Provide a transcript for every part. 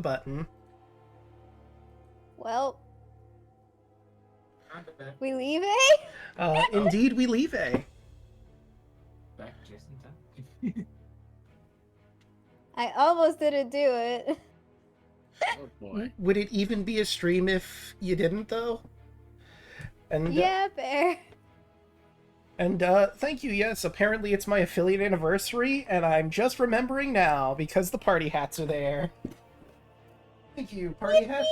button. Well, we leave, Indeed, we leave A. Back just in time. I almost didn't do it. Oh boy. Would it even be a stream if you didn't, though? And Yeah, fair. And thank you. Yes, apparently it's my affiliate anniversary, and I'm just remembering now because the party hats are there. Thank you, party hats.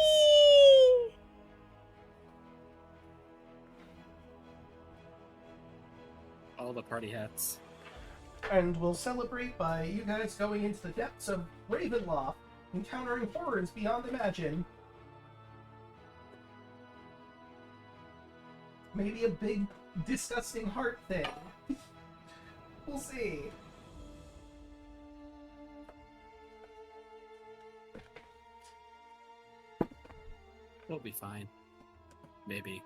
All the party hats. And we'll celebrate by you guys going into the depths of Ravenloft, encountering horrors beyond imagine. Maybe a big, disgusting heart thing. We'll see. We'll be fine. Maybe.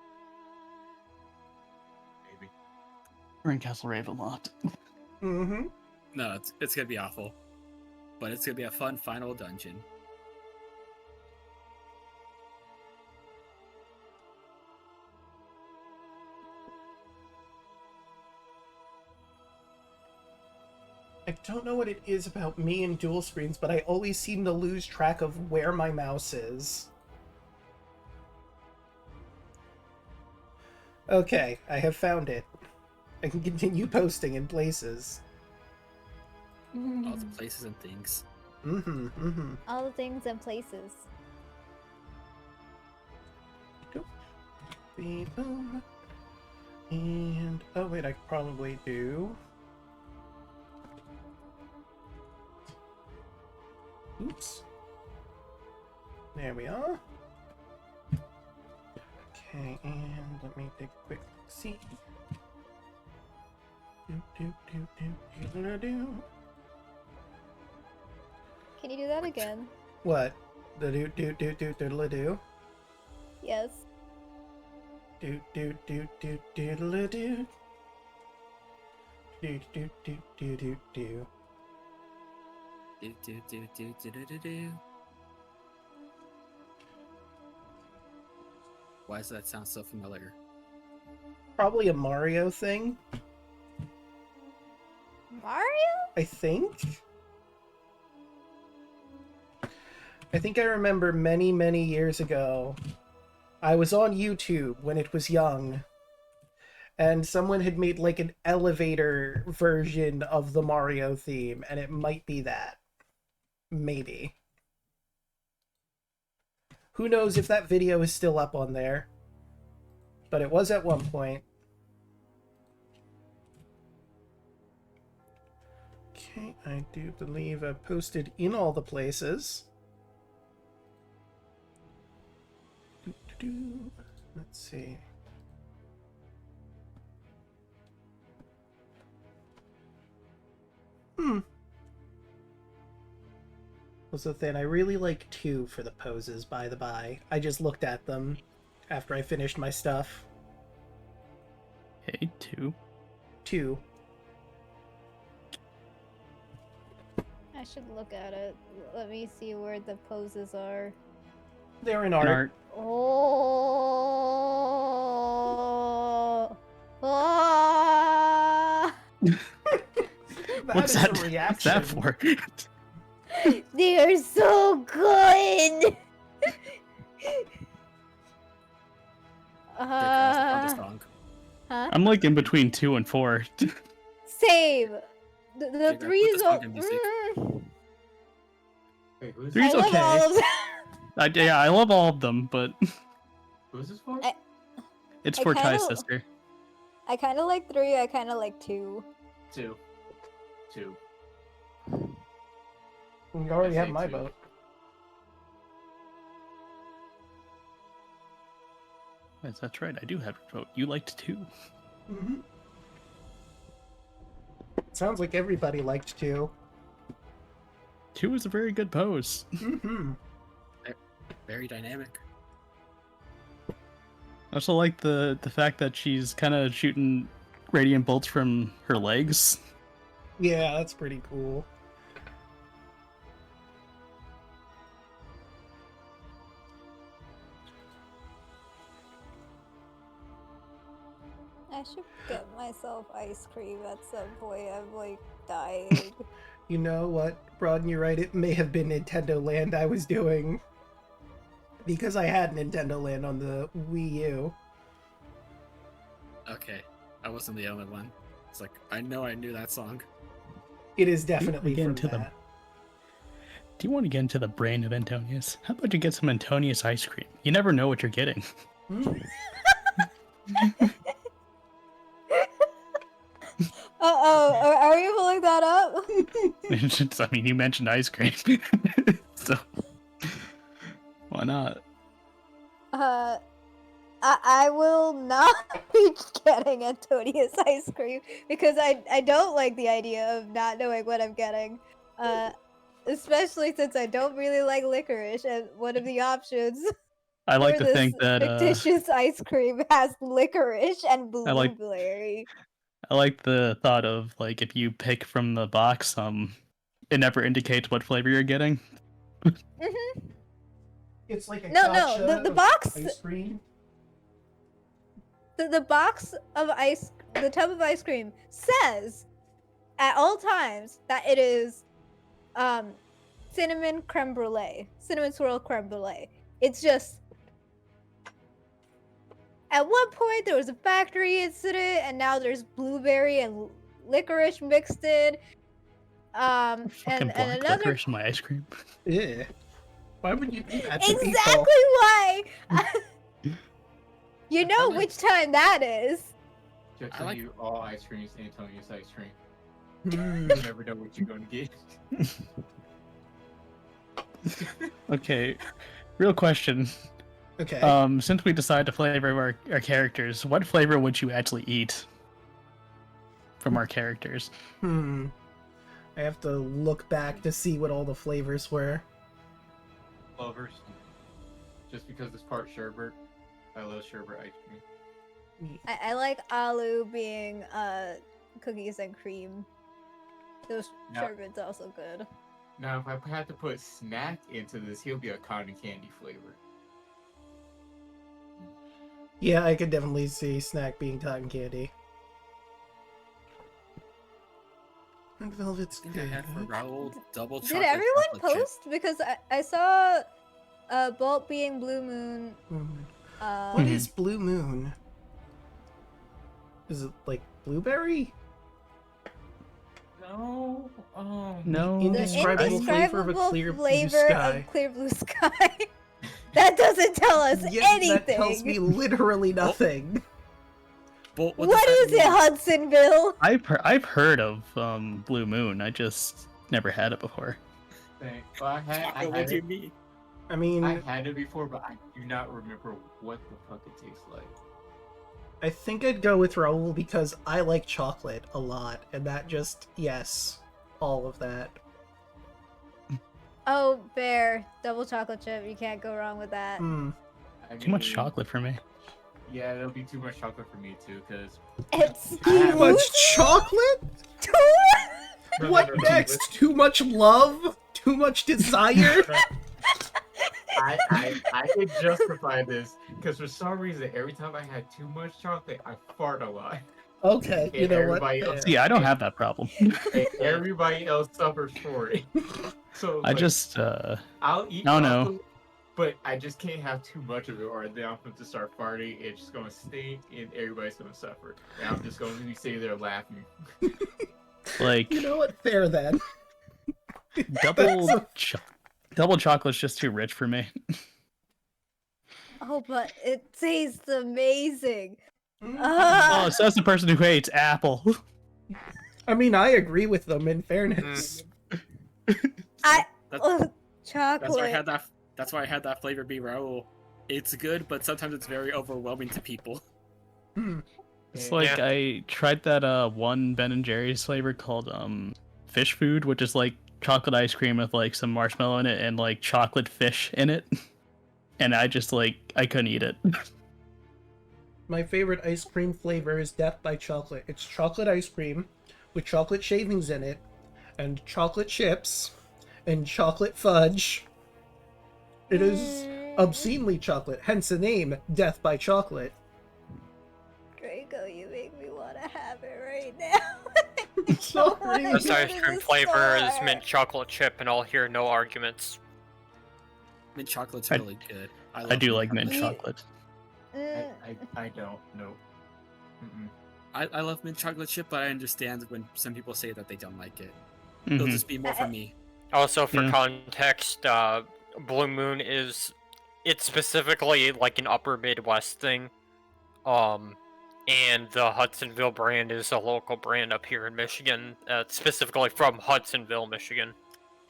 Maybe. We're in Castle Ravenloft. Mm-hmm. No, it's gonna be awful. But it's gonna be a fun final dungeon. I don't know what it is about me and dual screens, but I always seem to lose track of where my mouse is. Okay, I have found it. I can continue posting in places. All the places and things. Mm-hmm, mm-hmm. All the things and places. Beep, boom. And, oh wait, I could probably do... Oops. There we are. Okay, and let me take a quick see. Do. Can you do that again? What? The do. Yes. Do. Do. Do. Why does that sound so familiar? Probably a Mario thing, Mario? I think. I think I remember many, many years ago, I was on YouTube when it was young, and someone had made like an elevator version of the Mario theme, and it might be that. Maybe. Who knows if that video is still up on there, but it was at one point. Okay, I do believe I've posted in all the places. Let's see. Also, then I really like 2 for the poses, by the by. I just looked at them after I finished my stuff. Okay, 2. 2. I should look at it. Let me see where the poses are. They're in art. Oh. Ah. What's is that? a reaction. What's that for? They are so good. Huh? I'm like in between 2 and 4. Same. The 3 is Wait, who's 3's I love okay. all of them. I love all of them, but Who's this for? it's I for kinda- Ty's sister. I kind of like 3. I kind of like 2. 2. You already I have say my 2. vote. Yes, that's right. I do have your vote. You liked 2. Mm-hmm. Sounds like everybody liked 2. 2 is a very good pose. Mm-hmm. Very dynamic. I also like the fact that she's kind of shooting radiant bolts from her legs. Yeah, that's pretty cool. I should get myself ice cream at some point. I'm like dying. You know what, Broden, you're right. It may have been Nintendo Land I was doing. Because I had Nintendo Land on the Wii U. Okay, I wasn't the only one. It's like, I know I knew that song. It is definitely from into that. Do you want to get into the brain of Antonius? How about you get some Antonius ice cream? You never know what you're getting. Uh-oh, are you pulling that up? I mean, you mentioned ice cream. So, why not? I will not be getting Antonius ice cream because I don't like the idea of not knowing what I'm getting. Especially since I don't really like licorice, and one of the options I like for to think that fictitious ice cream has licorice and like- blueberry. I like the thought of like if you pick from the box, it never indicates what flavor you're getting. Mm-hmm. It's like a No, gotcha the of box. ice cream. The box of ice, the tub of ice cream says at all times that it is cinnamon creme brulee, cinnamon swirl creme brulee. It's just at one point there was a factory incident, and now there's blueberry and licorice mixed in. Fucking And black another licorice in my ice cream. Yeah. Why would you do that to exactly people? why. You know which time that is. Just I tell like- you all ice cream is Antonius ice cream. Hmm. You never know what you're going to get. Okay, real question. Okay. Since we decided to flavor our characters, what flavor would you actually eat from our characters? I have to look back to see what all the flavors were. Lovers. Just because it's part sherbet. I love sherbet ice cream. I like aloo being cookies and cream. Those Yeah. sherbet's also good. Now, if I had to put snack into this, he'll be a cotton candy flavor. Yeah, I could definitely see snack being cotton candy. Red velvet's I think I had for good. Raoul double Did chocolate everyone chocolate chip. post? Because I saw Bolt being Blue Moon. What is Blue Moon? Is it like blueberry? No. No. The Indescribable flavor of a clear blue flavor sky. of clear blue sky. That doesn't tell us anything. That tells me literally nothing. Bolt, What does that is it, mean? Hudsonville? I've heard of Blue Moon. I just never had it before. Well, I Chocolate, what had do you it. mean? I mean, I had it before, but I do not remember what the fuck it tastes like. I think I'd go with Raoul because I like chocolate a lot, and that just, yes, all of that. Oh, Bear. Double chocolate chip. You can't go wrong with that. I Too much mean, chocolate for me. Yeah, it'll be too much chocolate for me too, because It's Too much chocolate? What no, next? Too much love? Too much desire? I could justify this because for some reason every time I had too much chocolate, I fart a lot. Okay, you And know what? everybody else- See, I don't have that problem. And everybody else suffers for it. So I like, just I'll eat no, no. chocolate, but I just can't have too much of it, or then I'm going to start farting. It's just going to stink, and everybody's going to suffer. And I'm just going to be sitting there laughing. like You know what? Fair then. double chocolate's just too rich for me. Oh, but it tastes amazing. Oh, Ah, so that's the person who hates apple. I mean, I agree with them in fairness. I That's chocolate. why I had that. That's why I had that flavor be Raoul. It's good, but sometimes it's very overwhelming to people. It's And- like I tried that one Ben and Jerry's flavor called fish food, which is like chocolate ice cream with like some marshmallow in it and like chocolate fish in it. And I just like I couldn't eat it. My favorite ice cream flavor is Death by Chocolate. It's chocolate ice cream with chocolate shavings in it, and chocolate chips, and chocolate fudge. It is obscenely chocolate, hence the name Death by Chocolate. Draco, you make Sorry. wanna Best go ice to cream the flavor is store. mint chocolate chip, and I'll hear no arguments. Mint chocolate's I- really good. I do like mint chocolate. chocolate. I don't know. Mm-mm. I love mint chocolate chip, but I understand when some people say that they don't like it. It'll Mhm. just be more for me. Also, for Yeah. context, Blue Moon it's specifically like an upper Midwest thing. And the Hudsonville brand is a local brand up here in Michigan, specifically from Hudsonville, Michigan.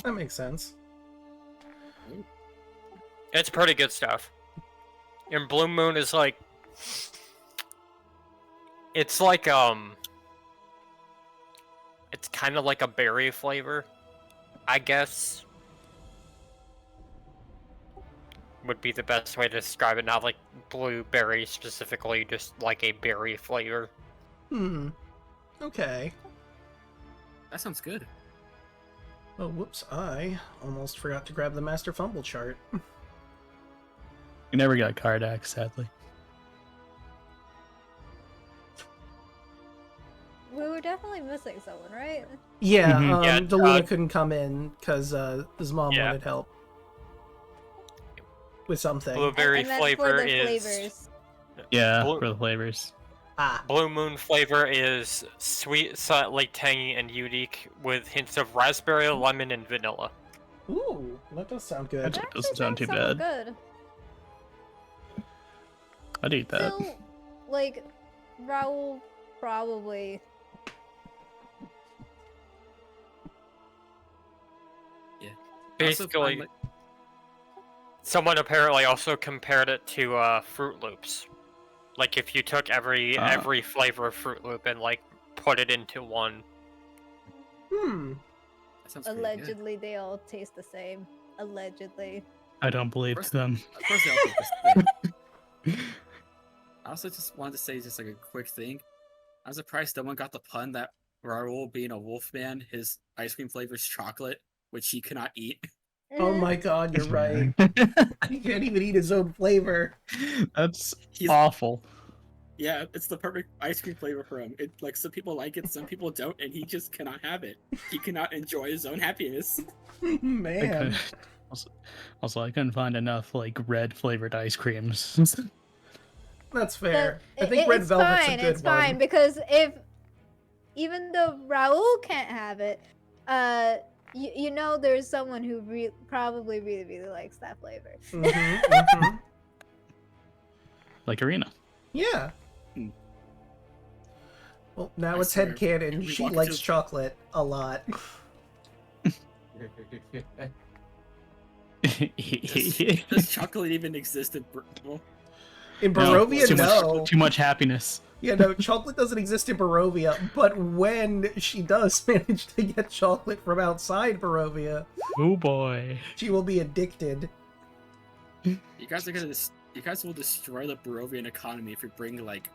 That makes sense. It's pretty good stuff. And Blue Moon is like, it's like it's kind of like a berry flavor, I guess. Would be the best way to describe it. Not like blueberry specifically, just like a berry flavor. Okay. That sounds good. Oh, whoops. I almost forgot to grab the Master Fumble chart. We never got Kardak, sadly. We were definitely missing someone, right? Yeah, Mhm. Yeah, Daluna couldn't come in because his mom Yeah. wanted help with something. Blueberry And that's flavor for the is flavors. Yeah, Blue- for the flavors. Ah, Blue Moon flavor is sweet, slightly tangy, and unique with hints of raspberry, lemon, and vanilla. ooh, that does sound good. That That doesn't sound too somewhat bad. Good. I'd eat that. So, like, Raoul probably. I also Basically, find, like, someone apparently also compared it to Fruit Loops. Like if you took every flavor of Fruit Loop and like put it into one. that sounds pretty good. Allegedly, they all taste the same. Allegedly. I don't believe First- them. Of course they all think the same. I also just wanted to say just like a quick thing. I'm surprised no one got the pun that Raoul, being a wolf man, his ice cream flavor is chocolate, which he cannot eat. Oh my god, you're right. He can't even eat his own flavor. That's He's- awful. Yeah, it's the perfect ice cream flavor for him. It like some people like it, some people don't, and he just cannot have it. He cannot enjoy his own happiness. I Man. couldn't- also, I couldn't find enough like red flavored ice creams. That's fair. But I think Red it's Velvet's fine, a good it's fine one. because even though Raoul can't have it, you know there's someone who probably really likes that flavor. Mhm. Like Arena. Yeah. Hmm. Well, now I it's swear, headcanon. we She walk likes into- chocolate a lot. Does chocolate even exist in Brittle? In No, Barovia, too no. much, too much happiness. Yeah, no, chocolate doesn't exist in Barovia, but when she does manage to get chocolate from outside Barovia, Oh boy. she will be addicted. You guys will destroy the Barovian economy if you bring like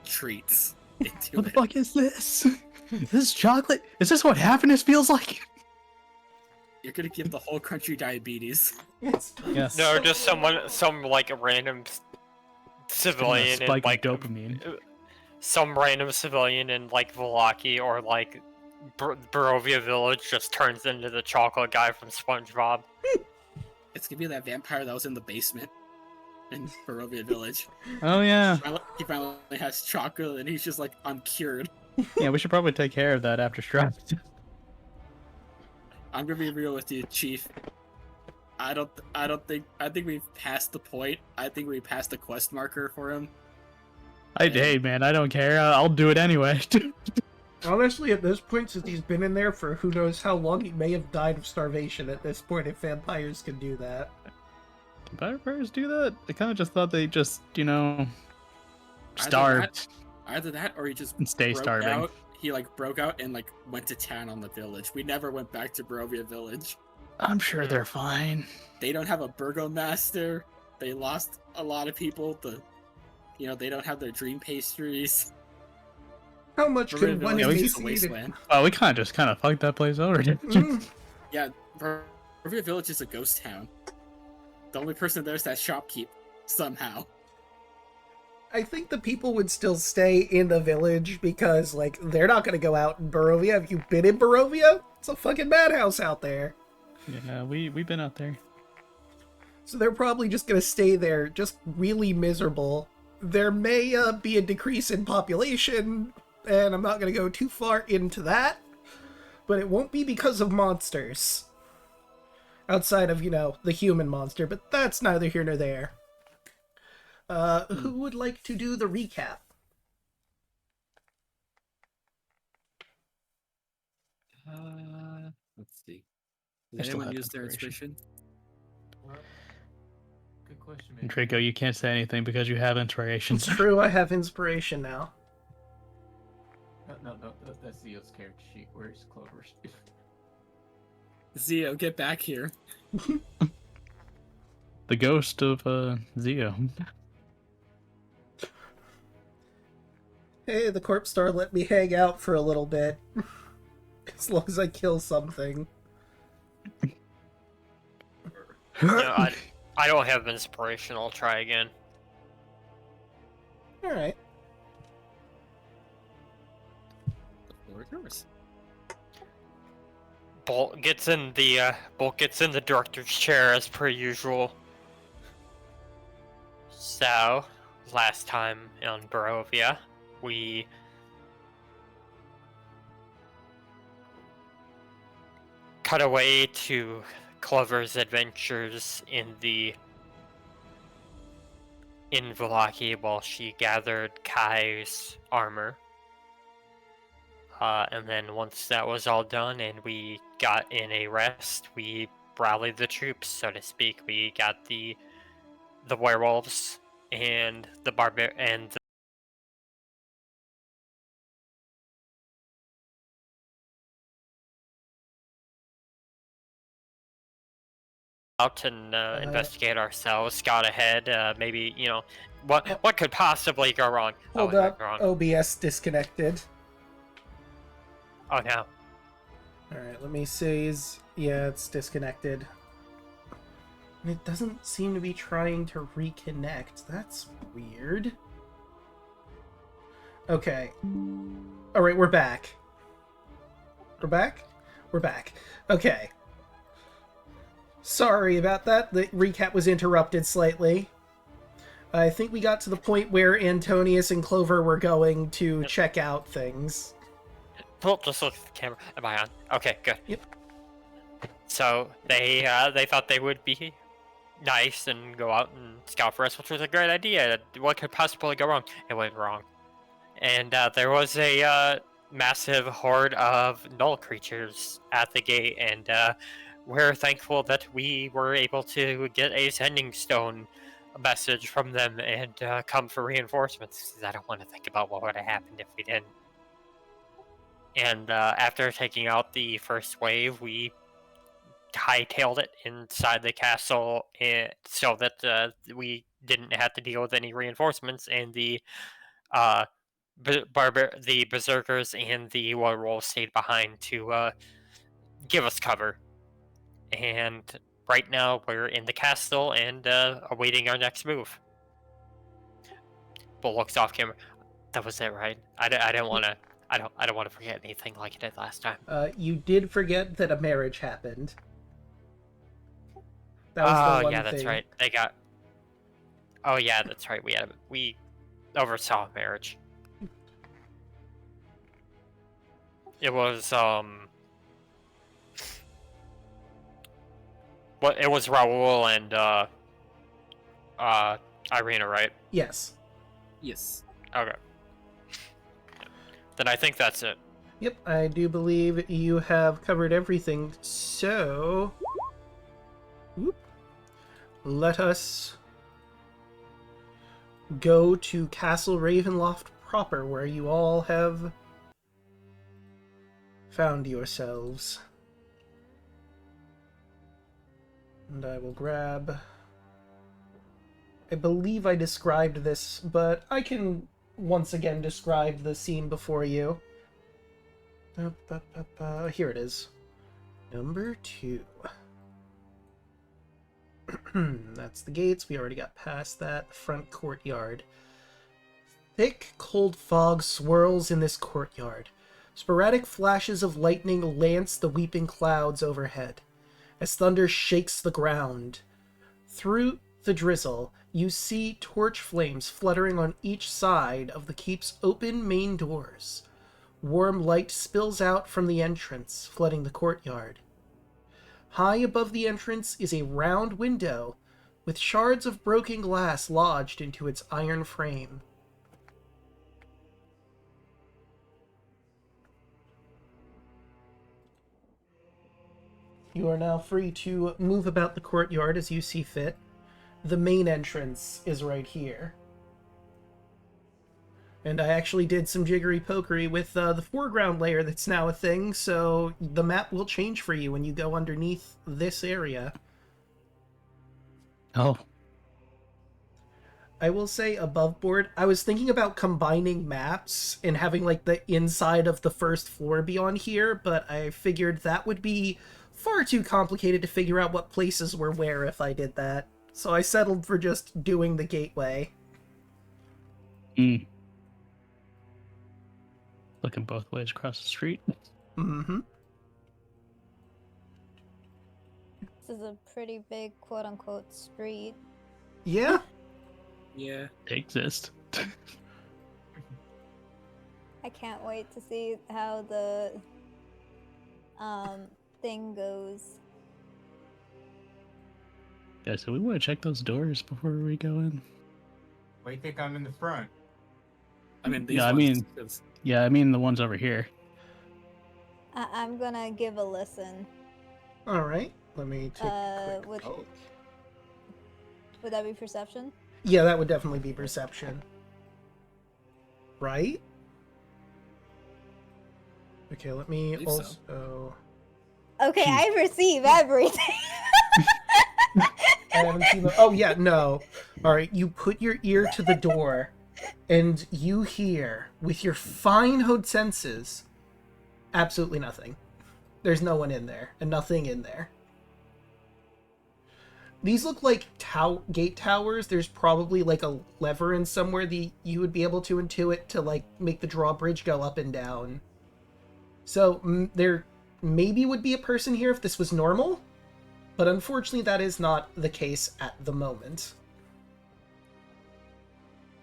treats into What the it. fuck is this? This is chocolate? Is this what happiness feels like? You're gonna give the whole country diabetes. It's Yes. No, just some like random civilian in Spike like of dopamine. some random civilian in like Vallaki or like Barovia Village just turns into the chocolate guy from SpongeBob. It's gonna be that vampire that was in the basement in Barovia Village. Oh yeah. He finally has chocolate and he's just like, I'm cured. Yeah, we should probably take care of that after Strahd. I'm gonna be real with you, Chief. I think we've passed the point. I think we passed the quest marker for him. Hey man, I don't care. I'll do it anyway. honestly, at this point, since he's been in there for who knows how long, he may have died of starvation at this point if vampires can do that. Vampires do that? I kind of just thought they just, Either starved Either that or he just and stay broke starving. out. He like broke out and like went to town on the village. We never went back to Barovia Village. I'm sure they're fine. They don't have a burgomaster. They lost a lot of people. They don't have their dream pastries. How much Barovia can one Village is be just a wasteland. Oh, we kind of fucked that place over. Mm, Yeah, Barovia Village is a ghost town. The only person there is that shopkeep somehow. I think the people would still stay in the village because, like, they're not going to go out in Barovia. Have you been in Barovia? It's a fucking madhouse out there. Yeah, we've been out there. So they're probably just going to stay there, just really miserable. There may be a decrease in population, and I'm not going to go too far into that, but it won't be because of monsters. Outside of, the human monster, but that's neither here nor there. Who would like to do the recap? Let's see. I Did still anyone have use their inspiration. inspiration? Well, good question, man. Draco, you can't say anything because you have inspiration. It's true, I have inspiration now. No, that's Zeo's character sheet. Where's Clover's? Zio, get back here. The ghost of Zio. Hey, the corpse star let me hang out for a little bit. As long as I kill something. I don't have inspiration. I'll try again. Alright. The floor is yours. Bolt gets in the director's chair as per usual. So, last time on Barovia, we cut away to Clover's adventures in Vallaki while she gathered Kai's armor. And then once that was all done and we got in a rest, we rallied the troops, so to speak. We got the werewolves and the out and investigate ourselves. Got ahead. Maybe what could possibly go wrong? Hold it up. went wrong. OBS disconnected. Oh no. Alright, let me see. Yeah, it's disconnected. And it doesn't seem to be trying to reconnect. That's weird. Okay. Alright, we're back. We're back? We're back. Okay. Sorry about that. The recap was interrupted slightly. I think we got to the point where Antonius and Clover were going to check out things. Well, just look at the camera. Am I on? Okay, good. Yep. So they thought they would be nice and go out and scout for us, which was a great idea. What could possibly go wrong? It went wrong. And there was a massive horde of null creatures at the gate, and we're thankful that we were able to get a sending stone message from them and come for reinforcements. I don't want to think about what would have happened if we didn't. And after taking out the first wave, we hightailed it inside the castle so that we didn't have to deal with any reinforcements, and the berserkers and the werewolves stayed behind to give us cover. And right now we're in the castle and awaiting our next move. Bull looks off camera. That was it, right? I don't want to forget anything like it did last time. You did forget that a marriage happened. That was the one yeah, that's thing. right. They got. Oh yeah, that's right. We oversaw a marriage. It was It was Raoul and Irina, right? Yes. Yes. Okay. Then I think that's it. Yep, I do believe you have covered everything, so... Whoop. Let us go to Castle Ravenloft proper, where you all have found yourselves. And I will grab... I believe I described this, but I can once again describe the scene before you. Here it is. Number 2. That's the gates. We already got past that. Front courtyard. Thick, cold fog swirls in this courtyard. Sporadic flashes of lightning lance the weeping clouds overhead, as thunder shakes the ground. Through the drizzle, you see torch flames fluttering on each side of the keep's open main doors. Warm light spills out from the entrance, flooding the courtyard. High above the entrance is a round window, with shards of broken glass lodged into its iron frame. You are now free to move about the courtyard as you see fit. The main entrance is right here. And I actually did some jiggery-pokery with the foreground layer that's now a thing, so the map will change for you when you go underneath this area. Oh. I will say above board, I was thinking about combining maps and having like the inside of the first floor be on here, but I figured that would be far too complicated to figure out what places were where if I did that. So I settled for just doing the gateway. Looking both ways across the street. Mm-hmm. This is a pretty big quote-unquote street. Yeah. Yeah. They exist. I can't wait to see how the thing goes. Yeah, so we want to check those doors before we go in. Why do you think I'm in the front? I mean, these Yeah, I ones, mean- 'cause Yeah, I mean the ones over here. I'm gonna give a listen. All right. Let me take a quick would peek. would that be perception? Yeah, that would definitely be perception. Right? Okay, let me Believe so. also... Okay, I perceive everything. I haven't seen the... Oh, yeah, no. Alright, you put your ear to the door, and you hear, with your fine-honed senses, absolutely nothing. There's no one in there, and nothing in there. These look like gate towers. There's probably like a lever in somewhere that you would be able to intuit to like make the drawbridge go up and down. So there maybe would be a person here if this was normal, but unfortunately that is not the case at the moment.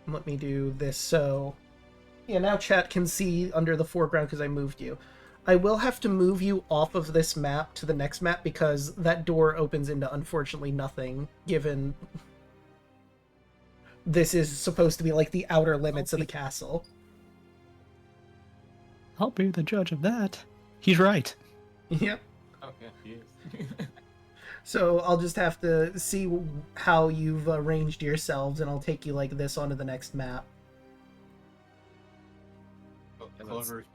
Let me do this so... Yeah, now chat can see under the foreground because I moved you. I will have to move you off of this map to the next map because that door opens into unfortunately nothing, given this is supposed to be like the outer limits of the castle. I'll be the judge of that. He's right. Yep. Okay, he is. So I'll just have to see how you've arranged yourselves, and I'll take you like this onto the next map. Clover's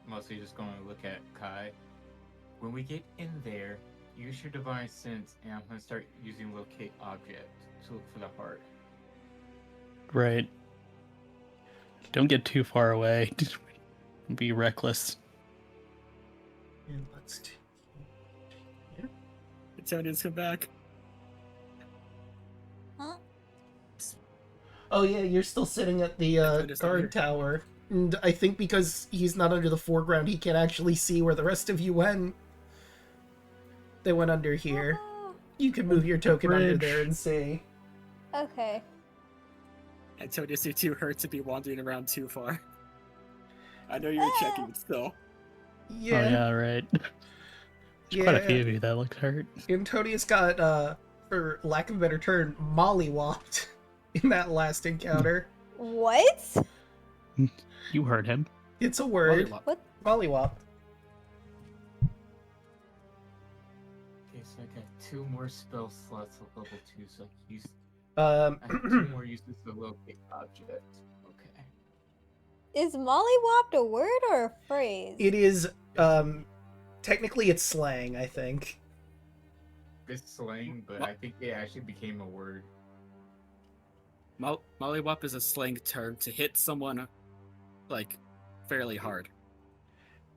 mostly just going to look at Kai. When we get in there, use your divine sense, and I'm going to start using locate object to look for the heart. Right. Don't get too far away. Be reckless. And let's take... Antonio's come back. Huh? Oh yeah, you're still sitting at the Antonio's not here. guard tower. And I think because he's not under the foreground, he can't actually see where the rest of you went. They went under here. Oh, You can move your token under Bridge. there and see. okay. Antonius, you're too hurt to be wandering around too far. I know you were checking, but still. Yeah. Oh yeah, right. There's quite a few of you that look hurt. Antonius got, for lack of a better term, mollywopped in that last encounter. What? You heard him. It's a word. Mollywop. Mollywop. Okay, so I got 2 more spell slots of level 2, so I can use... Um, I have 2 more uses of locate object. Okay. Is mollywopped a word or a phrase? it is, technically it's slang, I think. It's slang, but I think it actually became a word. Mollywop is a slang term to hit someone, like, fairly hard.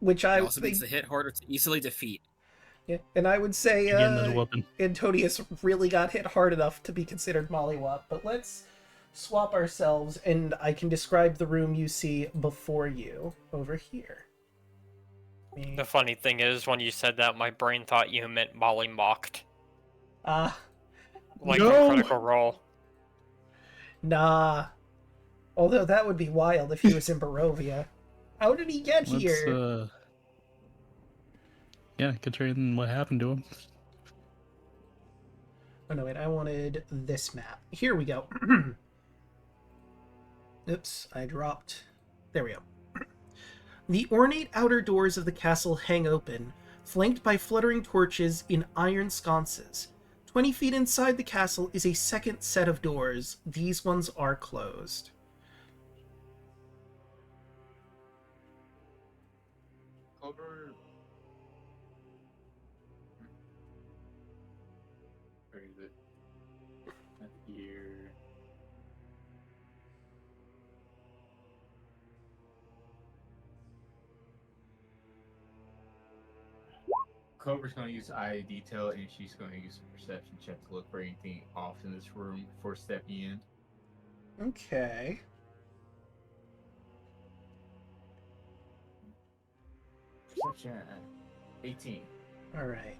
Which It I also think, means to hit harder to easily defeat. yeah, and I would say, Again, there's a weapon. Antonius really got hit hard enough to be considered mollywop, but let's swap ourselves, and I can describe the room you see before you over here. The funny thing is, when you said that, my brain thought you meant Molly mocked. Ah, Like No! from Critical Role. nah. Although that would be wild if he was in Barovia. How did he get here? Yeah, considering what happened to him. Oh no, wait, I wanted this map. Here we go. Oops, I dropped. There we go. The ornate outer doors of the castle hang open, flanked by fluttering torches in iron sconces. 20 feet inside the castle is a second set of doors. These ones are closed. Clover. Where is it? Not here. Clover's going to use eye detail, and she's going to use a perception check to look for anything off in this room before stepping in. Okay. Perception 18. Alright.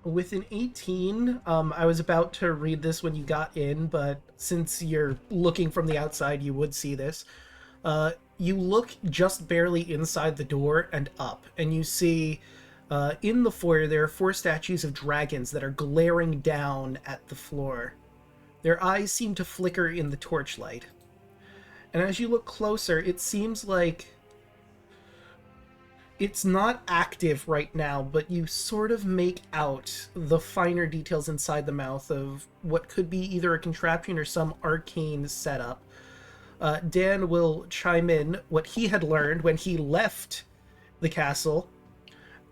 With an 18, I was about to read this when you got in, but since you're looking from the outside, you would see this. You look just barely inside the door and up, and you see in the foyer there are 4 statues of dragons that are glaring down at the floor. Their eyes seem to flicker in the torchlight. And as you look closer, it seems like it's not active right now, but you sort of make out the finer details inside the mouth of what could be either a contraption or some arcane setup. Dan will chime in what he had learned when he left the castle.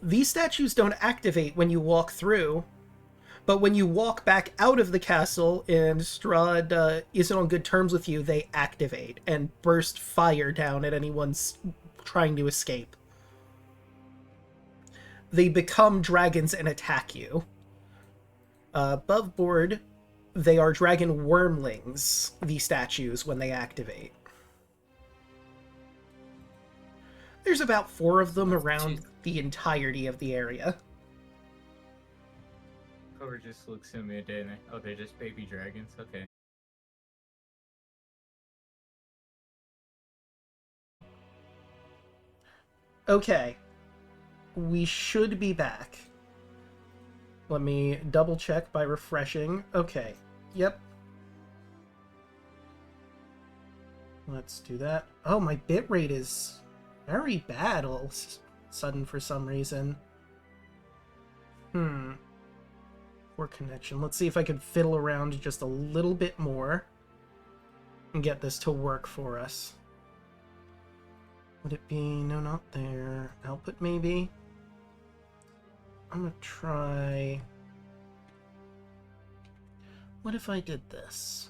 These statues don't activate when you walk through, but when you walk back out of the castle and Strahd isn't on good terms with you, they activate and burst fire down at anyone trying to escape. They become dragons and attack you. Above board, they are dragon wormlings, the statues, when they activate. There's about 4 of them around the entirety of the area. Clover just looks at me and oh, they're just baby dragons? Okay. Okay. We should be back. Let me double check by refreshing. Okay. Yep. Let's do that. Oh, my bitrate is very bad all of a sudden for some reason. Poor connection. Let's see if I can fiddle around just a little bit more and get this to work for us. Would it be... No, not there. Output, maybe? I'm gonna try... What if I did this?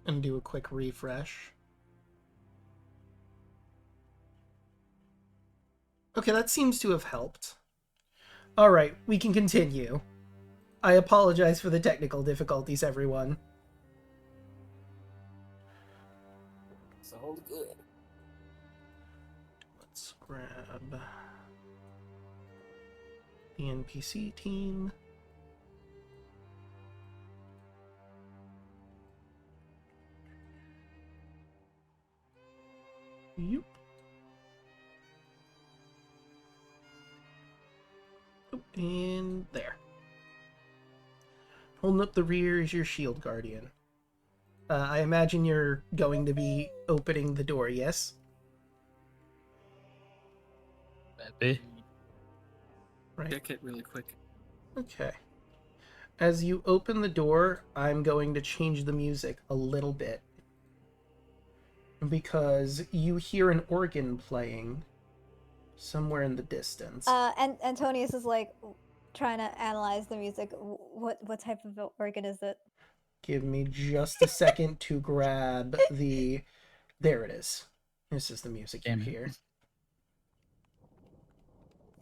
And do a quick refresh. Okay, that seems to have helped. Alright, we can continue. I apologize for the technical difficulties, everyone. It's all good. Let's grab the NPC team. Yep. Oh, and there. Holding up the rear is your shield guardian. I imagine you're going to be opening the door, yes? Maybe. Right. Check it really quick. Okay. As you open the door, I'm going to change the music a little bit. Because you hear an organ playing somewhere in the distance. And Antonius is like trying to analyze the music. What type of organ is it? Give me just a second to grab the... There it is. This is the music you Damn it. hear.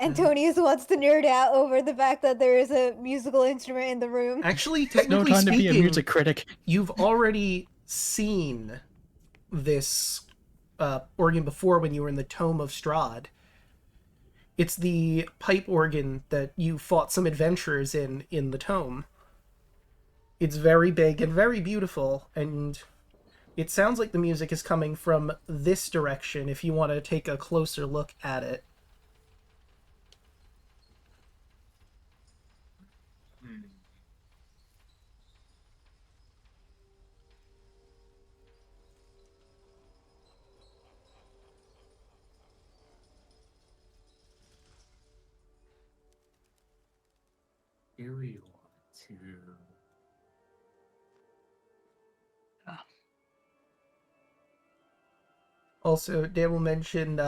Antonius wants to nerd out over the fact that there is a musical instrument in the room. Actually, No technically time to be a speaking, music critic. you've already seen this organ before when you were in the Tome of Strahd. It's the pipe organ that you fought some adventurers in the tome. It's very big and very beautiful, and it sounds like the music is coming from this direction if you want to take a closer look at it. Do we want to? Also, Dan will mention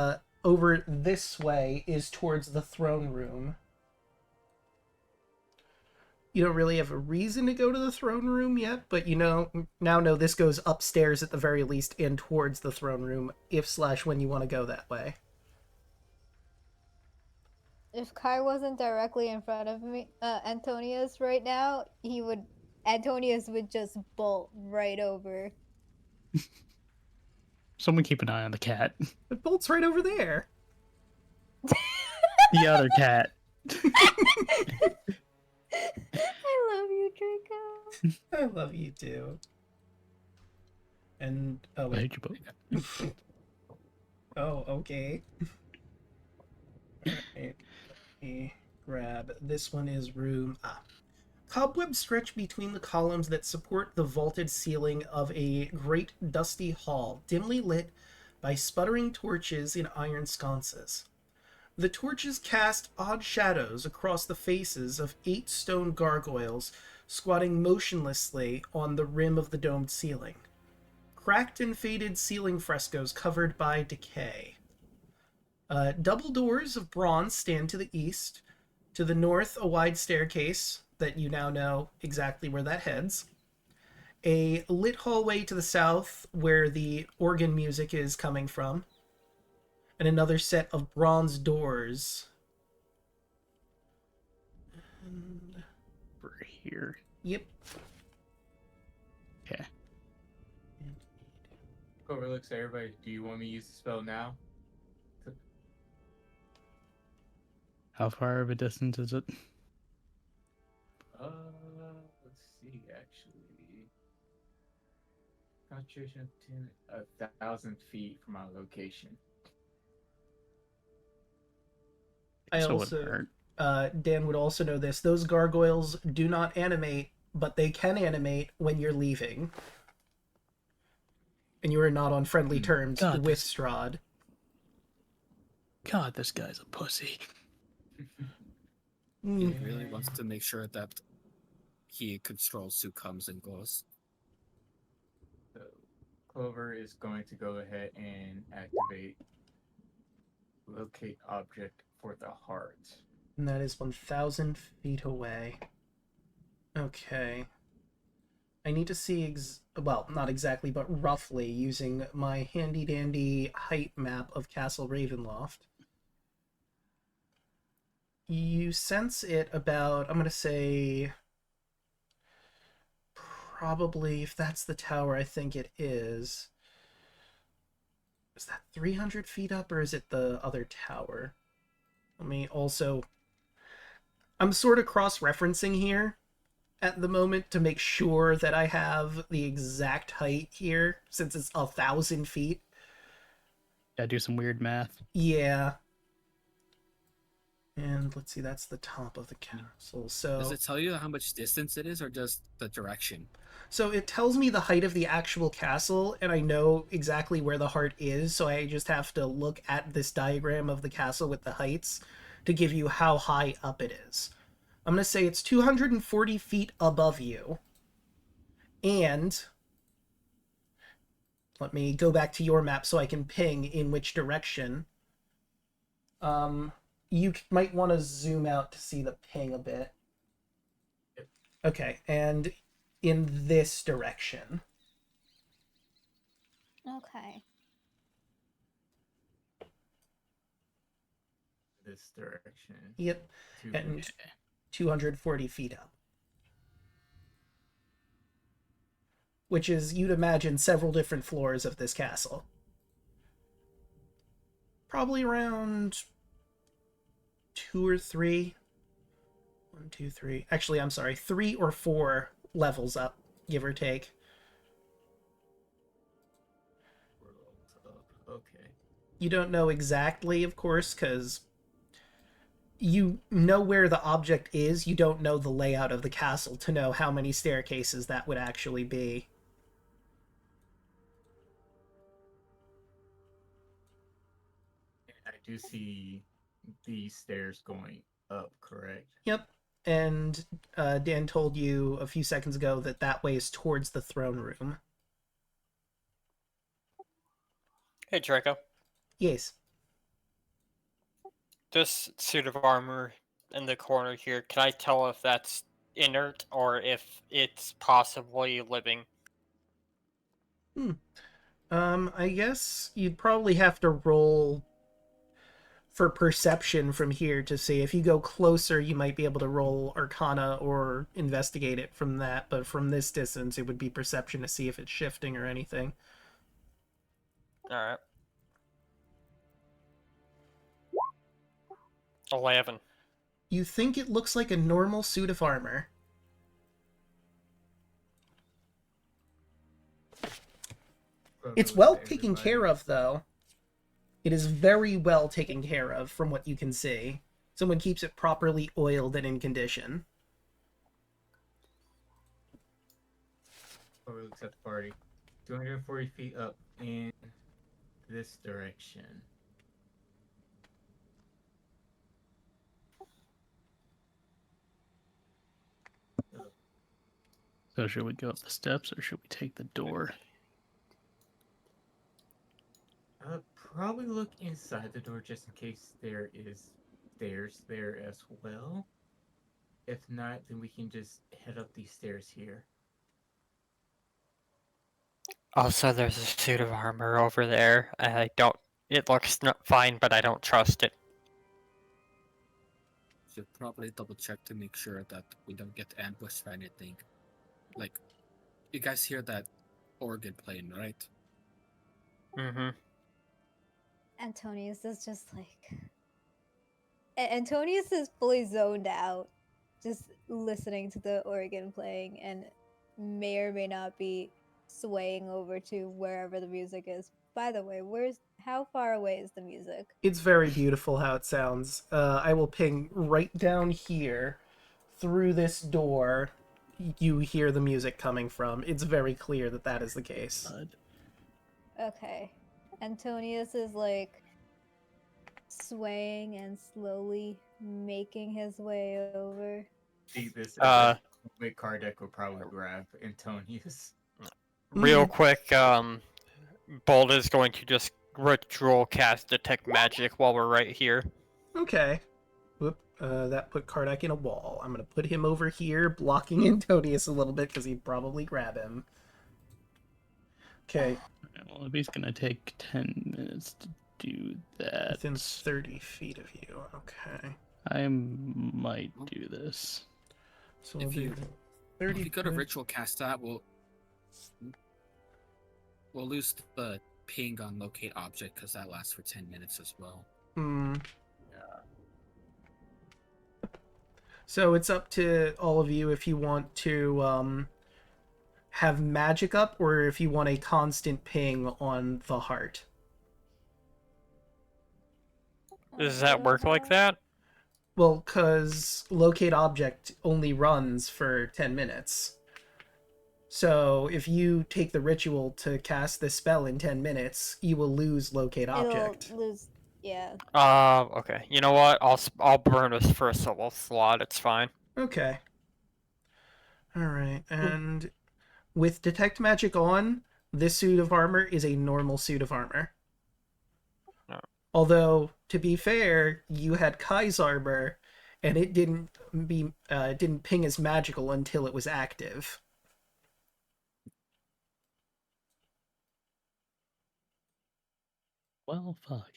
over this way is towards the throne room. You don't really have a reason to go to the throne room yet, but you now know this goes upstairs at the very least and towards the throne room if/when you want to go that way. If Kai wasn't directly in front of me, Antonius right now, Antonius would just bolt right over. Someone keep an eye on the cat. It bolts right over there. The other cat. I love you, Draco. I love you too. And oh I wait. hate you both. Oh, okay. Alright. Let me grab this one is room. Cobwebs stretch between the columns that support the vaulted ceiling of a great dusty hall, dimly lit by sputtering torches in iron sconces. The torches cast odd shadows across the faces of 8 stone gargoyles squatting motionlessly on the rim of the domed ceiling. Cracked and faded ceiling frescoes covered by decay. Double doors of bronze stand to the east. To the north, a wide staircase that you now know exactly where that heads. A lit hallway to the south where the organ music is coming from. And another set of bronze doors. And... We're here. Yep. Okay. Clover looks at everybody. Do you want me to use the spell now? How far of a distance is it? Let's see. Actually, concentration of 10, 1,000 feet from our location. I So it also, hurt. Dan would also know this. Those gargoyles do not animate, but they can animate when you're leaving. And you are not on friendly terms God, with this- Strahd. God, this guy's a pussy. He really wants to make sure that he controls who comes and goes. So Clover is going to go ahead and activate locate object for the heart. And that is 1,000 feet away. Okay. I need to see, well, not exactly, but roughly, using my handy-dandy height map of Castle Ravenloft. You sense it about, I'm going to say, probably, if that's the tower I think it is that 300 feet up, or is it the other tower? Let me also... I'm sort of cross-referencing here at the moment to make sure that I have the exact height here, since it's 1,000 feet. Gotta do some weird math. Yeah. And let's see, that's the top of the castle. So Does it tell you how much distance it is, or just the direction? So it tells me the height of the actual castle, and I know exactly where the heart is, so I just have to look at this diagram of the castle with the heights to give you how high up it is. I'm going to say it's 240 feet above you. And let me go back to your map so I can ping in which direction. You might want to zoom out to see the ping a bit. Okay, and in this direction. Okay. this direction. Yep. And Okay. 240 feet up. Which is, you'd imagine, several different floors of this castle. Probably around 2 or 3. 1, 2, 3. Actually, I'm sorry, 3 or 4 levels up, give or take. Okay. You don't know exactly, of course, because you know where the object is. You don't know the layout of the castle to know how many staircases that would actually be. I do see these stairs going up, correct? Yep. And Dan told you a few seconds ago that that way is towards the throne room. Hey, Draco. Yes. This suit of armor in the corner here, can I tell if that's inert or if it's possibly living? I guess you'd probably have to roll for perception from here to see. If you go closer, you might be able to roll Arcana or investigate it from that, but from this distance, it would be perception to see if it's shifting or anything. Alright. 11. You think it looks like a normal suit of armor. It's well taken care of, though. It is very well taken care of, from what you can see. Someone keeps it properly oiled and in condition. Or looks at the party. 240 feet up in this direction. So should we go up the steps or should we take the door? Probably look inside the door just in case there is stairs there as well. If not, then we can just head up these stairs here. Also, there's a suit of armor over there. It looks fine, but I don't trust it. Should probably double check to make sure that we don't get ambushed by anything. Like, you guys hear that organ playing, right? Mm-hmm. Antonius is just like. Antonius is fully zoned out, just listening to the organ playing, and may or may not be swaying over to wherever the music is. By the way, how far away is the music? It's very beautiful how it sounds. I will ping right down here through this door. You hear the music coming from. It's very clear that that is the case. Okay. Antonius is like swaying and slowly making his way over. See this big card deck will probably grab Antonius. Real quick, Bold is going to just ritual cast Detect Magic while we're right here. Okay. Whoop. That put Kardak in a wall. I'm going to put him over here, blocking Antonius a little bit because he'd probably grab him. Okay. Well, if he's going to take 10 minutes to do that. Within 30 feet of you. Okay. I might do this. So If you 30 go to ritual cast that, we'll lose the ping on locate object because that lasts for 10 minutes as well. So it's up to all of you if you want to have magic up or if you want a constant ping on the heart. Does that work like that? Well, because locate object only runs for 10 minutes. So if you take the ritual to cast this spell in 10 minutes, you will lose locate object. It'll lose, yeah. Okay. You know what? I'll burn this first level slot. It's fine. Okay. Alright, and with Detect Magic on, this suit of armor is a normal suit of armor. Oh. Although, to be fair, you had Kai's armor, and it didn't ping as magical until it was active. Well, fuck.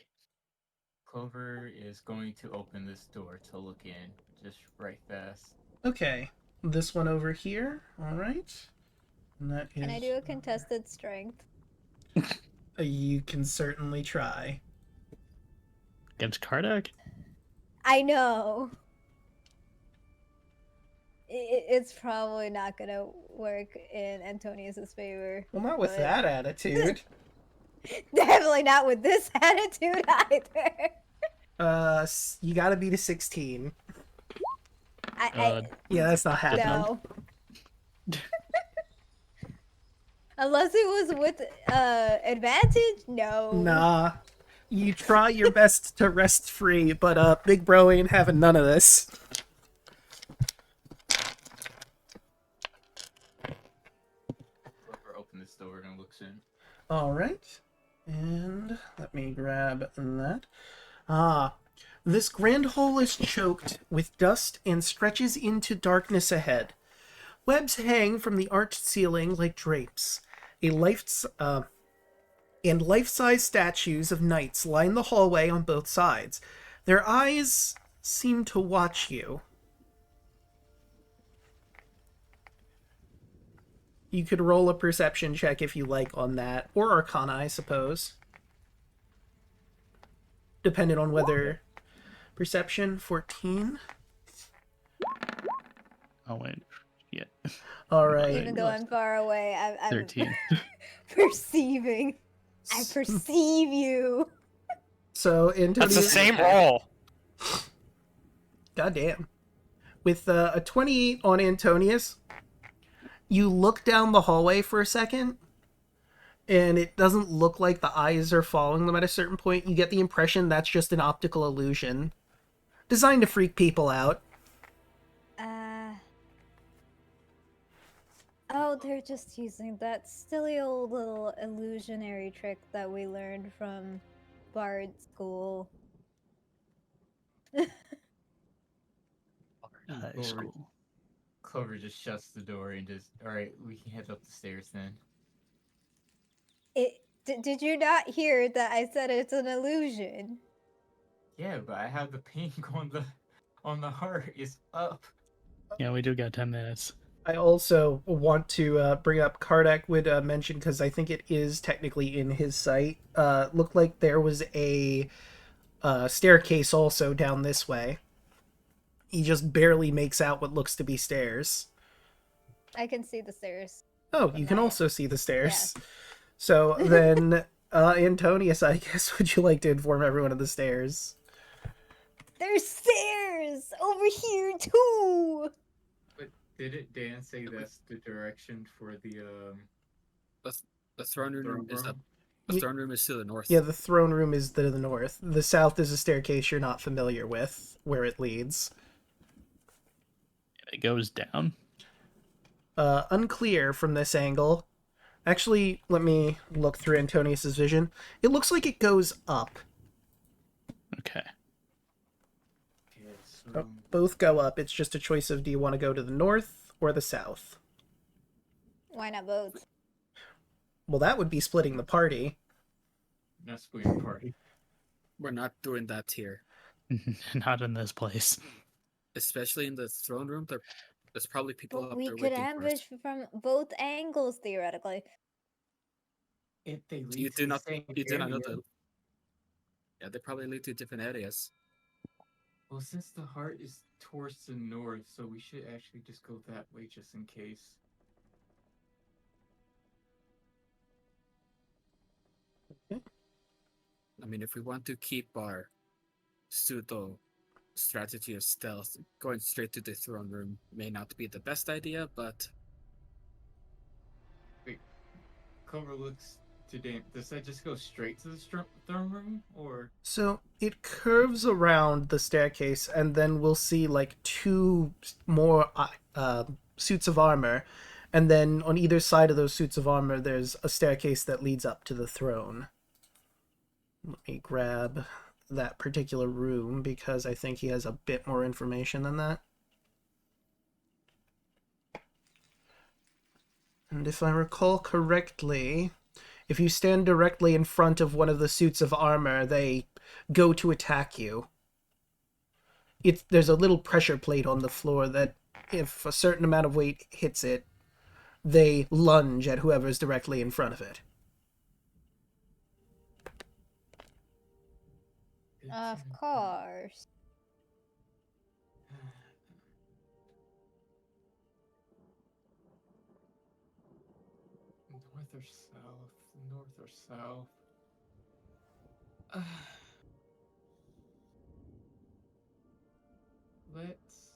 Clover is going to open this door to look in, just right fast. Okay, this one over here. All right. And that is. Can I do a contested strength? You can certainly try. Against Kardak? I know. It's probably not gonna work in Antonius's favor. Well, not with but- that attitude. Definitely not with this attitude either. You gotta beat a 16. Yeah, that's not happening. No. Unless it was with advantage? No. Nah. You try your best to rest free, but Big Bro ain't having none of this. Clover opens this door and looks in. Alright. And let me grab that. Ah. This grand hall is choked with dust and stretches into darkness ahead. Webs hang from the arched ceiling like drapes. And life-size statues of knights line the hallway on both sides. Their eyes seem to watch you. You could roll a perception check if you like on that, or Arcana, I suppose. Depending on whether... Perception, 14. Oh, wait. Yeah. Alright. Even though I'm far away, I'm 13. perceiving. I perceive you. So, That's the Antonius... same roll. Goddamn. With a 28 on Antonius, you look down the hallway for a second, and it doesn't look like the eyes are following them at a certain point. You get the impression that's just an optical illusion. Designed to freak people out. Oh, they're just using that silly old little illusionary trick that we learned from Bard school. School. Clover just shuts the door and just, alright, we can head up the stairs then. Did you not hear that I said it's an illusion? Yeah, but I have the ping on the heart is up. Yeah, we do got 10 minutes. I also want to bring up Kardak would mention, because I think it is technically in his sight. Looked like there was a staircase also down this way. He just barely makes out what looks to be stairs. I can see the stairs. Oh, you can also see the stairs. So then, Antonius, I guess, would you like to inform everyone of the stairs? There's stairs over here too. But didn't Dan say that's the direction for the The throne room is up. The throne room is to the north. Yeah, the throne room is to the north. The south is a staircase you're not familiar with, where it leads. It goes down. Unclear from this angle. Actually, let me look through Antonius's vision. It looks like it goes up. Okay. Oh, both go up. It's just a choice of do you want to go to the north or the south? Why not both? Well, that would be splitting the party. not splitting party. We're not doing that here. Not in this place. Especially in the throne room, there's probably people But up we there could waiting ambush for us. from both angles theoretically. If they lead You to do the not. same You do not know area- that. Yeah, they probably lead to different areas. Well, since the heart is towards the north, so we should actually just go that way just in case. I mean, if we want to keep our pseudo strategy of stealth, going straight to the throne room may not be the best idea, but Clover looks to Dan. Does that just go straight to the throne room, or? So it curves around the staircase, and then we'll see like two more suits of armor, and then on either side of those suits of armor, there's a staircase that leads up to the throne. Let me grab that particular room because I think he has a bit more information than that. And if I recall correctly, if you stand directly in front of one of the suits of armor, they go to attack you, there's a little pressure plate on the floor that if a certain amount of weight hits it, they lunge at whoever's directly in front of it. Of course. North or south? North or south? Let's.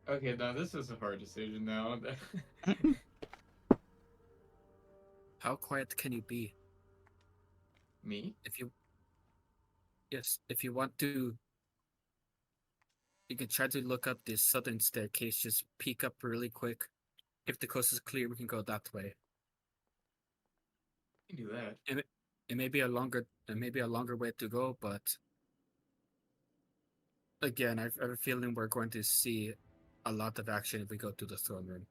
Okay, now this is a hard decision now. How quiet can you be? Me? If you want to, you can try to look up this southern staircase. Just peek up really quick. If the coast is clear, we can go that way. You can do that. It may be a longer way to go, but again, I have a feeling we're going to see a lot of action if we go to the throne room.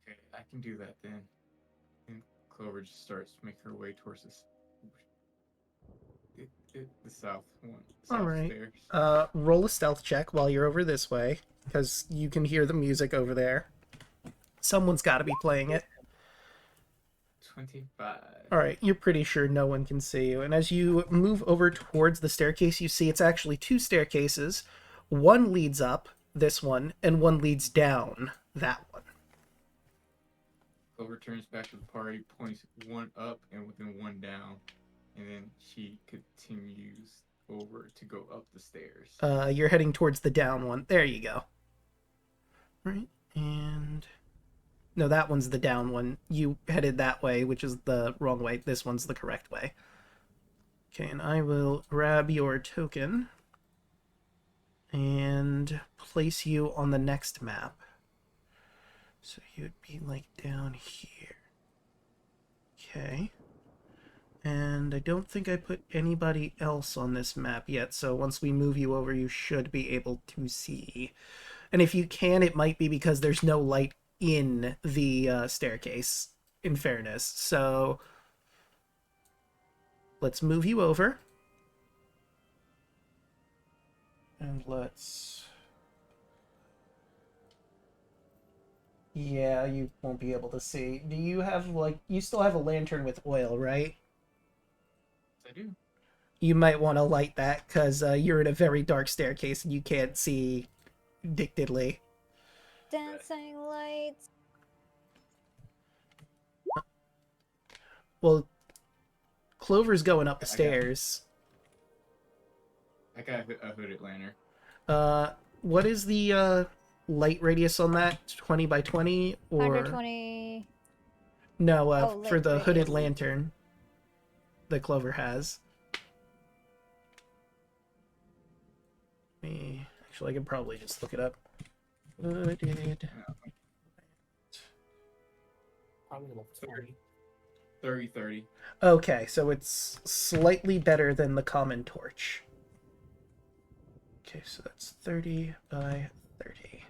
Okay, I can do that then. And Clover just starts to make her way towards this. The south one. South All right. stairs. Roll a stealth check while you're over this way, because you can hear the music over there. Someone's got to be playing it. 25. All right, you're pretty sure no one can see you. And as you move over towards the staircase, you see it's actually two staircases. One leads up, this one, and one leads down, that one. Clover turns back to the party, points one up and then one down, and then she continues over to go up the stairs. You're heading towards the down one. There you go. Right, and... No, that one's the down one. You headed that way, which is the wrong way. This one's the correct way. Okay, and I will grab your token and place you on the next map. So you'd be like down here. Okay. And I don't think I put anybody else on this map yet, so once we move you over, you should be able to see. And if you can, it might be because there's no light in the staircase, in fairness. So let's move you over. And let's... Yeah, you won't be able to see. Do you have, like... You still have a lantern with oil, right? I do. You might want to light that, because you're in a very dark staircase and you can't see dick diddly. Dancing lights. Well, Clover's going up the stairs. I got a hooded lantern. What is the light radius on that? 20 by 20 or 120. no? Oh, For light the hooded radius. lantern that Clover has. Actually, I can probably just look it up. Hooded. Probably level 40. 30. Okay, so it's slightly better than the common torch. Okay, so that's 30 by 30.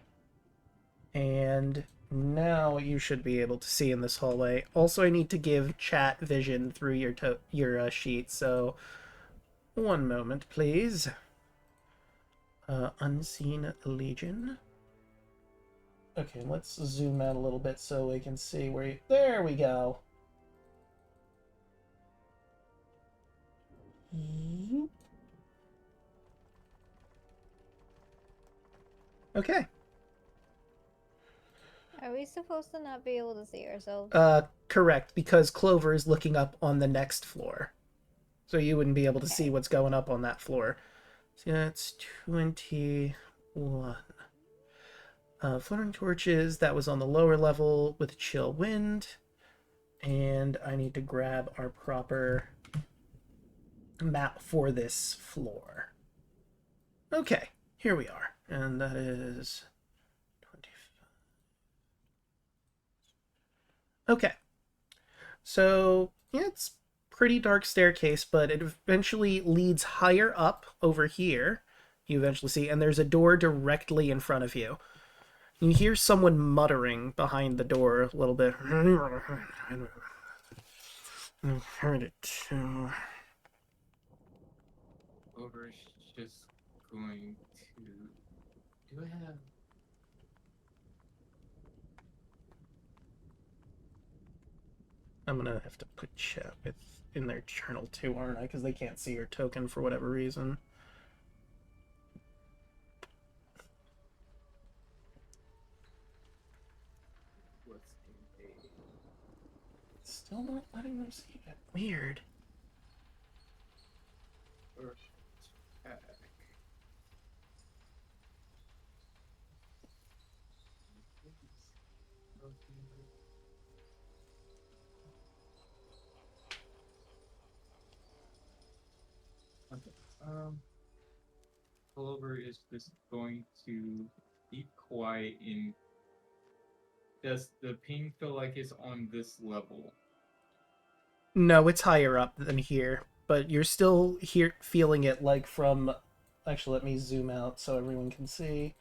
And now you should be able to see in this hallway. Also, I need to give chat vision through your sheet, so one moment, please. Unseen Legion. Okay, let's zoom out a little bit so we can see where you... There we go. Okay. Are we supposed to not be able to see ourselves? Correct, because Clover is looking up on the next floor. So you wouldn't be able to see what's going up on that floor. So that's 21. Fluttering torches, that was on the lower level with chill wind. And I need to grab our proper map for this floor. Okay, here we are. And that is 25. Okay. So, yeah, it's pretty dark staircase, but it eventually leads higher up over here. You eventually see, and there's a door directly in front of you. You hear someone muttering behind the door a little bit. I've heard it too. Clover's just going to. Do I have? I'm gonna have to put chat in their journal too, aren't I? Because they can't see your token for whatever reason. What's in a Still not letting them see it. Weird. first pack? Okay. Clover is just going to keep quiet in. Does the ping feel like it's on this level? No, it's higher up than here, but you're still here feeling it like from. Actually, let me zoom out so everyone can see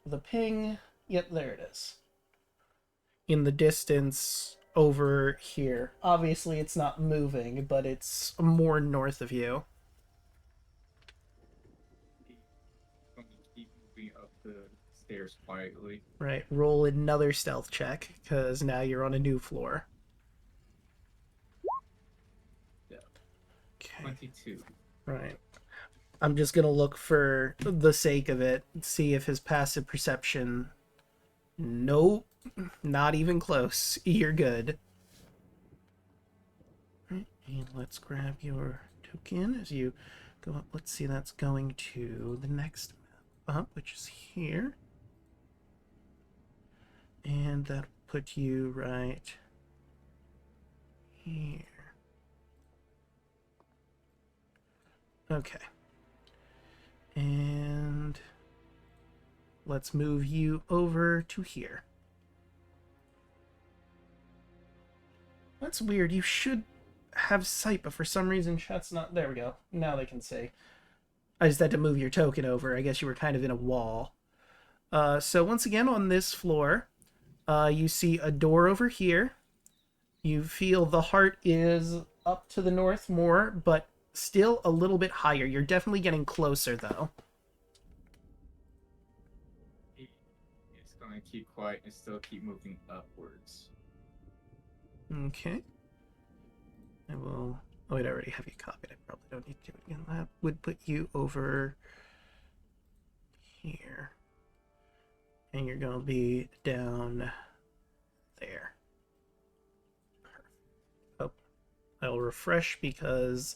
the ping. Yep, there it is. In the distance over here. Obviously, it's not moving, but it's more north of you. Going to keep moving up the stairs quietly. Right, roll another stealth check, because now you're on a new floor. Yeah. Okay. 22. Right. I'm just gonna look for the sake of it, see if his passive perception. Nope, not even close. You're good. Right, and let's grab your token as you go up. Let's see, that's going to the next map up, which is here. And that'll put you right here. Okay. And let's move you over to here. That's weird. You should have sight, but for some reason chat's not. There we go. Now they can see. I just had to move your token over. I guess you were kind of in a wall. So once again on this floor, you see a door over here. You feel the heart is up to the north more, but still a little bit higher. You're definitely getting closer, though. It's going to keep quiet and still keep moving upwards. Okay. I will... Oh, wait, I already have you copied. I probably don't need to do it again. That would put you over here. And you're going to be down there. Oh, I'll refresh because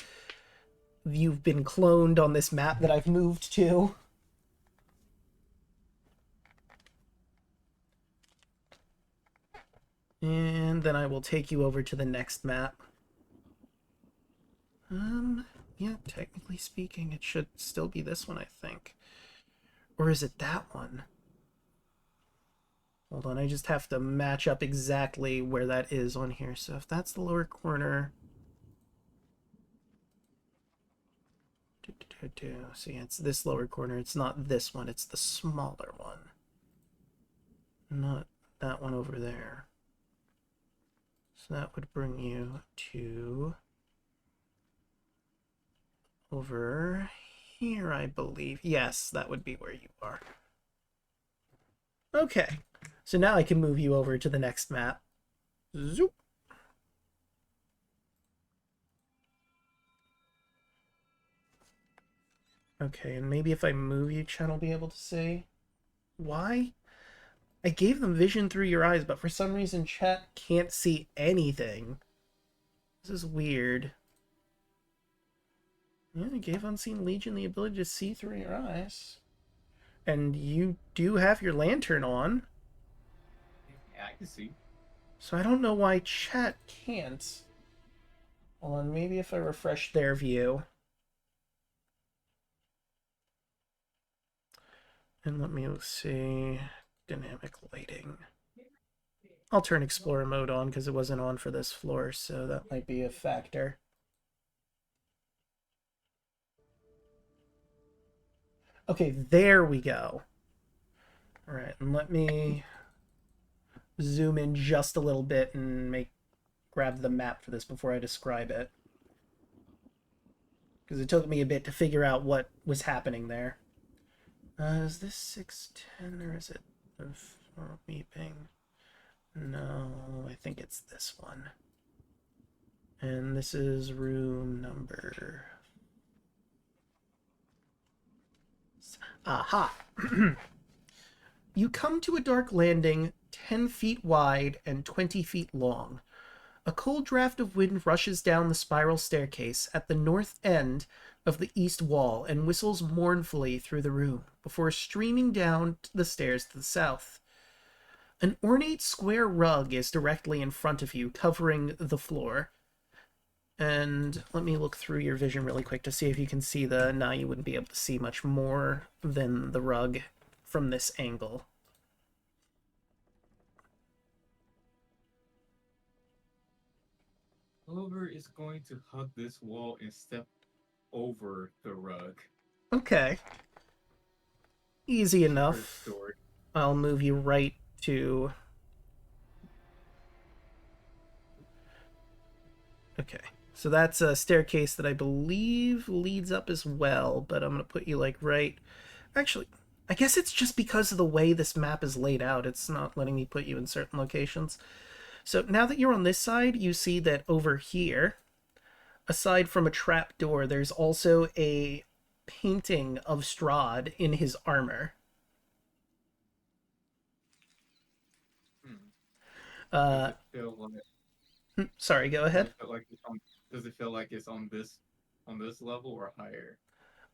you've been cloned on this map that I've moved to. And then I will take you over to the next map. Yeah, technically speaking, it should still be this one, I think. Or is it that one? Hold on, I just have to match up exactly where that is on here. So if that's the lower corner... See, it's this lower corner. It's not this one, it's the smaller one. Not that one over there. So that would bring you to... over here, I believe. Yes, that would be where you are. Okay, so now I can move you over to the next map. Zoop. Okay, and maybe if I move you, chat will be able to see. Why? I gave them vision through your eyes, but for some reason chat can't see anything. This is weird. Yeah, I gave Unseen Legion the ability to see through your eyes. And you do have your lantern on. Yeah, I can see. So I don't know why chat can't. Hold on, maybe if I refresh their view. And let me see. Dynamic lighting. I'll turn Explorer mode on because it wasn't on for this floor, so that might be a factor. Okay, there we go. Alright, and let me zoom in just a little bit and make grab the map for this before I describe it. Because it took me a bit to figure out what was happening there. Is this 610 or is it the weeping? No, I think it's this one. And this is room number... Aha! You come to a dark landing 10 feet wide and 20 feet long. A cold draft of wind rushes down the spiral staircase at the north end of the east wall and whistles mournfully through the room before streaming down the stairs to the south. An ornate square rug is directly in front of you, covering the floor. And let me look through your vision really quick to see if you can see the... Nah, you wouldn't be able to see much more than the rug from this angle. Clover is going to hug this wall and step over the rug. Okay. Easy Her enough. story. I'll move you right to... Okay. So that's a staircase that I believe leads up as well, but I'm going to put you, like, right... Actually, I guess it's just because of the way this map is laid out. It's not letting me put you in certain locations. So now that you're on this side, you see that over here, aside from a trap door, there's also a painting of Strahd in his armor. Does it feel like, Sorry, go ahead. does it feel like it's on this level or higher?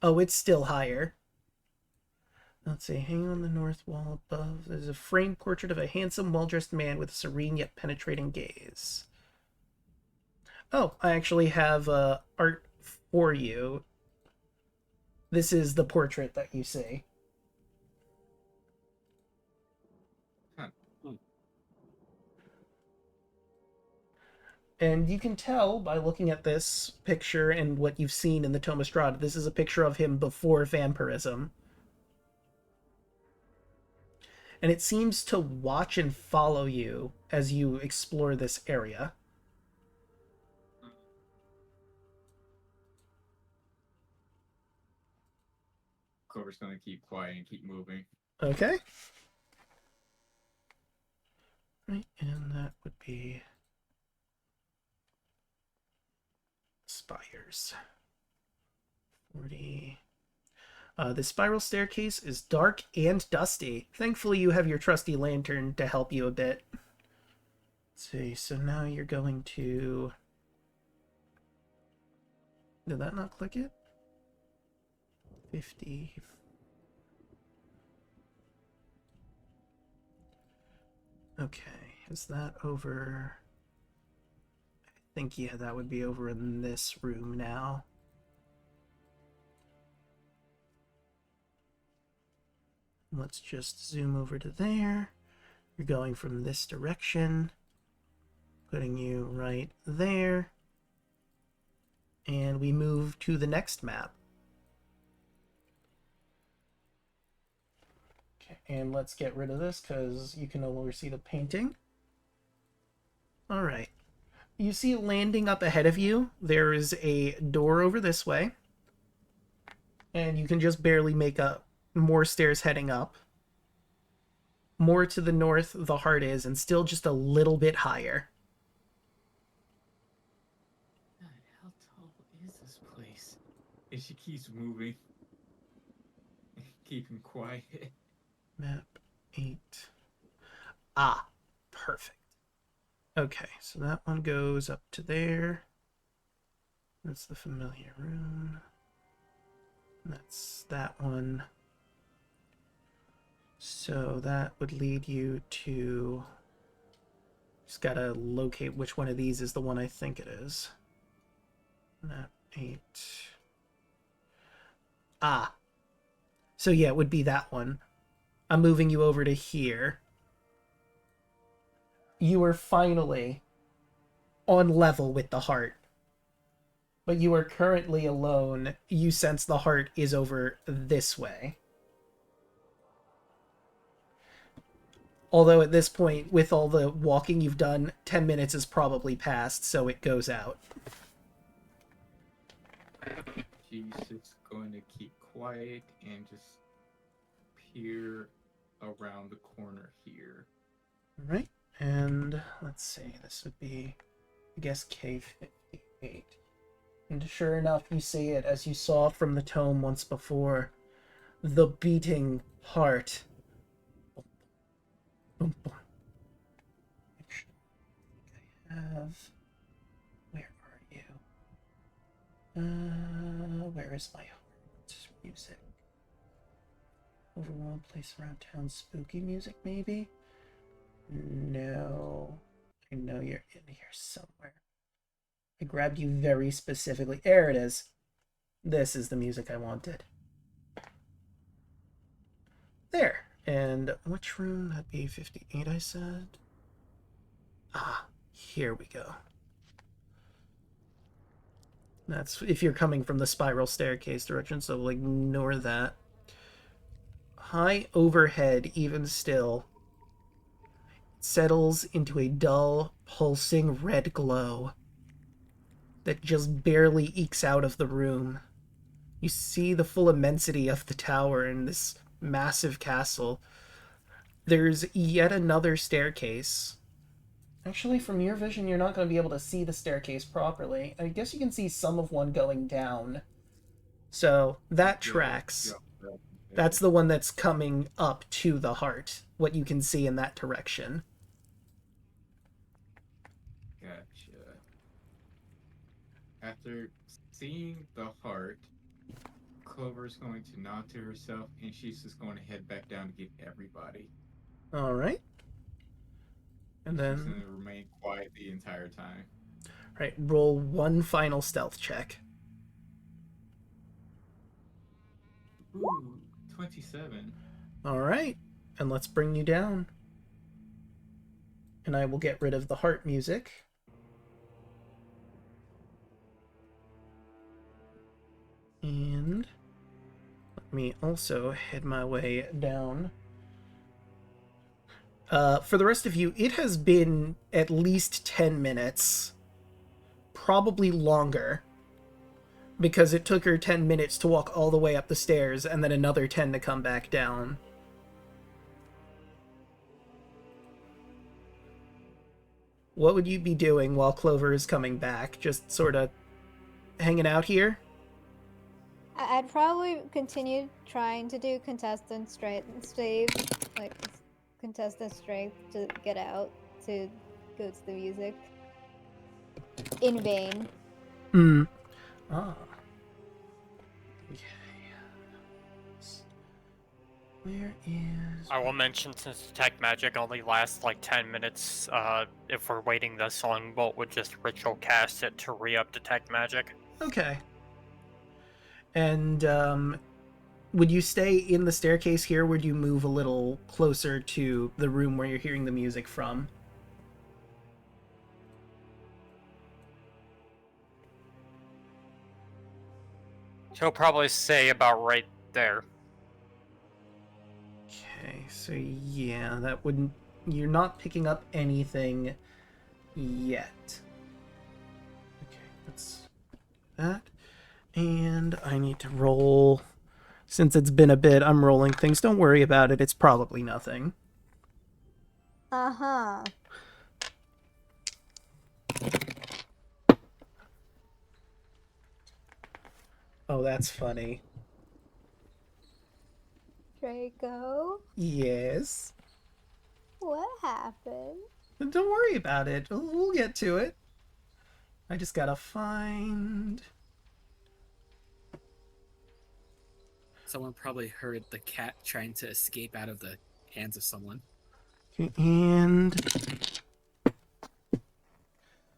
Oh, it's still higher. Let's see, hanging on the north wall above, there's a framed portrait of a handsome, well-dressed man with a serene yet penetrating gaze. Oh, I actually have art for you. This is the portrait that you see. And you can tell by looking at this picture and what you've seen in the Tome of Strahd, this is a picture of him before vampirism. And it seems to watch and follow you as you explore this area. Clover's gonna keep quiet and keep moving. Okay. Right, and that would be... Spires. 40... the spiral staircase is dark and dusty. Thankfully, you have your trusty lantern to help you a bit. Let's see, so now you're going to... Did that not click it? 50... Okay, is that over... I think, yeah, that would be over in this room now. Let's just zoom over to there. You're going from this direction, putting you right there. And we move to the next map. Okay, and let's get rid of this because you can no longer see the painting. All right. You see landing up ahead of you, there is a door over this way. And you can just barely make up more stairs heading up. More to the north, the heart is, and still just a little bit higher. God, how tall is this place? And she keeps moving. Keeping quiet. Map 8. Ah, perfect. Okay, so that one goes up to there. That's the familiar room. That's that one. So that would lead you to... Just gotta locate which one of these is the one I think it is. Map 8. Ah. So yeah, it would be that one. I'm moving you over to here. You are finally on level with the heart. But you are currently alone. You sense the heart is over this way. Although at this point, with all the walking you've done, 10 minutes is probably passed, so it goes out. She's just going to keep quiet and just peer around the corner here. Alright, and let's see, this would be, I guess, K58. And sure enough, you see it as you saw from the tome once before. The beating heart. Boom, boom. Actually, I think I have... Where are you? Where is my heart music? Overworld place around town, spooky music, maybe? No. I know you're in here somewhere. I grabbed you very specifically. There it is. This is the music I wanted. There. And which room? That'd be 58, I said. Ah, here we go. That's if you're coming from the spiral staircase direction, so we'll ignore that. High overhead, even still, settles into a dull, pulsing red glow that just barely ekes out of the room. You see the full immensity of the tower in this massive castle. There's yet another staircase. Actually, from your vision, you're not going to be able to see the staircase properly. I guess you can see some of one going down. So, that tracks. That's the one that's coming up to the heart. What you can see in that direction. Gotcha. After seeing the heart, Clover's going to nod to herself, and she's just going to head back down to get everybody. Alright. And She's then... going to remain quiet the entire time. Right, roll one final stealth check. Ooh, 27. Alright, and let's bring you down. And I will get rid of the heart music. And let me also head my way down. For the rest of you, it has been at least 10 minutes. Probably longer. Because it took her 10 minutes to walk all the way up the stairs, and then another 10 to come back down. What would you be doing while Clover is coming back? Just sort of hanging out here? I'd probably continue trying to do contestant strength, like contestant strength to get out to go to the music. In vain. Hmm. Ah. Okay. Where is... I will mention, since detect magic only lasts like 10 minutes, if we're waiting, the song bolt would just ritual cast it to re-up detect magic. Okay. And, would you stay in the staircase here, or would you move a little closer to the room where you're hearing the music from? She'll probably say about right there. Okay, so yeah, that wouldn't... You're not picking up anything yet. Okay, let's do that. And I need to roll... Since it's been a bit, I'm rolling things. Don't worry about it, it's probably nothing. Uh-huh. Oh, that's funny. Draco? Yes? What happened? Don't worry about it. We'll get to it. I just gotta find... Someone probably heard the cat trying to escape out of the hands of someone. And...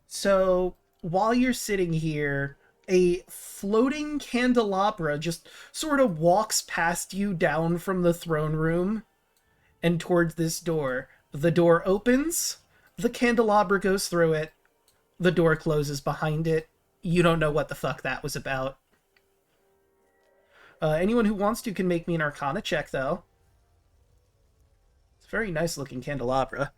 So, while you're sitting here, a floating candelabra just sort of walks past you down from the throne room and towards this door. The door opens, the candelabra goes through it, the door closes behind it. You don't know what the fuck that was about. Anyone who wants to can make me an Arcana check, though. Very nice looking candelabra.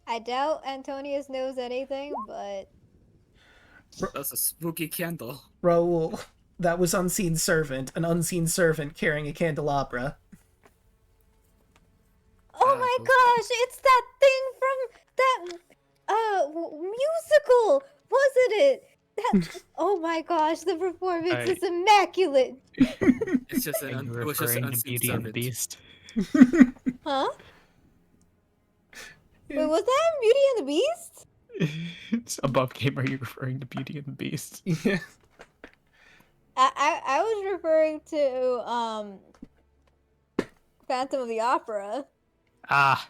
I doubt Antonius knows anything, but That's a spooky candle. Raoul, that was unseen servant. An unseen servant carrying a candelabra. oh my gosh, it's that thing from that musical, wasn't it? That, oh my gosh, the performance is immaculate. It's just an Are you it was just an referring to unseen Beauty and the servant. Beast? Huh? Wait, was that in Beauty and the Beast? It's above game. Are you referring to Beauty and the Beast? Yeah. I was referring to Phantom of the Opera. Ah,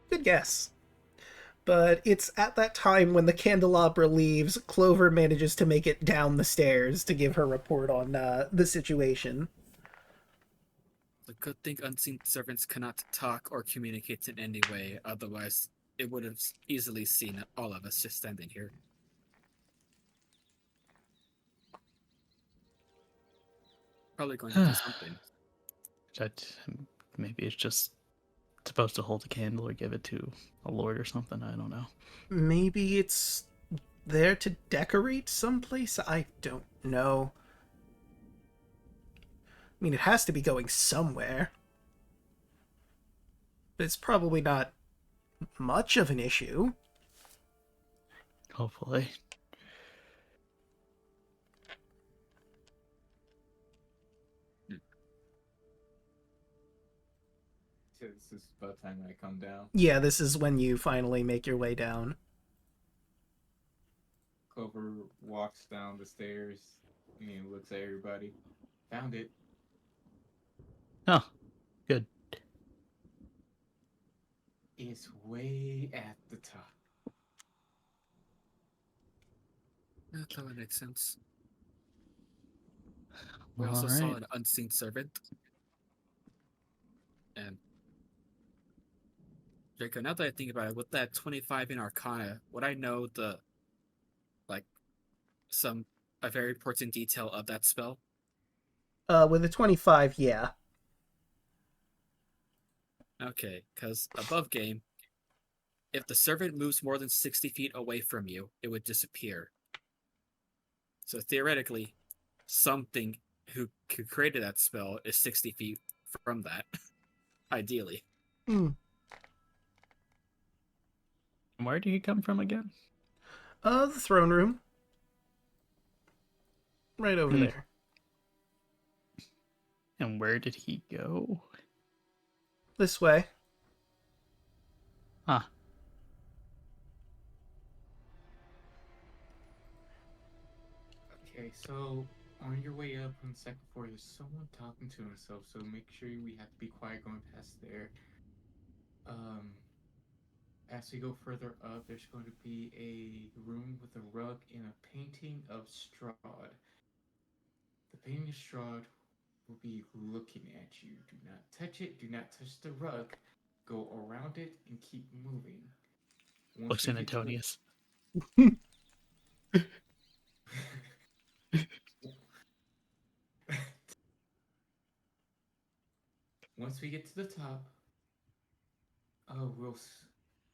Good guess. But it's at that time when the candelabra leaves, Clover manages to make it down the stairs to give her report on the situation. The good thing unseen servants cannot talk or communicate in any way, otherwise it would have easily seen all of us just standing here. Probably going to do something. that maybe it's just supposed to hold a candle or give it to a lord or something. I don't know. Maybe it's there to decorate someplace? I don't know. I mean, it has to be going somewhere. But it's probably not much of an issue. Hopefully. This is about time I come down. Yeah, this is when you finally make your way down. Clover walks down the stairs and looks at everybody. Found it. Oh, good. It's way at the top. That would make sense. We All also saw right. an unseen servant. And Draco, now that I think about it, with that 25 in Arcana, would I know the a very important detail of that spell? With a 25, yeah. Okay, because above game, if the servant moves more than 60 feet away from you, it would disappear. So theoretically, something who created that spell is 60 feet from that, ideally. Hmm. Where did he come from again? The throne room. Right over there. And where did he go? This way. Huh. Okay, so on your way up on the second floor, there's someone talking to himself, so make sure we have to be quiet going past there. As we go further up, there's going to be a room with a rug and a painting of Strahd. The painting of Strahd will be looking at you. Do not touch it. Do not touch the rug. Go around it and keep moving. Looks in Antonius. Once we get to the top,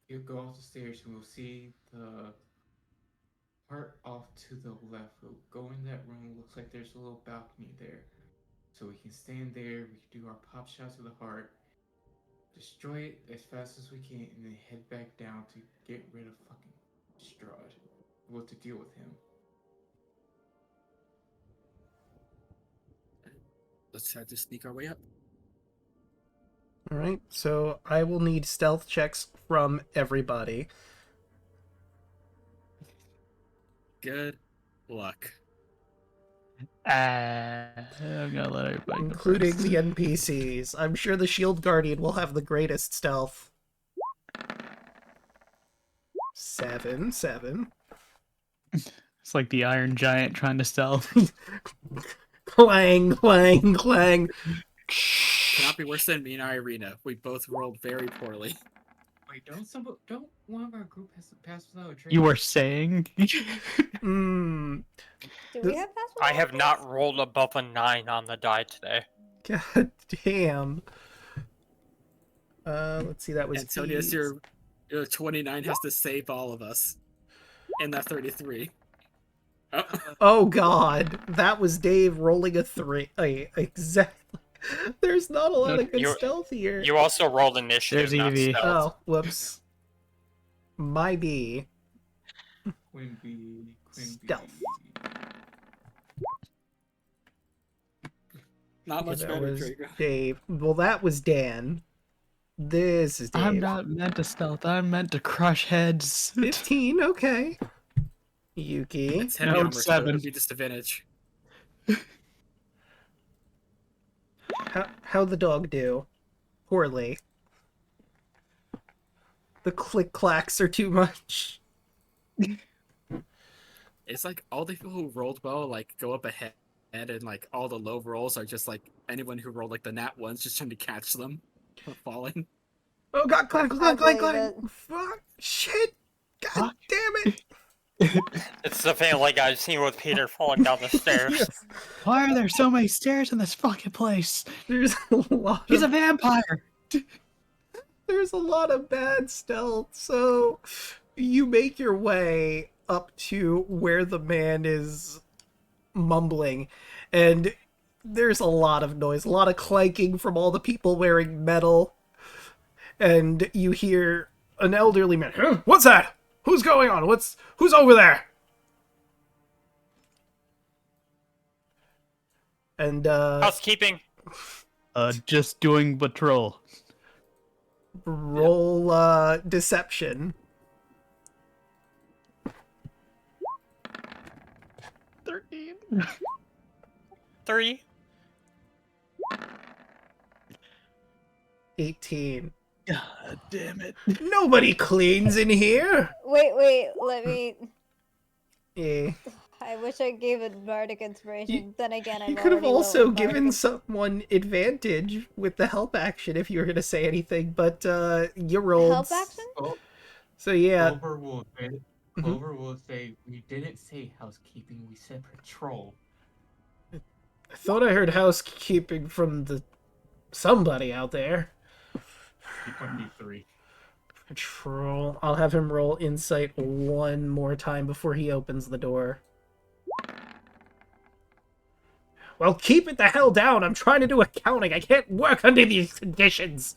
you'll go off the stairs and we'll see the part off to the left. We'll go in that room. Looks like there's a little balcony there. So we can stand there, we can do our pop shots to the heart, destroy it as fast as we can, and then head back down to get rid of fucking Strahd. What to deal with him. Let's try to sneak our way up. Alright, so I will need stealth checks from everybody. Good luck. I'm gonna let everybody go Including first. the NPCs. I'm sure the Shield Guardian will have the greatest stealth. 7. It's like the Iron Giant trying to stealth. Clang, clang, clang. Cannot be worse than me and Irina. We both rolled very poorly. Wait, don't one of our group has to pass without a trace? You were saying? Hmm. Do we have password? I have not rolled above a 9 on the die today. God damn. Let's see, that was Antonius, eight. your 29 has to save all of us. In that 33. Oh. Oh god, that was Dave rolling a 3. Exactly. There's not a lot of good stealth here. You also rolled initiative, There's not Evie. stealth. Oh, whoops. My B. Quimby. Stealth. Not much that better, was Draco. Dave. Well, that was Dan. This is Dave. I'm not meant to stealth. I'm meant to crush heads. 15, okay. Yuki. It's heavy No, armor, so it 7. would be disadvantage. How'd the dog do? Poorly. The click-clacks are too much. It's like all the people who rolled well, like, go up ahead, and like all the low rolls are just like anyone who rolled like the nat ones, just trying to catch them from falling. Oh god, clank, clank, I clank, believe clank! it. Fuck! Shit! God damn it! It's the family guy scene with Peter falling down the stairs. Yes. Why are there so many stairs in this fucking place? There's a lot He's a of vampire. there's a lot of bad stealth, so you make your way up to where the man is mumbling, and there's a lot of noise, a lot of clanking from all the people wearing metal, and you hear an elderly man, "Huh? What's that? Who's going on? Who's over there?" And Housekeeping. Just doing patrol. roll deception. 13. 3. 18. God damn it. Nobody cleans in here. Wait, let me. Yeah. I wish I gave it bardic inspiration. Then again, I'm You could have already low also on bardic given ins- someone advantage with the help action if you were going to say anything, but you rolled. help action. Oh, So yeah, Clover will say, Clover will say, we didn't say housekeeping, we said patrol. I thought I heard housekeeping from somebody out there. 23. Patrol. I'll have him roll insight one more time before he opens the door. Well, keep it the hell down. I'm trying to do accounting. I can't work under these conditions.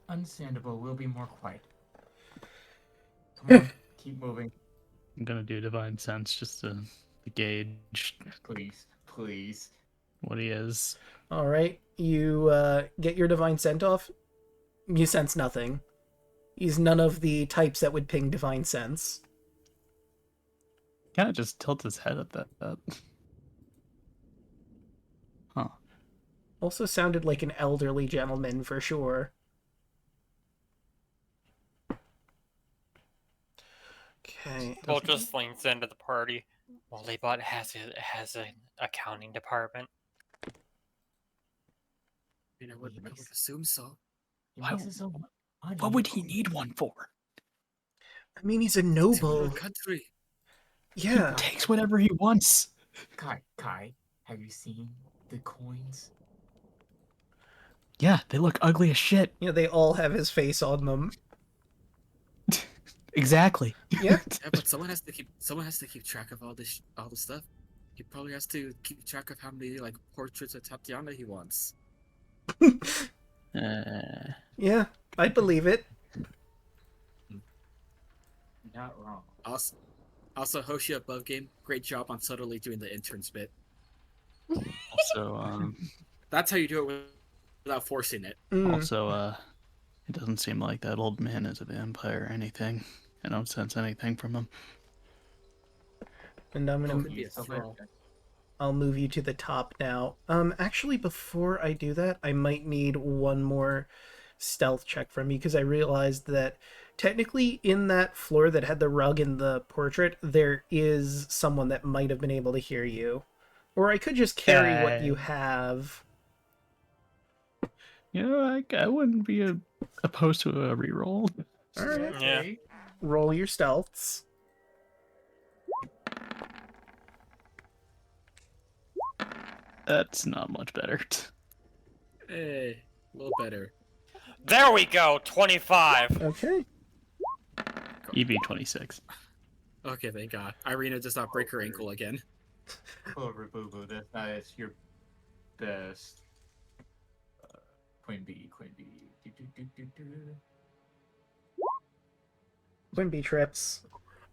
Understandable, we'll be more quiet. Come on, keep moving, I'm gonna do divine sense just to gauge please, please. what he is. All right, you get your divine scent off. You sense nothing. He's none of the types that would ping divine sense. Kind of just tilt his head at that. Huh. Also sounded like an elderly gentleman for sure. Okay. Well, just leans into the party. Well, Lebot has an accounting department. You know what? I would assume so. Why- Makes it so What would he need one for? I mean, he's a To noble. a country. Yeah. He takes whatever he wants. Kai, have you seen the coins? Yeah, they look ugly as shit. Yeah, they all have his face on them. Exactly. Yeah. Yeah, but someone has to keep track of all this stuff. He probably has to keep track of how many like portraits of Tatiana he wants. Yeah, I believe it. Not wrong. Also, Hoshi above game, great job on subtly doing the interns bit. Also, That's how you do it without forcing it. it doesn't seem like that old man is a vampire or anything. I don't sense anything from him. And I'm gonna Could be a thrall. I'll move you to the top now. Actually, before I do that, I might need one more stealth check from you because I realized that technically in that floor that had the rug and the portrait, there is someone that might have been able to hear you. Or I could just carry what you have. You know, I wouldn't be opposed to a reroll. All right. Yeah. Roll your stealths. That's not much better. Hey, a little better. There we go, 25. Okay. EV 26. Okay, thank God. Irina does not break her ankle again. Clover Boo Boo, that's your best. Queen Bee, Queen Bee. Quimby trips.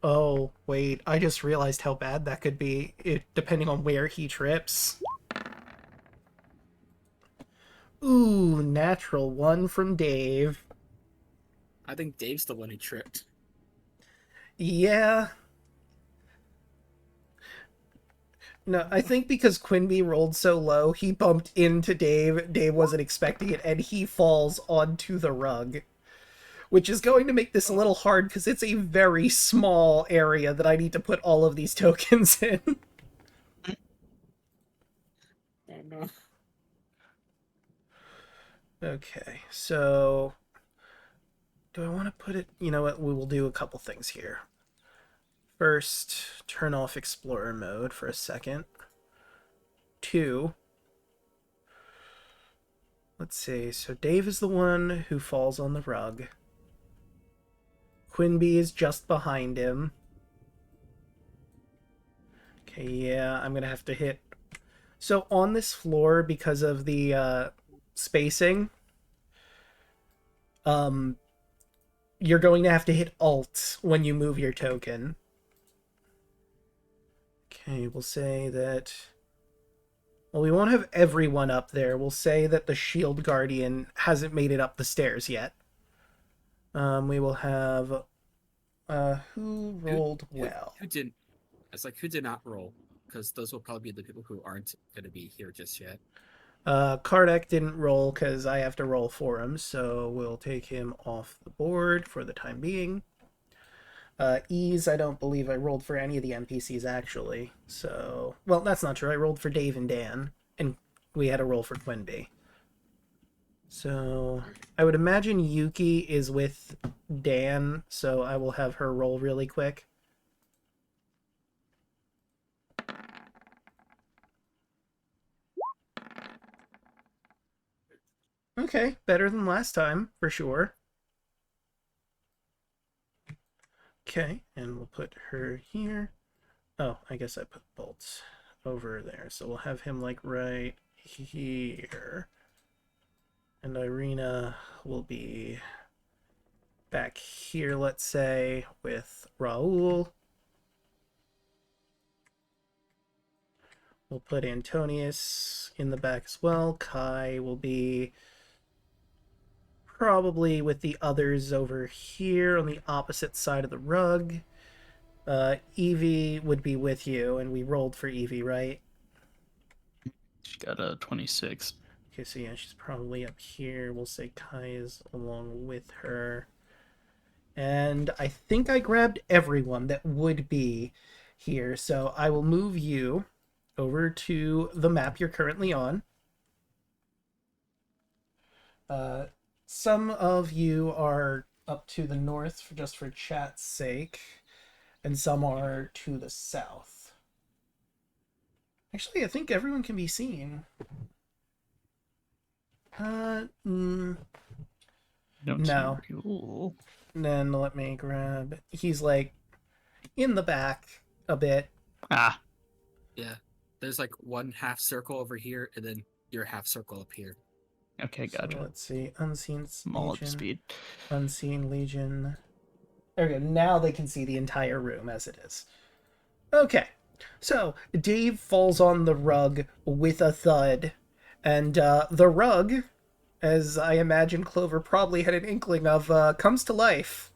Oh, wait. I just realized how bad that could be, depending on where he trips. Ooh, natural one from Dave. I think Dave's the one who tripped. Yeah. No, I think because Quimby rolled so low, he bumped into Dave. Dave wasn't expecting it, and he falls onto the rug. Which is going to make this a little hard, because it's a very small area that I need to put all of these tokens in. Oh no. Okay, so... do I want to put it... You know what, we will do a couple things here. First, turn off Explorer mode for a second. 2... let's see, so Dave is the one who falls on the rug. Quimby is just behind him. Okay, yeah, I'm gonna have to hit... So on this floor, because of the spacing, you're going to have to hit Alt when you move your token. Okay, we'll say that... well, we won't have everyone up there. We'll say that the Shield Guardian hasn't made it up the stairs yet. We will have... who rolled well? Who didn't? It's like, who did not roll? Because those will probably be the people who aren't going to be here just yet. Kardec didn't roll because I have to roll for him, so we'll take him off the board for the time being. Ease, I don't believe I rolled for any of the NPCs, actually. So, well, that's not true. I rolled for Dave and Dan, and we had a roll for Quimby. So, I would imagine Yuki is with Dan, so I will have her roll really quick. Okay, better than last time, for sure. Okay, and we'll put her here. Oh, I guess I put bolts over there, so we'll have him, like, right here. And Irina will be back here, let's say, with Raul. We'll put Antonius in the back as well. Kai will be probably with the others over here on the opposite side of the rug. Evie would be with you, and we rolled for Evie, right? She got a 26. Okay, so yeah, she's probably up here. We'll say Kai is along with her. And I think I grabbed everyone that would be here, so I will move you over to the map you're currently on. Some of you are up to the north, just for chat's sake, and some are to the south. Actually, I think everyone can be seen. Don't No. seem cool. Then let me grab... he's, like, in the back a bit. Ah, Yeah. There's like one half circle over here, and then your half circle up here. okay, gotcha. So let's see. Unseen Small at Legion. speed. Unseen Legion. There we go. Now they can see the entire room as it is. Okay. So, Dave falls on the rug with a thud. And the rug, as I imagine Clover probably had an inkling of, comes to life.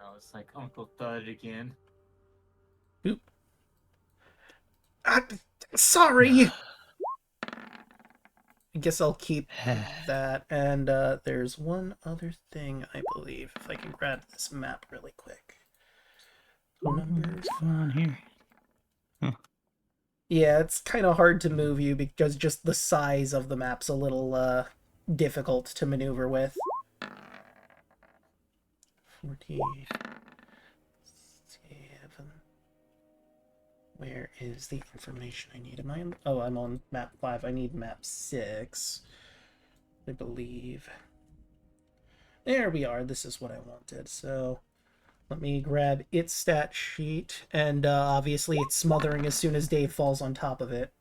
Oh, it's like Uncle Thud again. Oop. Sorry! I guess I'll keep that. And there's one other thing, I believe, if I can grab this map really quick. Numbers. on here? Yeah, it's kind of hard to move you because just the size of the map's a little difficult to maneuver with. 47. Where is the information I need? Am I on... Oh, I'm on map 5. I need map 6. I believe. There we are. This is what I wanted. So let me grab its stat sheet. And obviously it's smothering as soon as Dave falls on top of it.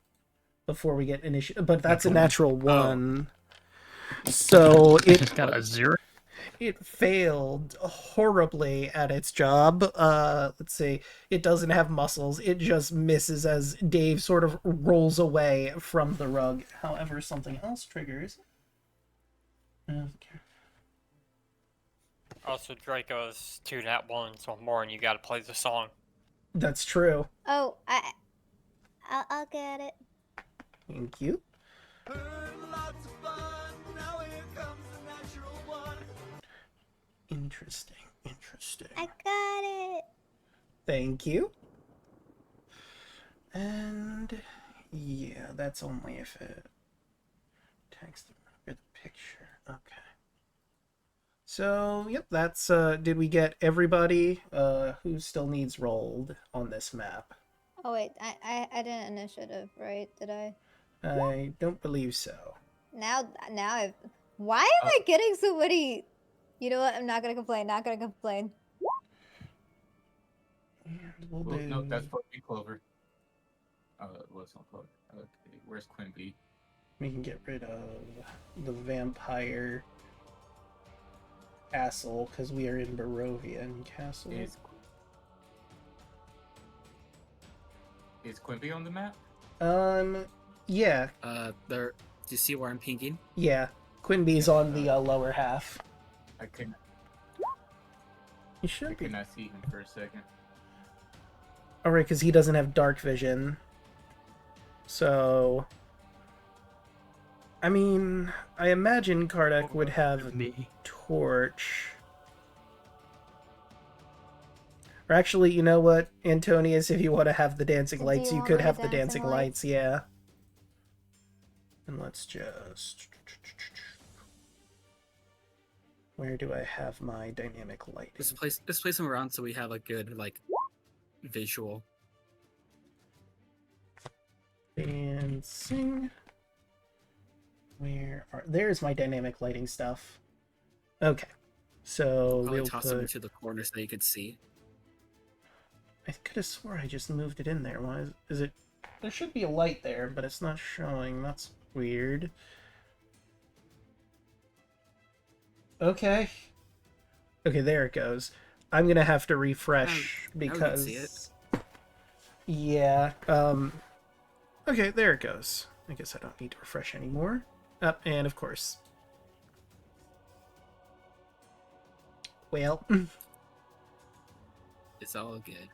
Before we get initiative. But that's a natural 1. So It just got a 0. It failed horribly at its job. Let's see. It doesn't have muscles. It just misses as Dave sort of rolls away from the rug. However, something else triggers. Okay. Also, Draco's 2 nat 1s or more, and you gotta play the song. That's true. Oh, I'll get it. Thank you. Interesting. I got it. Thank you. And yeah, that's only if it text or the picture. Okay. So, yep, that's did we get everybody who still needs rolled on this map? Oh wait, I didn't initiative, right? Did I? I don't believe so. Now I've... Why am I getting so many... You know what? I'm not gonna complain. Not gonna complain. And we'll Well, do... no, that's for me, Clover. Well, it's not Clover. Okay, where's Quimby? We can get rid of the vampire castle because we are in Barovian castle. Is Quimby on the map? Yeah. There. Do you see where I'm pinking? Yeah. Quinby's on the lower half. I couldn't. He should I be. could not see him for a second. Alright, because he doesn't have dark vision. So... I mean, I imagine Kardec would have Me. torch. Or actually, you know what, Antonius, if you want to have the dancing Do lights, you you want could me have to the dancing dancing lights, lights? yeah. And let's just... Where do I have my dynamic lighting? Let's place them around so we have a good visual. Dancing. Where are... There's my dynamic lighting stuff. Okay. So Probably we'll toss them into the corner so you could see. I could have swore I just moved it in there. Why is it... There should be a light there, but it's not showing. That's weird. Okay. Okay, there it goes. I'm gonna have to refresh Now we can because... see it. Yeah, okay, there it goes. I guess I don't need to refresh anymore. And of course. Well. It's all good.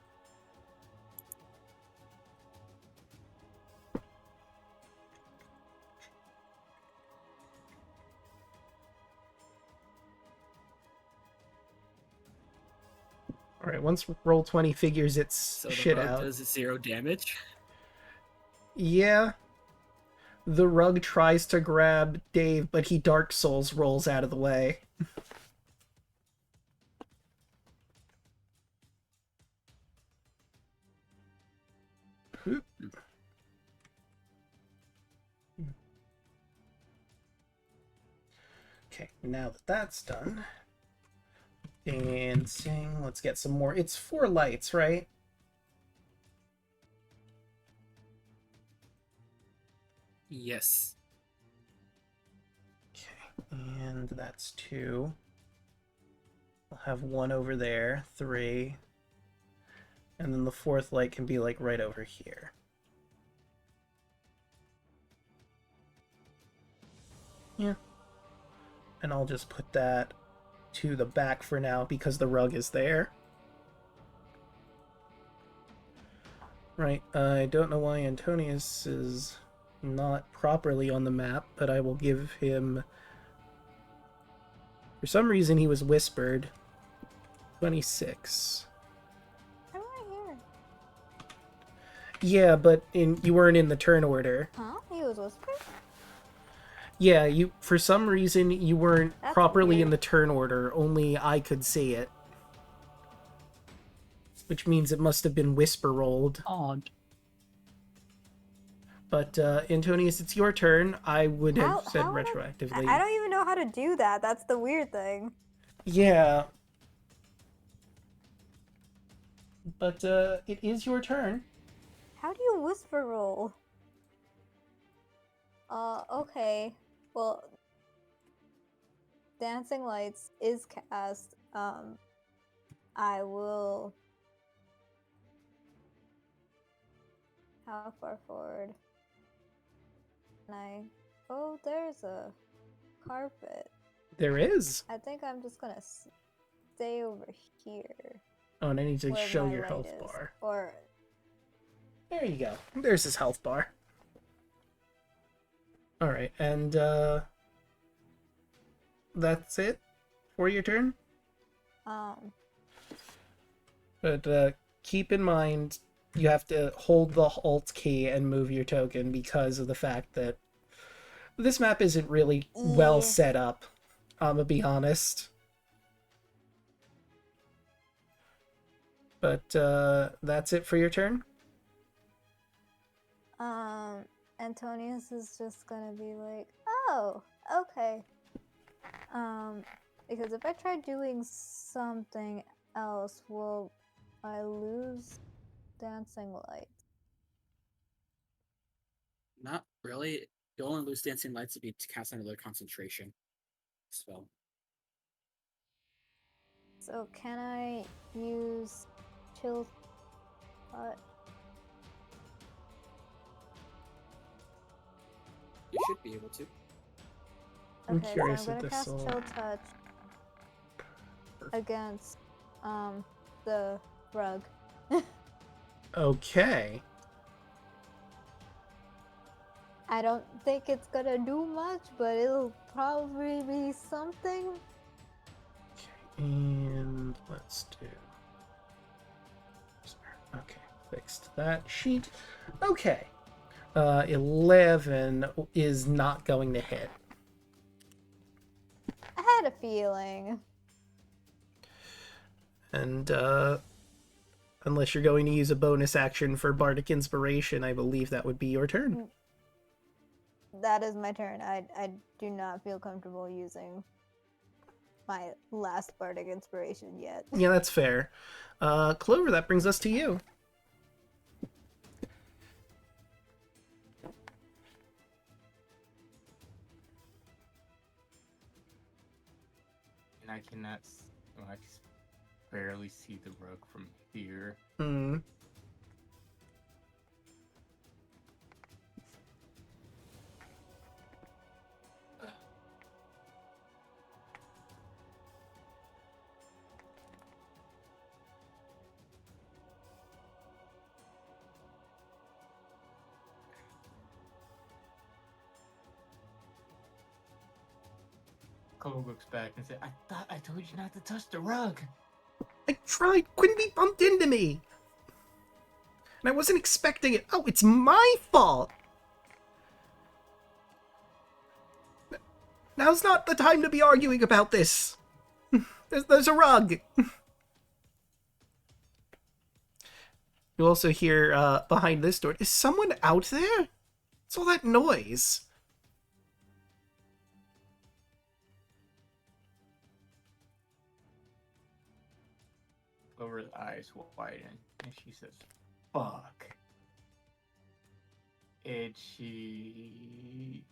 Alright, once Roll20 figures its So the shit rug out. does 0 damage. Yeah. The rug tries to grab Dave, but he Dark Souls rolls out of the way. Okay, now that that's done. Dancing, let's get some more. It's 4 lights, right? Yes. Okay, and that's 2. I'll have 1 over there, 3. And then the 4th light can be like right over here. Yeah. And I'll just put that to the back for now because the rug is there. Right, I don't know why Antonius is not properly on the map, but I will give him... For some reason he was whispered. 26. I'm right here. Yeah, but you weren't in the turn order. Huh? He was whispered? Yeah, for some reason you weren't That's properly in weird. the turn order. Only I could see it. Which means it must have been whisper rolled. Odd. But Antonius, it's your turn. I would have said would retroactively. I don't even know how to do that. That's the weird thing. Yeah. But it is your turn. How do you whisper roll? Okay. Well, Dancing Lights is cast. I will. How far forward? Can I? Oh, there's a carpet. There is. I think I'm just gonna stay over here. Oh, and I need to where show my your light health is. bar. Or There you go. There's his health bar. Alright, and that's it for your turn? But keep in mind, you have to hold the Alt key and move your token because of the fact that this map isn't really well Yeah. set up. I'm gonna be honest. But that's it for your turn? Antonius is just gonna be like, oh, okay. Because if I try doing something else, will I lose Dancing Light? Not really. You only lose Dancing Lights if you cast another concentration spell. So can I use Chill Touch? You should be able to. I'm Okay, curious so I'm if gonna this cast will- Chill Touch against the rug. Okay. I don't think it's gonna do much, but it'll probably be something. And let's do... Okay, fixed that sheet. Okay. 11 is not going to hit. I had a feeling. And unless you're going to use a bonus action for Bardic Inspiration, I believe that would be your turn. That is my turn. I do not feel comfortable using my last Bardic Inspiration yet. Yeah, that's fair. Clover, that brings us to you. And I cannot. Well, I can barely see the rug from here. Hmm. Cole looks back and says, "I thought I told you not to touch the rug." I tried. Quinby bumped into me. And I wasn't expecting it. Oh, it's my fault. Now's not the time to be arguing about this. There's a rug. You also hear behind this door, is someone out there? What's all that noise? Clover's eyes widen and she says, "Fuck." And she.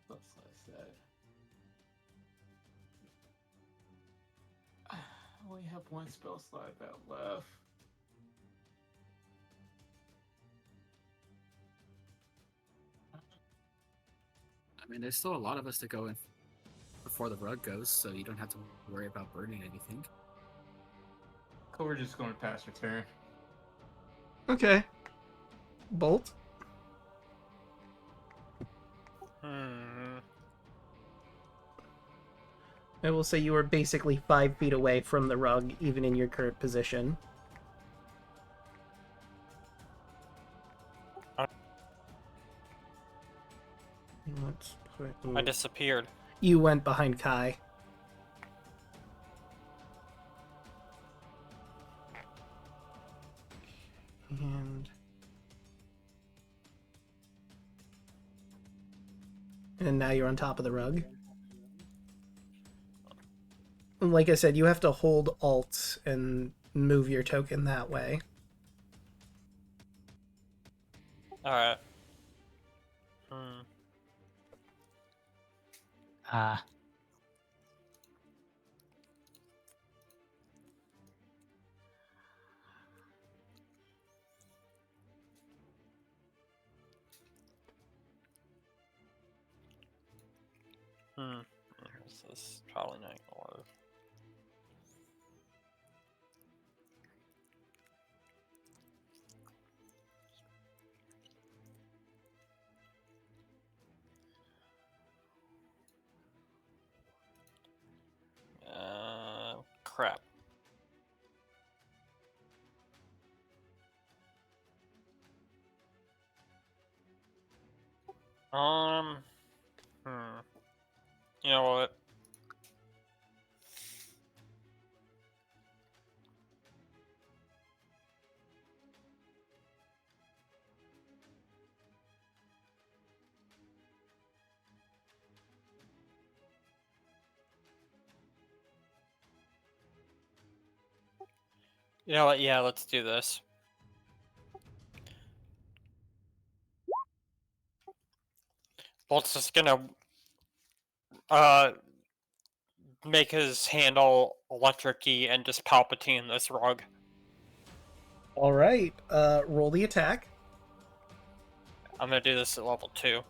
What's I said? I only have one spell slot left. I mean, there's still a lot of us to go in before the rug goes, so you don't have to worry about burning anything. Clover's just going to pass her turn. Okay. Bolt? I will say you are basically 5 feet away from the rug, even in your current position. Let's put... I disappeared. You went behind Kai. And now you're on top of the rug. And like I said, you have to hold Alt and move your token that way. Alright. Ah. This is probably not gonna work. Crap. You know what? You know what? Yeah, let's do this. Bolt's just gonna make his handle electric-y and just Palpatine this rug. All right, roll the attack. I'm gonna do this at level 2.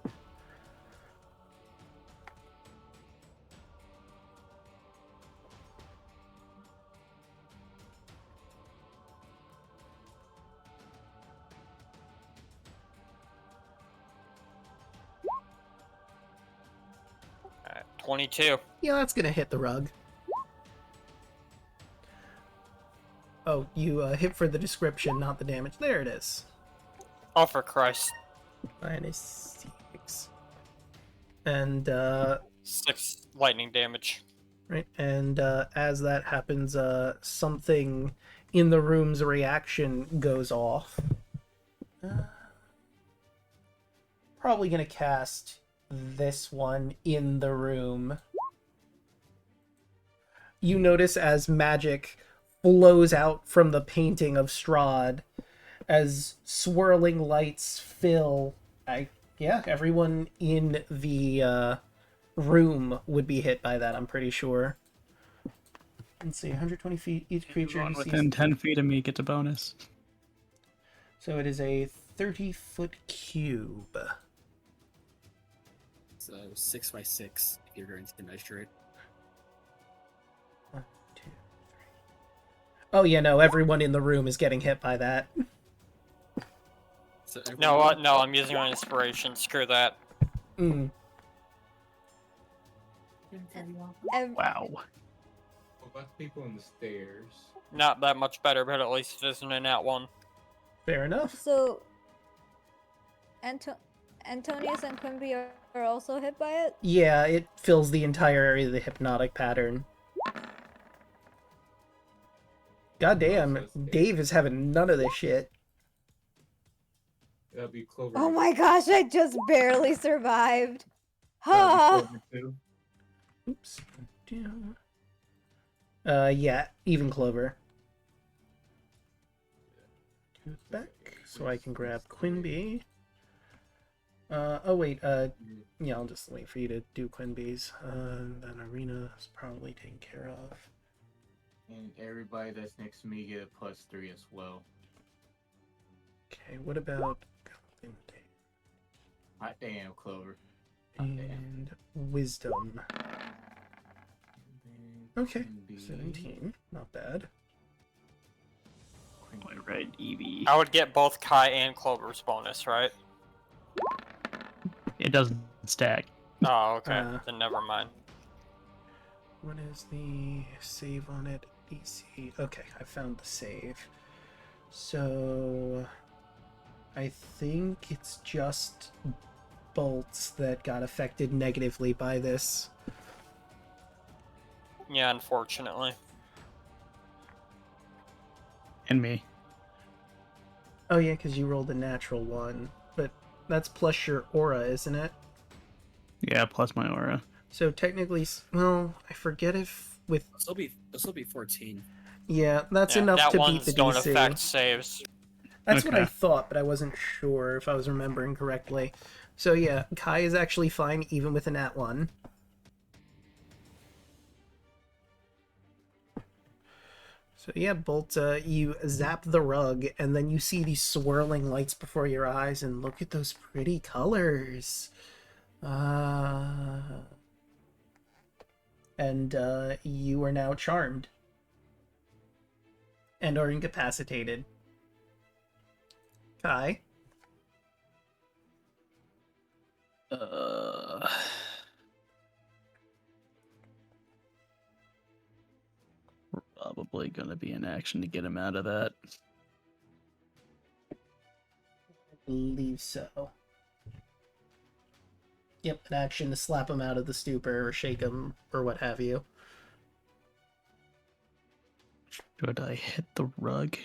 Alright, 22. Yeah, that's gonna hit the rug. Oh, you hit for the description, not the damage. There it is. Oh, for Christ. -6. And 6 lightning damage. right, and as that happens, something in the room's reaction goes off. Probably gonna cast this one in the room. You notice as magic flows out from the painting of Strahd, as swirling lights fill. Everyone in the room would be hit by that, I'm pretty sure. Let's see, 120 feet, each creature Everyone who within sees... 10 feet of me gets a bonus. So it is a 30-foot cube. So 6 by 6 if you're going to measure it. 1, 2, 3. Oh yeah, no, everyone in the room is getting hit by that. So No, what? No, I'm using my inspiration. Screw that. Mm. Wow. What about people on the stairs? Not that much better, but at least it isn't in that one. Fair enough. So, Antonius and Quimby are also hit by it? Yeah, it fills the entire area of the hypnotic pattern. Goddamn, Dave is having none of this shit. That'll be Clover. Oh my gosh, I just barely survived. That'll Huh. be Clover too. Oops. Yeah, even Clover. Back, so I can grab Quimby. Oh wait, yeah, I'll just wait for you to do Quimby's. Then Arena's probably taken care of. And everybody that's next to me get a +3 as well. Okay, what about Hot damn, Clover. Hot damn. and Wisdom? Okay, Quimby. 17, not bad. Quimby. Right, Eevee. I would get both Kai and Clover's bonus, right? It doesn't stack. Oh, okay. Then never mind. What is the save on it? DC. Okay, I found the save. So I think it's just bolts that got affected negatively by this. Yeah, unfortunately. And me. Oh yeah, because you rolled a natural one, but that's plus your aura, isn't it? Yeah, plus my aura. So technically, well, I forget if with It'll still be 14. yeah, that's Yeah, enough that to beat the ones don't DC. affect saves. That's what I Okay. thought, but I wasn't sure if I was remembering correctly. So yeah, Kai is actually fine even with a nat 1. So yeah, Bolt, you zap the rug, and then you see these swirling lights before your eyes, and look at those pretty colors. And you are now charmed. And are incapacitated. Kai? Probably gonna be an action to get him out of that. I believe so. Yep, an action to slap him out of the stupor or shake him or what have you. Should I hit the rug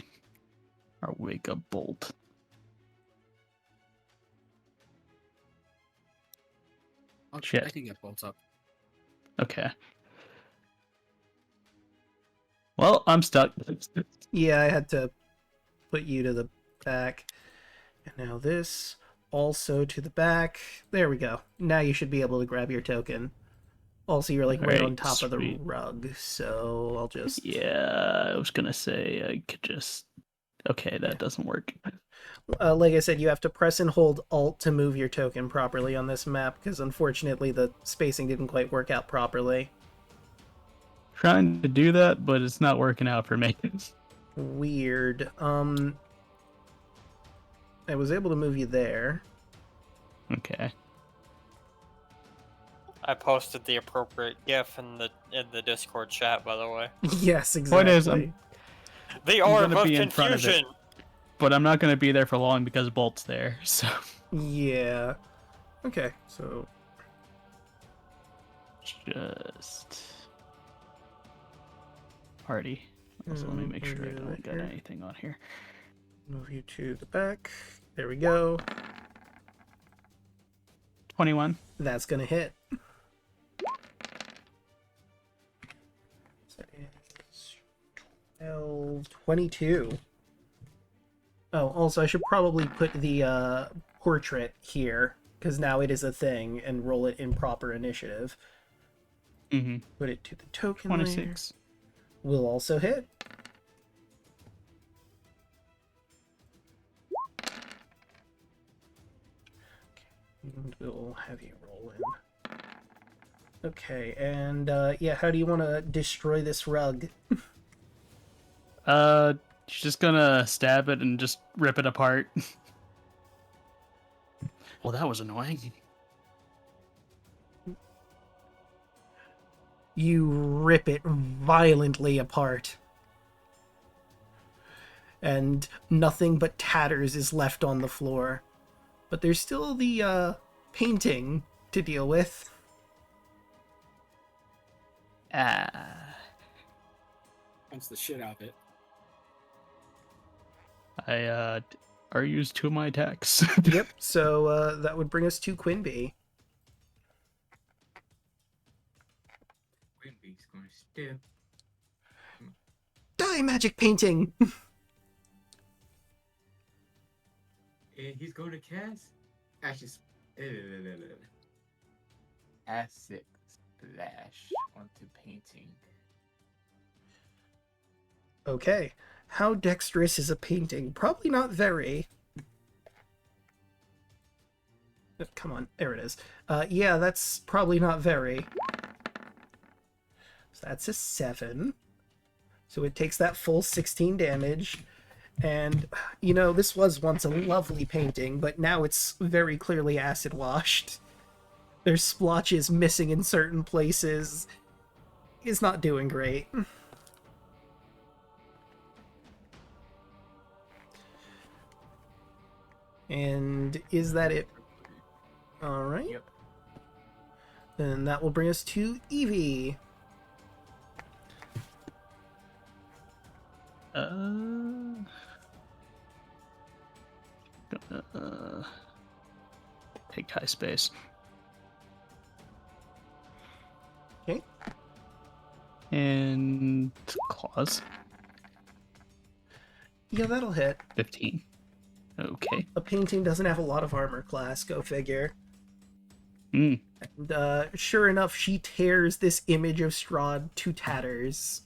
or wake up Bolt? Shit. I can get bolts up. Okay. Well, I'm stuck. Yeah, I had to put you to the back. And now this also to the back. There we go. Now you should be able to grab your token. Also, you're like right on Alright, top of the sweet. rug, so I'll just... Yeah, I was gonna say I could just... Okay, that doesn't work. like I said, you have to press and hold Alt to move your token properly on this map, because unfortunately the spacing didn't quite work out properly. Trying to do that, but it's not working out for me. Weird. I was able to move you there. Okay. I posted the appropriate GIF in the Discord chat, by the way. Yes, exactly. Point is, The I'm orb gonna of be in front of it. confusion. But I'm not gonna be there for long because Bolt's there, so... Yeah. Okay, so... Just... Party. Also, let me make sure I don't got anything on here. Move you to the back. There we go. 21. That's gonna hit. So it's 12, 22. Oh, also I should probably put the portrait here, because now it is a thing, and roll it in proper initiative. Mm-hmm. Put it to the token 26. layer. Will also hit. And we'll have you roll in. Okay, and yeah, how do you want to destroy this rug? Just gonna stab it and just rip it apart. Well, that was annoying. You rip it violently apart. And nothing but tatters is left on the floor. But there's still the painting to deal with. Punch the shit out of it. I already used 2 of my attacks. Yep, so that would bring us to Quinby. Quimby's going to stiff. Die, magic painting! And he's going to cast acid splash onto painting. Okay, how dexterous is a painting? Probably not very. Come on, there it is. Yeah, that's probably not very. So that's a 7. So it takes that full 16 damage. And, you know, this was once a lovely painting, but now it's very clearly acid washed. There's splotches missing in certain places. It's not doing great. And is that it? Alright. Yep. Then that will bring us to Evie. Take high space. Okay. And claws. Yeah, that'll hit. 15. Okay. A painting doesn't have a lot of armor class, go figure. Hmm. And sure enough, she tears this image of Strahd to tatters.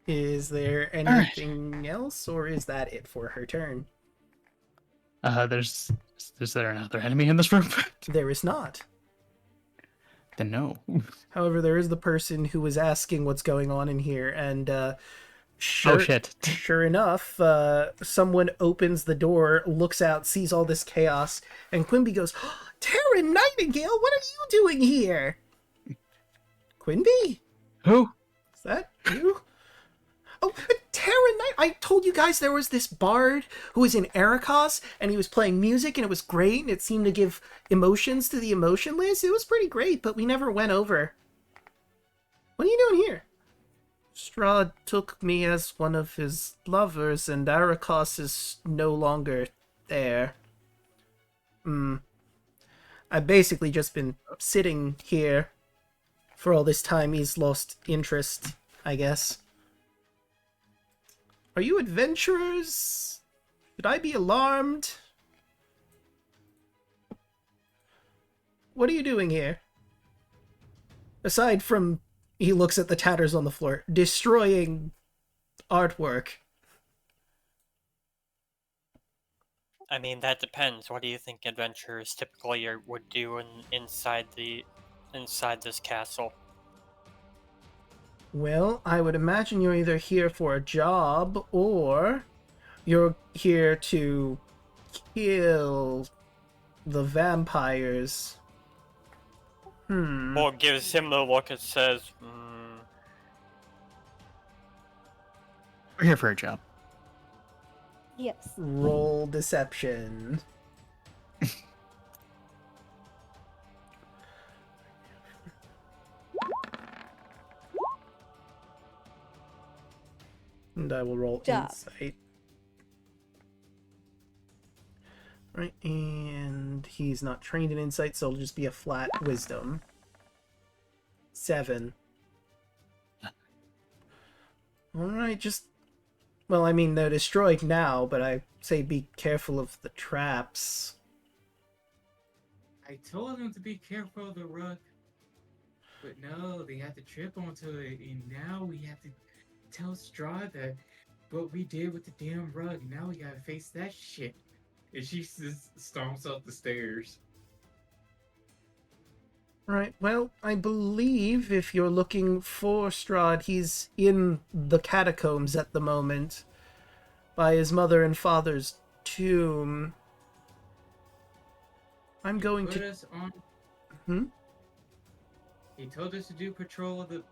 Is there anything else, or is that it for her turn? Is there another enemy in this room? There is not. Then no. However, there is the person who was asking what's going on in here, and sure, Oh shit. sure enough, someone opens the door, looks out, sees all this chaos, and Quimby goes, "Terra Nightingale, what are you doing here?" Quimby? Who? Is that you? Oh, Terra Night! I told you guys there was this bard who was in Ericos, and he was playing music, and it was great, and it seemed to give emotions to the emotionless. It was pretty great, but we never went over. What are you doing here? Strahd took me as one of his lovers, and Ericos is no longer there. I've basically just been sitting here for all this time. He's lost interest, I guess. Are you adventurers? Should I be alarmed? What are you doing here? Aside from, he looks at the tatters on the floor, destroying artwork. I mean, that depends. What do you think adventurers typically would do inside this castle? Well, I would imagine you're either here for a job, or you're here to kill the vampires. Well, gives him the look that says, We're here for a job. Yes. Roll deception. And I will roll Job. insight. Right, and he's not trained in insight, so it'll just be a flat wisdom. 7. Alright, just... Well, I mean, they're destroyed now, but I say be careful of the traps. I told them to be careful of the rug, but no, they had to trip onto it, and now we have to tell Strahd that what we did with the damn rug. Now we gotta face that shit. And she just stomps up the stairs. Right, well, I believe if you're looking for Strahd, he's in the catacombs at the moment, by his mother and father's tomb. I'm going Put to... us on. Hmm? He told us to do patrol of the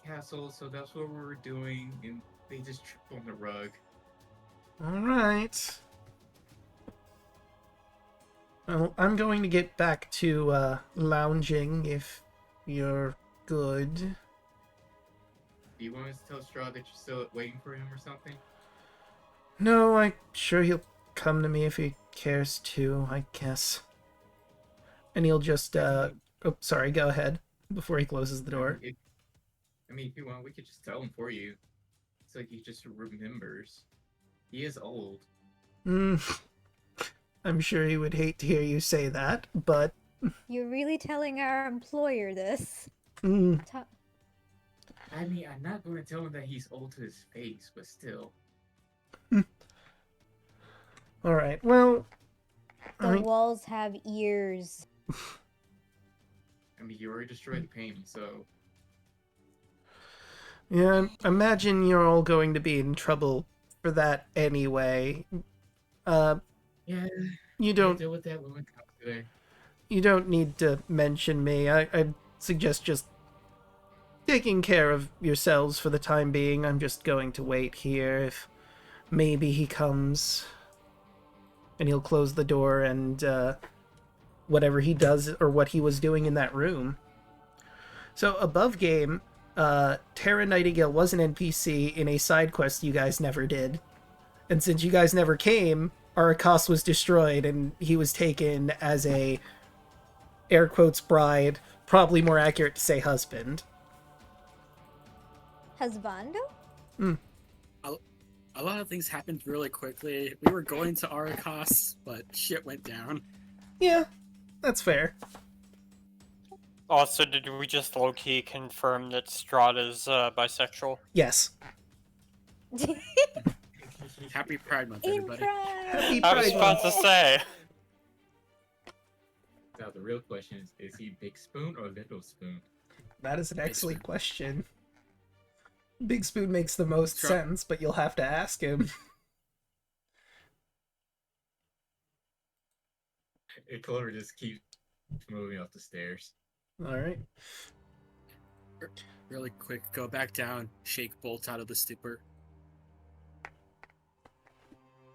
castle, so that's what we were doing, and they just tripped on the rug. Alright. Well, I'm going to get back to lounging if you're good. Do you want us to tell Strahd that you're still waiting for him or something? No, I'm sure he'll come to me if he cares to, I guess. And he'll just, oh, sorry, go ahead, before he closes the door. If you want, we could just tell him for you. It's like he just remembers. He is old. I'm sure he would hate to hear you say that, but... You're really telling our employer this? Mm, I'm not going to tell him that he's old to his face, but still. Alright, well... The walls have ears. You already destroyed the painting, so... Yeah, I imagine you're all going to be in trouble for that anyway. Yeah, You don't... deal with that when we come today. You don't need to mention me. I suggest just taking care of yourselves for the time being. I'm just going to wait here. If maybe he comes, and he'll close the door and whatever he does or what he was doing in that room. So above game, Terra Nightingale was an NPC in a side quest you guys never did. And since you guys never came, Arrakos was destroyed and he was taken as a, air quotes, bride, probably more accurate to say husband. Husbando? A lot of things happened really quickly. We were going to Arrakos, but shit went down. Yeah, that's fair. Also, did we just low-key confirm that Strahd is bisexual? Yes. Happy Pride Month, In everybody. Happy I was Pride about Month. to say. Now the real question is he Big Spoon or Little Spoon? That is an Big excellent Spoon. question. Big Spoon makes the most Sure. sense, but you'll have to ask him. Clover just keeps moving up the stairs. Alright. Really quick, go back down, shake Bolt out of the stupor.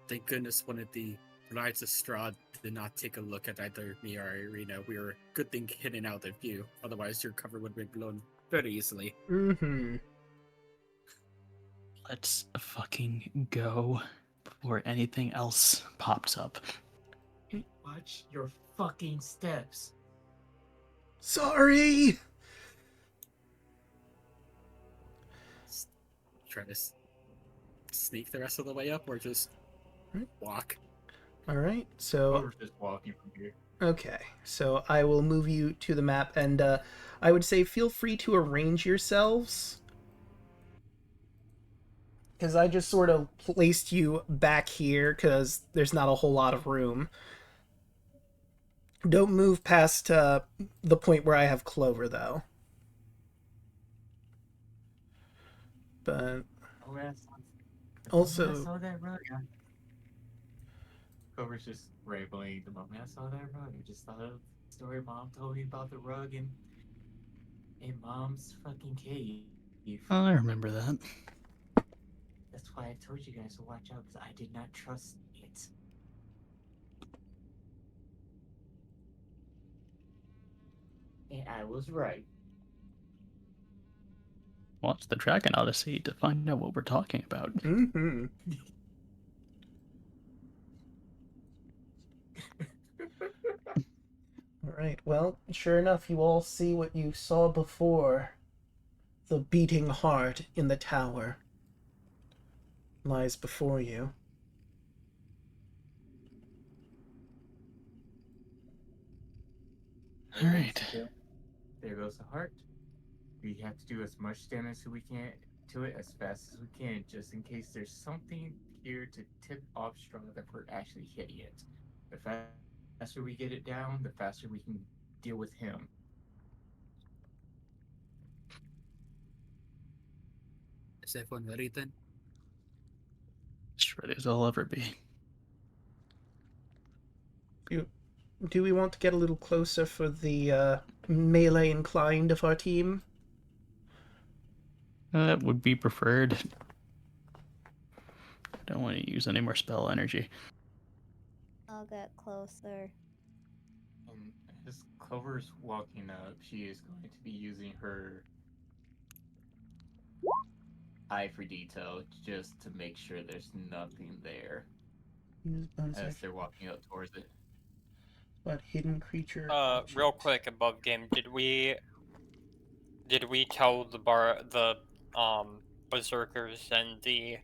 Thank goodness one of the Knights of Strahd did not take a look at either me or Irina. We were good thing hidden out of view. Otherwise, your cover would have been blown very easily. Mm-hmm. Let's fucking go before anything else pops up. Watch your fucking steps. Sorry! Try to sneak the rest of the way up, or just walk. Alright, so... Clover's just walking from here. Okay, so I will move you to the map, and I would say feel free to arrange yourselves. Because I just sort of placed you back here, because there's not a whole lot of room. Don't move past the point where I have Clover, though. But Oh, that's also... I saw that rug. Clover's just rambling the moment I saw that rug. I just thought of the story Mom told me about the rug in Mom's fucking cave. I remember that. That's why I told you guys to watch out, because I did not trust it. And I was right. Watch the Dragon Odyssey to find out what we're talking about. Mm-hmm. Alright, well, sure enough, you all see what you saw before. The beating heart in the tower lies before you. Alright. There goes the heart. We have to do as much damage as we can to it as fast as we can, just in case there's something here to tip off Strahd that we're actually hitting it. The faster we get it down, the faster we can deal with him. Is everyone ready then? As ready as I'll ever be. Do we want to get a little closer for the melee inclined of our team? That would be preferred. I don't want to use any more spell energy. I'll get closer. And as Clover's walking up, she is going to be using her eye for detail just to make sure there's nothing there Use bonus as action. they're walking up towards it. But hidden creature. Real quick above game, did we tell the berserkers and the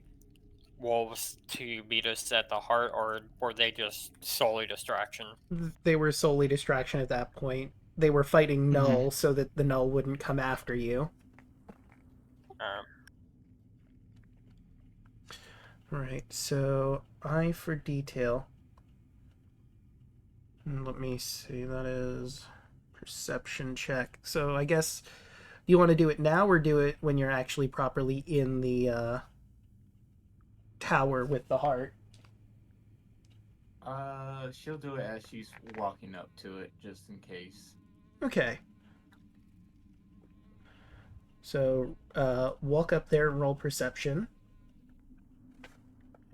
wolves to beat us at the heart, or were they just solely distraction? They were solely distraction at that point. They were fighting Null so that the Null wouldn't come after you. Right, so eye for detail. And let me see, that is perception check. So I guess you want to do it now or do it when you're actually properly in the tower with the heart? She'll do it as she's walking up to it, just in case. Okay. So, walk up there and roll perception.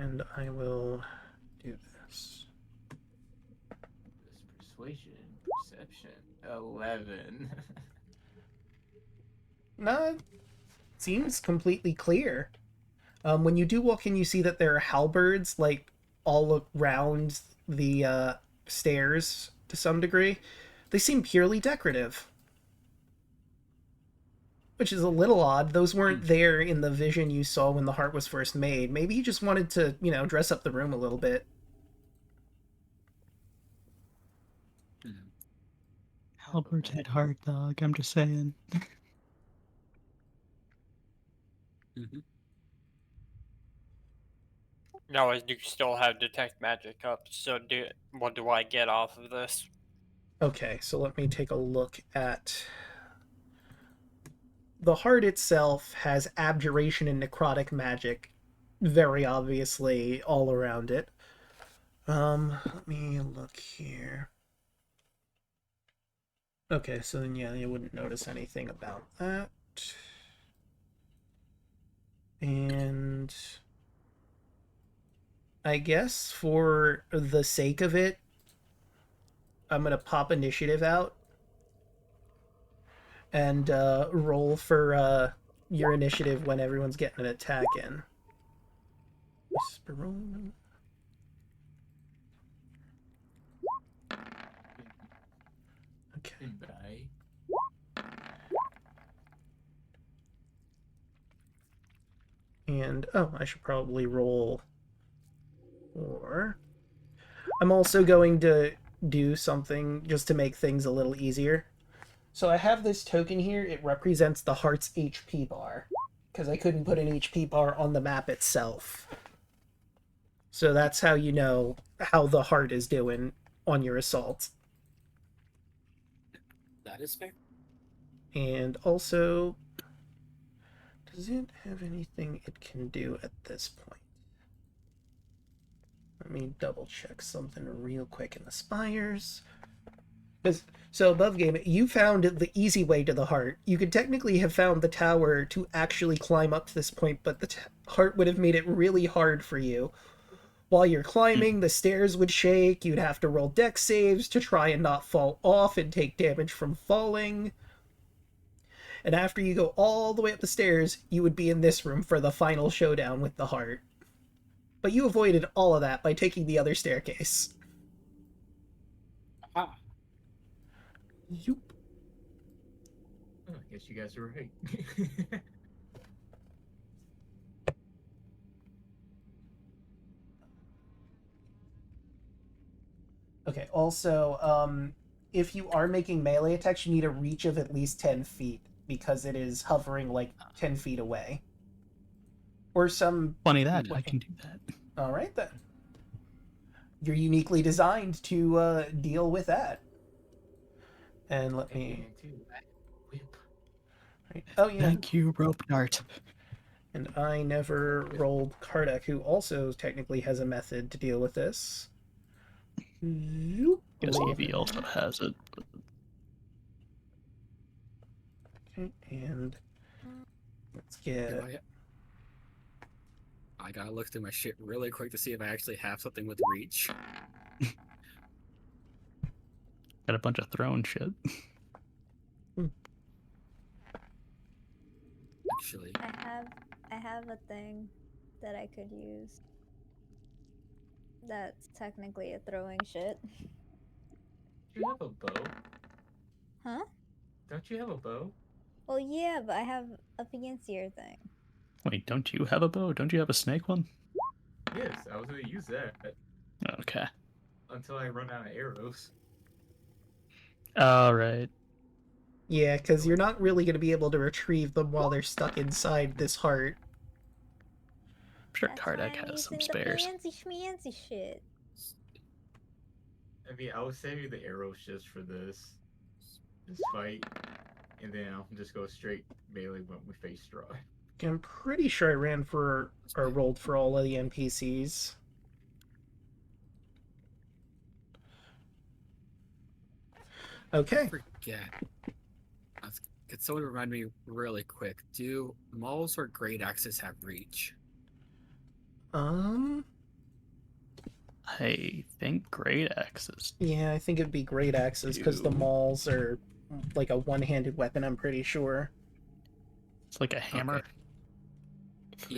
And I will do this. This persuasion, perception, 11. Not seems completely clear. When you do walk in, you see that there are halberds like all around the stairs to some degree. They seem purely decorative, which is a little odd. Those weren't there in the vision you saw when the heart was first made. Maybe he just wanted to, dress up the room a little bit. Halberds had heart, dog. I'm just saying. Mhm. No, you still have detect magic up. So what do I get off of this? Okay, so let me take a look at... The heart itself has abjuration and necrotic magic, very obviously, all around it. Let me look here. Okay, so then, yeah, you wouldn't notice anything about that. And I guess for the sake of it, I'm going to pop initiative out and roll for your initiative when everyone's getting an attack in. Whisper roll. Okay. Goodbye. And, oh, I should probably roll 4. I'm also going to do something just to make things a little easier. So I have this token here. It represents the heart's HP bar, because I couldn't put an HP bar on the map itself. So that's how you know how the heart is doing on your assault. That is fair. And also, does it have anything it can do at this point? Let me double check something real quick in the spires. So above game, you found the easy way to the heart. You could technically have found the tower to actually climb up to this point, but the heart would have made it really hard for you. While you're climbing, the stairs would shake, you'd have to roll dex saves to try and not fall off and take damage from falling. And after you go all the way up the stairs, you would be in this room for the final showdown with the heart. But you avoided all of that by taking the other staircase. Ah. Yoop. Oh, I guess you guys are right. Okay, also, if you are making melee attacks, you need a reach of at least 10 feet, because it is hovering like 10 feet away. Or some... Funny that, I can do that. Alright then. You're uniquely designed to deal with that. And let me... Whip. Right. Oh yeah, Thank you, rope dart. and I never rolled Kardec, who also technically has a method to deal with this. Zoop. Guess Roll. EV also has it. Okay, and let's get... I gotta look through my shit really quick to see if I actually have something with reach. Got a bunch of throne shit. Actually, I have a thing that I could use. That's technically a throwing shit. Do you have a bow? Huh? Don't you have a bow? Well, yeah, but I have a fancier thing. Wait, don't you have a bow? Don't you have a snake one? Yes, I was gonna use that Okay. until I run out of arrows. Alright. Yeah, because you're not really going to be able to retrieve them while they're stuck inside this heart. I'm sure That's why Kardec I'm has some using spares. The fancy schmancy shit. I mean, I was saving the arrows just for this fight, and then I'll just go straight melee when we face Strahd. I'm pretty sure I ran for, or rolled for all of the NPCs. Okay. forget. Could someone remind me really quick? Do mauls or great axes have reach? I think great axes. Yeah, I think it'd be great axes, because the Ew. mauls are like a one-handed weapon, I'm pretty sure. It's like a hammer. Okay.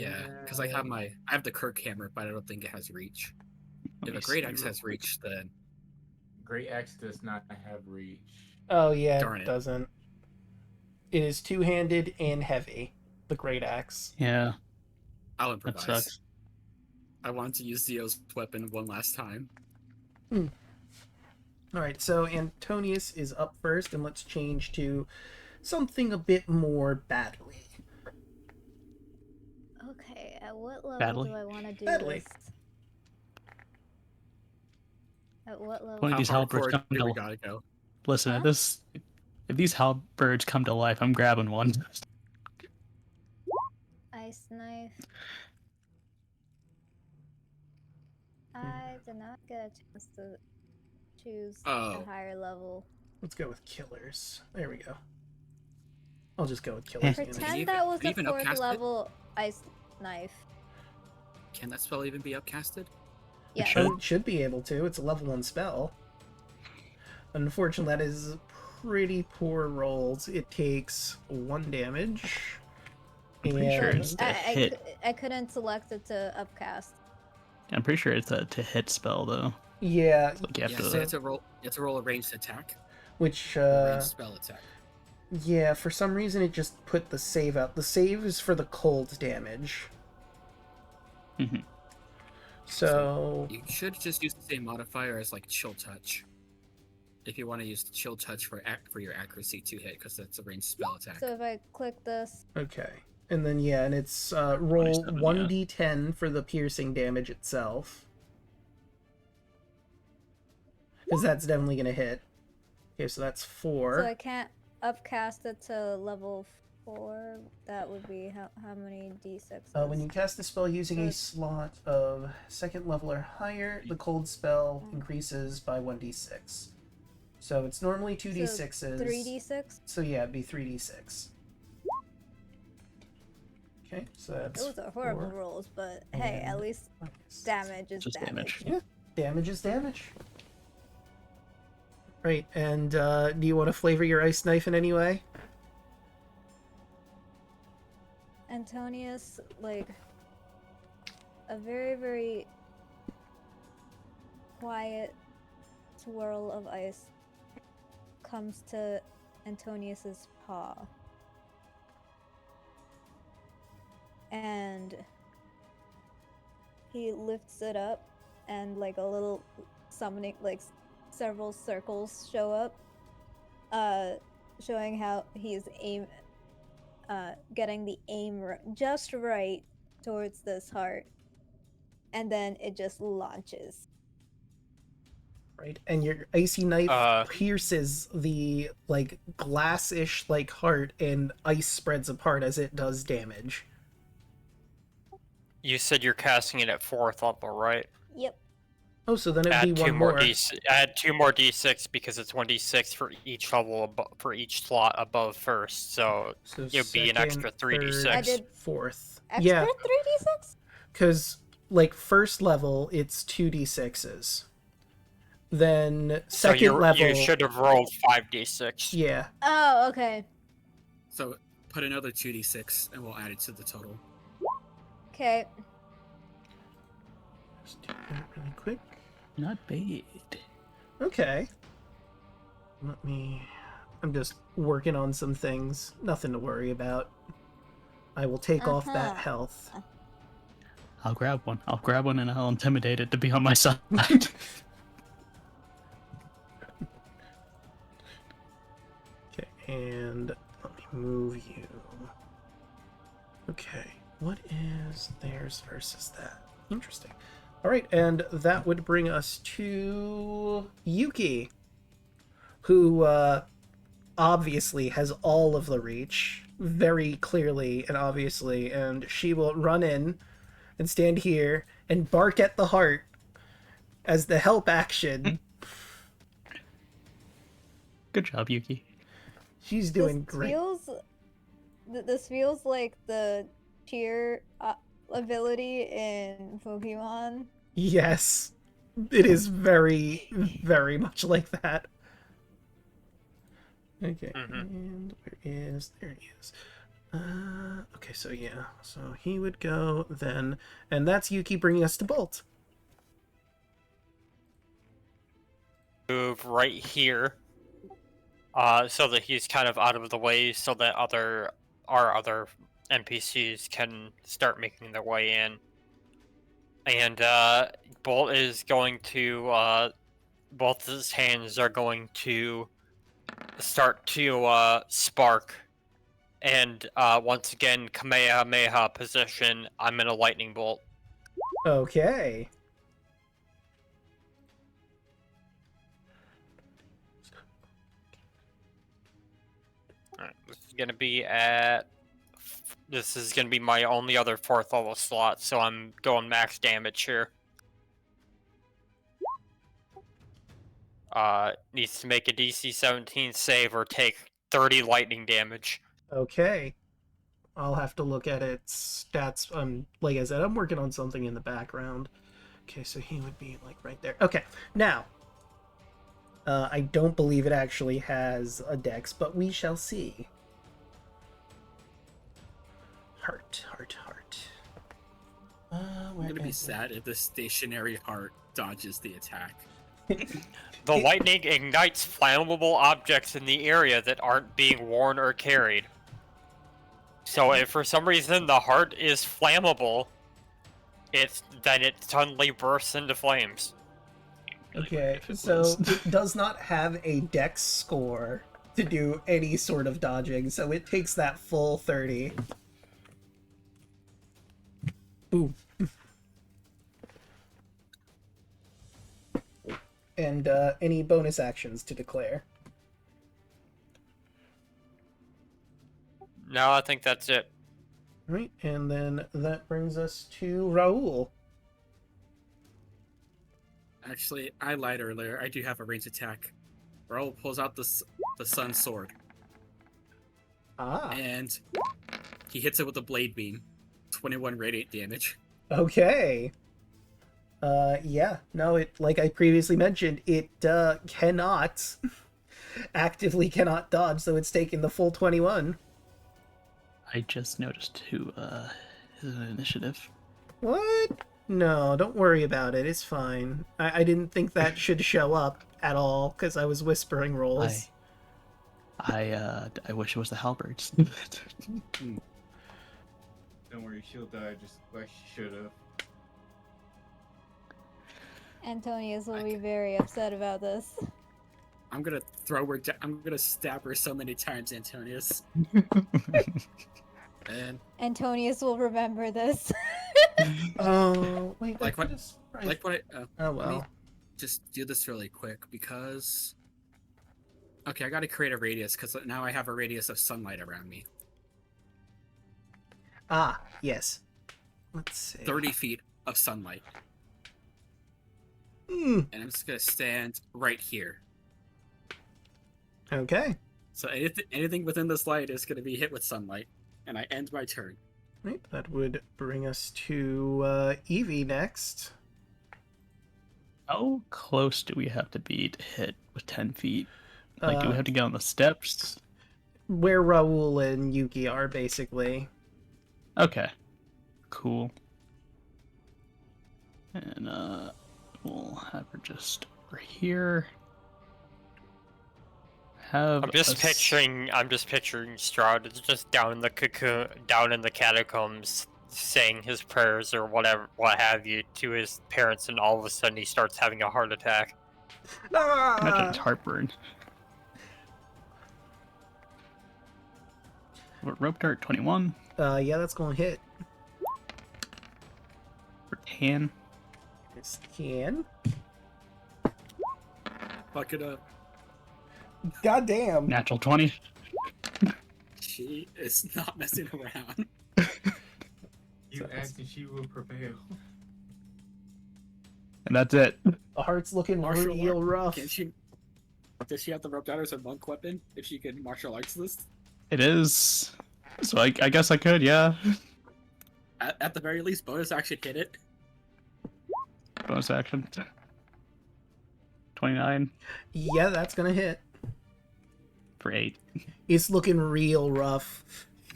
Yeah, because I have the Kirk hammer, but I don't think it has reach. If a great axe has reach, then Great Axe does not have reach. Oh yeah, Darn it it. doesn't. It is two-handed and heavy. The great axe. Yeah, I'll that improvise. sucks. I want to use Zeo's weapon one last time. All right, so Antonius is up first, and let's change to something a bit more battly. Okay, at what level Badly. do I want to do Badly. this? At what level? When How these halberds hardcore come do we to gotta go? listen, Huh? if these halberds come to life, I'm grabbing one. Ice knife. I did not get a chance to choose Oh. a higher level. Let's go with killers. There we go. I'll just go with killers. Can you Pretend even- that was can you a even 4th upcast it? level ice knife. Can that spell even be upcasted? Yes. should. Should be able to. It's a level 1 spell. Unfortunately, that is pretty poor rolls. It takes 1 damage. I'm pretty sure and- it's to hit. I couldn't select it to upcast. I'm pretty sure it's a to hit spell though. Yeah, Like you have Yeah, to. so you have to roll. You have to roll a ranged attack, which a ranged spell attack. yeah, for some reason it just put the save out. The save is for the cold damage. Mhm. So You should just use the same modifier as like chill touch. If you want to use chill touch for your accuracy to hit, because that's a ranged spell attack. So if I click this, okay, and then yeah, and it's roll 27, 1d10 for the piercing damage itself, because that's definitely gonna hit. Okay, so that's 4. so I can't upcast it to level 4. That would be how many d6s? When you cast the spell using a So- slot of 2nd level or higher, the cold spell increases by 1d6. So it's normally 2d6s. 3d6. So yeah, it'd be 3d6. Okay, so that's Those are horrible 4. rolls, but hey, at And- least damage is Just damage. Yeah, damage is damage. Right, and do you want to flavor your ice knife in any way? Antonius, like, a very, very quiet swirl of ice comes to Antonius's paw. And he lifts it up, and like a little summoning, like several circles show up, showing how he's getting the aim just right towards this heart, and then it just launches. Right, and your icy knife Uh. pierces the like glass-ish like heart, and ice spreads apart as it does damage. You said you're casting it at 4th level, right? Yep. Oh, so then it'd Add be 2 one more more. add 2 more d6 because it's 1d6 for each level for each slot above first. So So it'd be an extra 3d6. I did 4th. extra Yeah, 3d6. because like first level it's 2d6s. Then so second level, you should have rolled 5d6. yeah. Oh, okay. So put another 2d6, and we'll add it to the total. Okay. Let's do that really quick. Not bad. Okay. I'm just working on some things. Nothing to worry about. I will take off that Uh-huh. health. I'll grab one. I'll grab one and I'll intimidate it to be on my side. Okay, and let me move you. Okay, what is theirs versus that? Interesting. All right, and that would bring us to Yuki, who obviously has all of the reach, very clearly and obviously, and she will run in and stand here and bark at the heart as the help action. Good job, Yuki. She's doing great. This feels like the cheer ability in Pokemon. Yes, it is very, very much like that. Okay, Mhm. and there he is. Okay, so yeah. So he would go then. And that's Yuki bringing us to Bolt. Move right here, so that he's kind of out of the way, so that our other NPCs can start making their way in. And Bolt is going to both his hands are going to start to spark, and once again Kamehameha position. I'm in a lightning bolt. Okay. Alright, this is gonna be my only other 4th level slot, so I'm going max damage here. Needs to make a DC 17 save or take 30 lightning damage. Okay. I'll have to look at its stats. Like I said, I'm working on something in the background. Okay, so he would be like right there. Okay, now I don't believe it actually has a dex, but we shall see. Heart. I'm gonna be sad if the stationary heart dodges the attack. The lightning ignites flammable objects in the area that aren't being worn or carried. So if for some reason the heart is flammable, then it suddenly bursts into flames. Okay, so it does not have a dex score to do any sort of dodging, so it takes that full 30. Boom. And any bonus actions to declare? No, I think that's it. Right, and then that brings us to Raul. Actually, I lied earlier. I do have a ranged attack. Raul pulls out the sun sword. Ah. And he hits it with a blade beam. 21 radiant damage. Okay. Yeah, no, it, like I previously mentioned, it actively cannot dodge, so it's taking the full 21. I just noticed who his initiative. What? No, don't worry about it, it's fine. I didn't think that should show up at all, because I was whispering rolls. I wish it was the halberds. Don't worry, she'll die just like she should have. Antonius will be very upset about this. I'm gonna I'm gonna stab her so many times, Antonius. And Antonius will remember this. Oh, wait, Like what- right. like what I, Oh, let me well. just do this really quick because. Okay, I gotta create a radius because now I have a radius of sunlight around me. Ah, yes. Let's see. 30 feet of sunlight. Hmm, And I'm just gonna stand right here. okay. So anything within this light is gonna be hit with sunlight. And I end my turn. Right, that would bring us to Evie next. How close do we have to be to hit with 10 feet? Like, do Uh, we have to get on the steps? Where Raul and Yuki are, basically. Okay. Cool. And, we'll have her just over here. I'm just picturing Strahd just down in the cocoon, down in the catacombs, saying his prayers or whatever, what have you, to his parents, and all of a sudden he starts having a heart attack. Imagine it's heartburn. Rope dart 21 Yeah, that's gonna hit. for 10. This can. Fuck it up. God damn. Natural 20. She is not messing around. You asked and she will prevail. And that's it. The heart's looking Martial real art. rough. Does she have the rope dart as a monk weapon? If she could martial arts this? It is. So I guess I could, yeah. At the very least, bonus action hit it. Bonus action. 29 Yeah, that's gonna hit. for 8. It's looking real rough.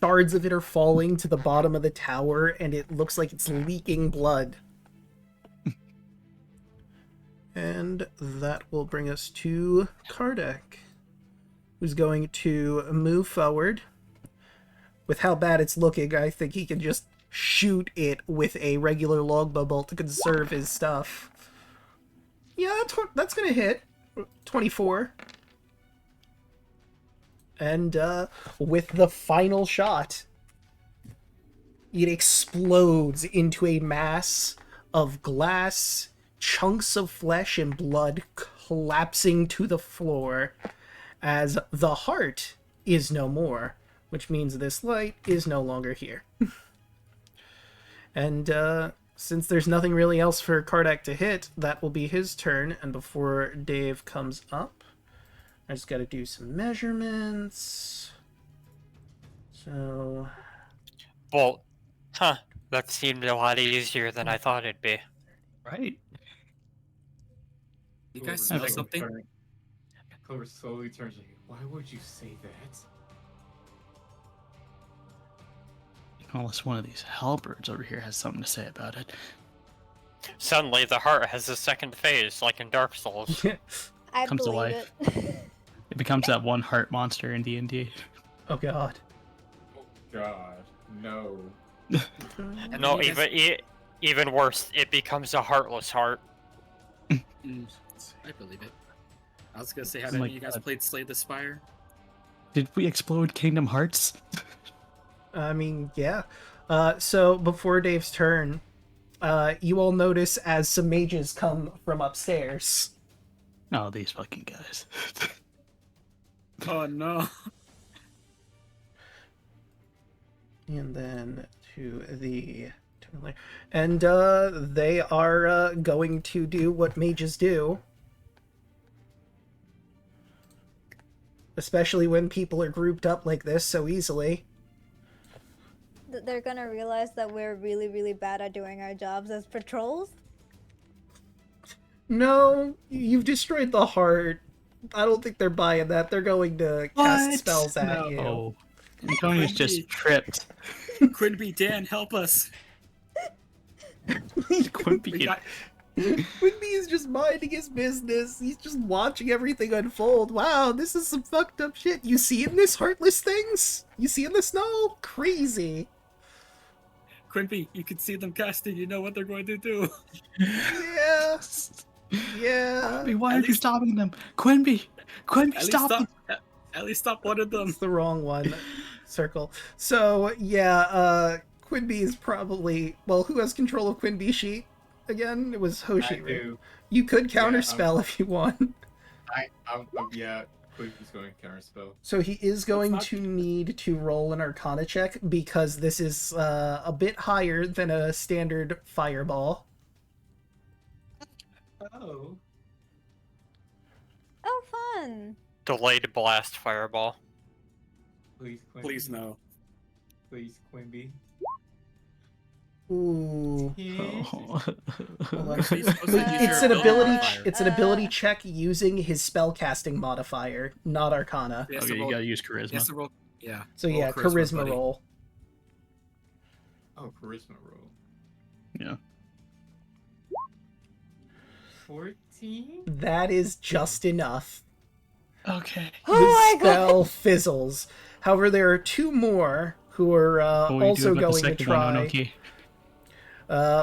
shards of it are falling to the bottom of the tower, and it looks like it's leaking blood. And that will bring us to Kardec, who's going to move forward. With how bad it's looking, I think he can just shoot it with a regular longbow bolt to conserve his stuff. Yeah, that's gonna hit. 24. And with the final shot, it explodes into a mass of glass, chunks of flesh and blood collapsing to the floor as the heart is no more, which means this light is no longer here. And since there's nothing really else for Kardec to hit, that will be his turn. And before Dave comes up, I just got to do some measurements. So... Well, that seemed a lot easier than I thought it'd be. Right. You guys smell something? Clover slowly turns to you. Why would you say that? Unless one of these halberds over here has something to say about it. Suddenly, the heart has a second phase, like in Dark Souls. I Comes to believe life. it. It becomes that one heart monster in D&D. Oh god. Oh god, no. No, even worse, it becomes a heartless heart. I believe it. I was gonna say, how Oh many my of you guys God. played Slay the Spire? Did we explode Kingdom Hearts? I mean, yeah. So before Dave's turn, you all notice as some mages come from upstairs. Oh, these fucking guys. Oh no. And then to the... And they are going to do what mages do. Especially when people are grouped up like this so easily. They're gonna realize that we're really, really bad at doing our jobs as patrols. No, you've destroyed the heart. I don't think they're buying that. They're going to cast spells at you. Oh, Antonio's just tripped. Quinby, Dan, help us. Quimby. We got... Quinby is just minding his business. He's just watching everything unfold. Wow, this is some fucked up shit. You seeing this, heartless things? You seeing this? No? Crazy. Quinby, you can see them casting. You know what they're going to do. Yeah. Yeah. Quimby, why At are you least- stopping them? Quimby, stop them. At least stop one of them. That's the wrong one. Circle. So, yeah, Quinby is probably... Well, who has control of Quinby's sheet? Again, it was Hoshi. I do. You could counterspell if you want. Yeah, Quincy's going to counterspell. So he is going That's to need to roll an Arcana check because this is a bit higher than a standard fireball. Oh. Oh, fun! Delayed blast fireball. Please, Quinby. Please no. Please, Quinby. Ooh. Yeah. Hold on. Actually, you're supposed to use It's your an ability. modifier. It's an ability check using his spellcasting modifier, not Arcana. He has to Okay, you roll- gotta use he charisma. has to roll. Yeah. So roll yeah, charisma buddy. roll. Oh, charisma roll. Yeah. 14? That is just enough. Okay. The Oh my god! spell fizzles. However, there are two more who are What will you do also about the going to second one, try. Onoki?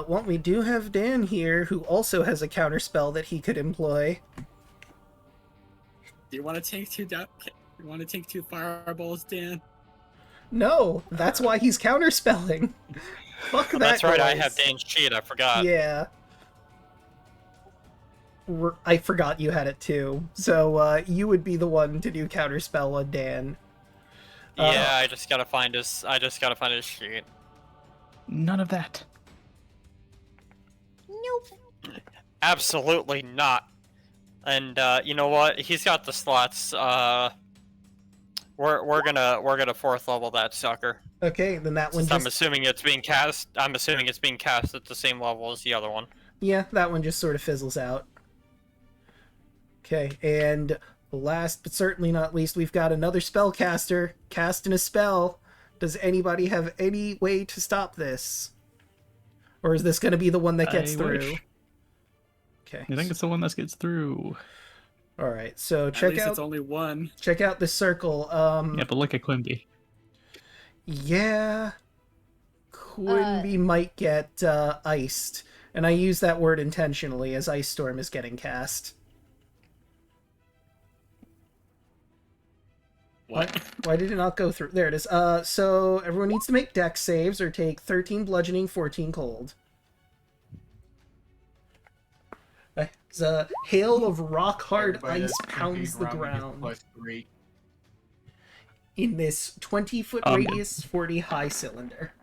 Well, we do have Dan here, who also has a counterspell that he could employ. Do you want to take two down? You want to take two fireballs, Dan? No, that's why he's counterspelling. Fuck that. That's right, I noise. have Dane's cheat, I forgot. Yeah. I forgot you had it too. So you would be the one to do counterspell on Dan. Yeah, I just gotta find his sheet. None of that. Nope. Absolutely not. And you know what? He's got the slots. We're gonna fourth level that sucker. Okay, then that one Since I'm just... assuming it's being cast. I'm assuming it's being cast at the same level as the other one. Yeah, that one just sort of fizzles out. Okay, and last but certainly not least, we've got another spellcaster casting a spell. Does anybody have any way to stop this? Or is this going to be the one that gets I through? wish. Okay. I think it's the one that gets through. All right. So At check least out it's only one. check out this circle. Yeah, but look at Quimby. Yeah. Quimby might get iced. And I use that word intentionally as Ice Storm is getting cast. What? Why did it not go through? There it is. So everyone needs to make dex saves or take 13 bludgeoning, 14 cold. As a hail of rock-hard Everybody ice that's been pounds the big around me gets ground +3. in this 20-foot Um, radius, 40 high cylinder.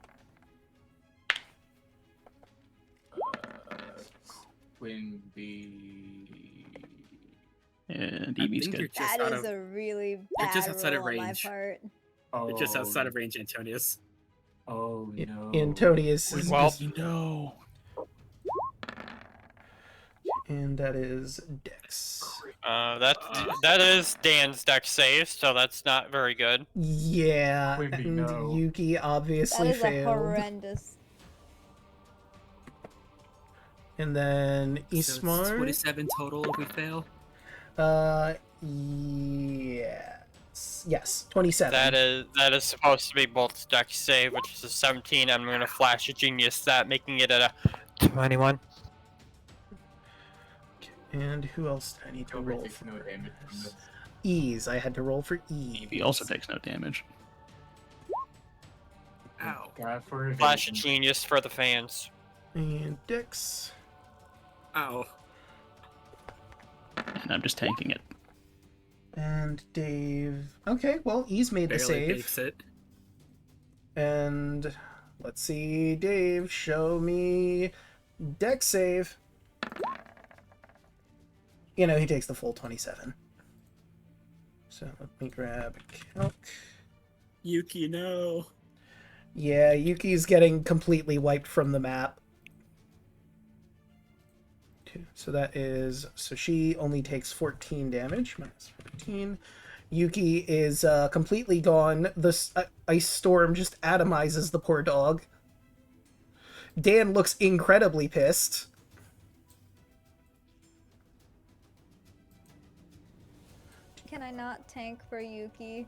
Quimby. And I Evie's think good. you're just That out is of a really you're bad just outside of roll on my range. part. Oh, You're just outside of range, Antonius. Oh no. Antonius is Well, No. and that is dex. That is Dan's dex save, so that's not very good. Yeah, Quimby, and no. Yuki That obviously is a failed. horrendous. And then So it's Ismar. 27 total if we fail. Yes, 27. That is supposed to be Bolt's dex save, which is a 17. I'm gonna flash a genius that, making it a 21. And who else did I need to Cobra roll takes for? no damage from this. Ease. I had to roll for ease. Evie also takes no damage. Ow. God for Flash a evasion. genius for the fans. And Dex. Ow. And I'm just tanking it. And Dave. Okay, well, Ease made the Barely save. makes it. And let's see, Dave, show me Dex save. You know, he takes the full 27. So let me grab a calc. Yuki, no. Yeah, Yuki's getting completely wiped from the map. So that is... So she only takes 14 damage. Minus 14. Yuki is completely gone. The ice storm just atomizes the poor dog. Dan looks incredibly pissed. Can I not tank for Yuki?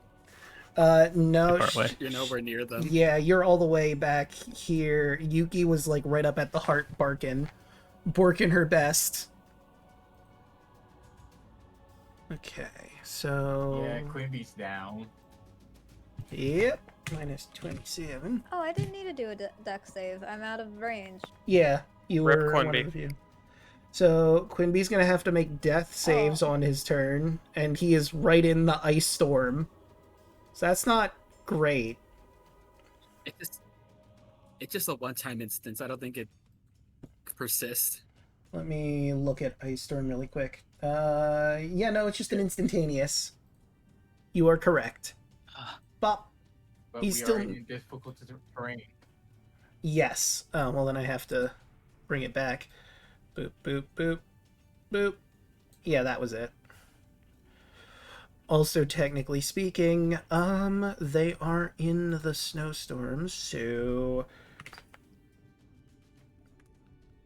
No. Far away. You're nowhere near them. Yeah, you're all the way back here. Yuki was like right up at the heart barking her best. Okay, so... Yeah, Quimby's down. Yep, minus 27. Oh, I didn't need to do a dex save. I'm out of range. Yeah, you Rip were one Quimby. of you. So Quimby's gonna have to make death saves on his turn, and he is right in the ice storm. So that's not great. It's just a one-time instance. I don't think it persists. Let me look at ice storm really quick. Yeah, no, it's just an instantaneous. You are correct. But But He's we still- are in difficult terrain. yes. Oh, well then I have to bring it back. Boop, boop, boop, boop. Yeah, that was it. Also, technically speaking, they are in the snowstorms, so...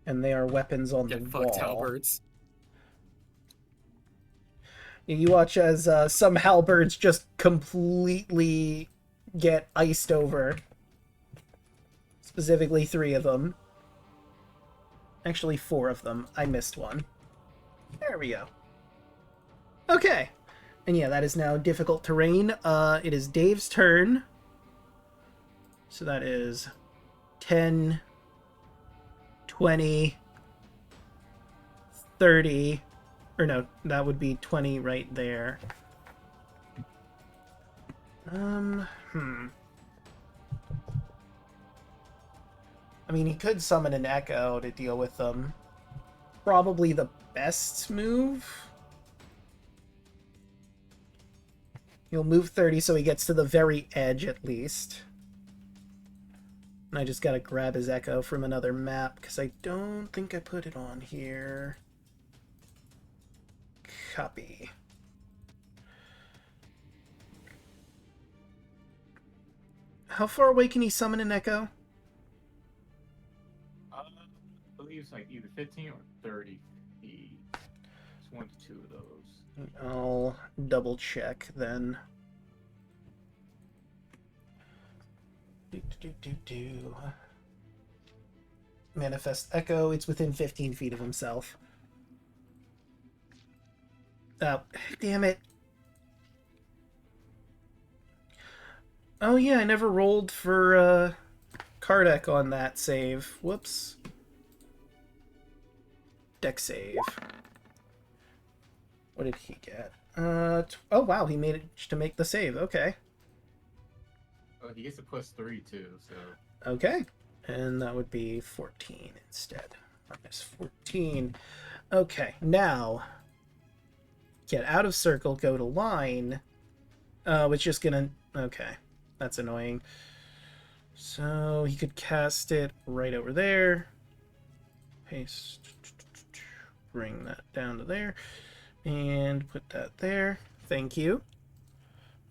And they are weapons on Get the fucked, wall. halberds. You watch as some halberds just completely get iced over. Specifically 3 of them. Actually 4 of them. I missed one. There we go. Okay. And yeah, that is now difficult terrain. It is Dave's turn. So that is 10, 20, 30... Or no, that would be 20 right there. I mean, he could summon an echo to deal with them. Probably the best move. He'll move 30 so he gets to the very edge at least. And I just gotta grab his echo from another map, because I don't think I put it on here. Copy. How far away can he summon an echo? I believe it's like either 15 or 30 feet. It's one to two of those. I'll double check then. Manifest echo. It's within 15 feet of himself. Oh, damn it. Oh yeah, I never rolled for Kardec on that save. Whoops. Deck save. What did he get? Oh wow, he managed to make the save. Okay. Oh, he gets a +3 too, so. Okay. And that would be 14 instead. -14. Okay, now get out of circle, go to line. It's just gonna... Okay, that's annoying. So he could cast it right over there. Paste. Bring that down to there. And put that there. Thank you.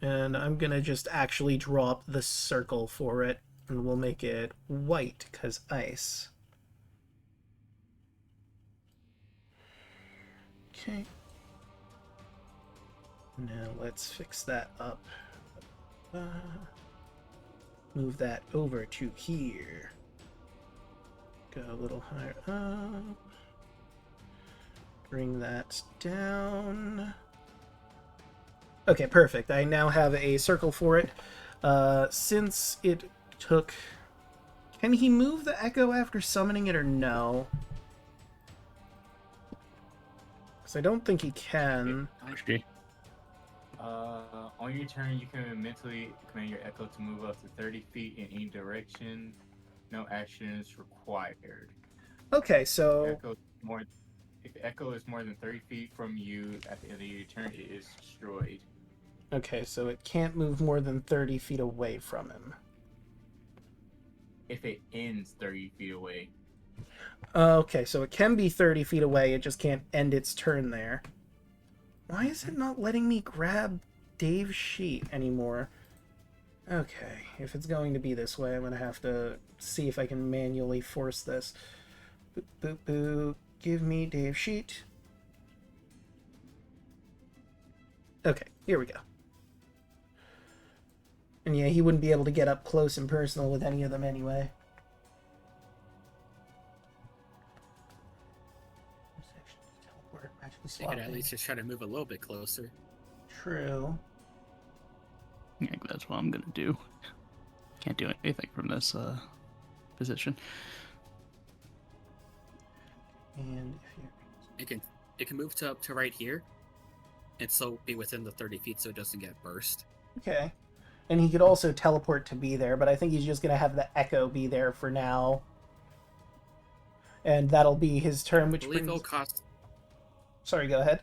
And I'm gonna just actually drop the circle for it. And we'll make it white, because ice. Okay. Now let's fix that up. Move that over to here. Go a little higher up. Bring that down. Okay, perfect. I now have a circle for it. Since it took... Can he move the echo after summoning it or no? Because I don't think he can. Hoshi. On your turn, you can mentally command your echo to move up to 30 feet in any direction. No action is required. Okay, so... If the echo is more than 30 feet from you at the end of your turn, it is destroyed. Okay, so it can't move more than 30 feet away from him. If it ends 30 feet away. Okay, so it can be 30 feet away, it just can't end its turn there. Why is it not letting me grab Dave's sheet anymore? Okay, if it's going to be this way, I'm going to have to see if I can manually force this. Boop, boop, boop. Give me Dave's sheet. Okay, here we go. And yeah, he wouldn't be able to get up close and personal with any of them anyway. They could at least just try to move a little bit closer. True. Yeah, that's what I'm gonna do. Can't do anything from this position. And if you... It can move to right here, and so be within the 30 feet so it doesn't get burst. Okay. And he could also teleport to be there, but I think he's just gonna have the echo be there for now. And that'll be his turn, which I believe brings... it'll cost... Sorry, go ahead.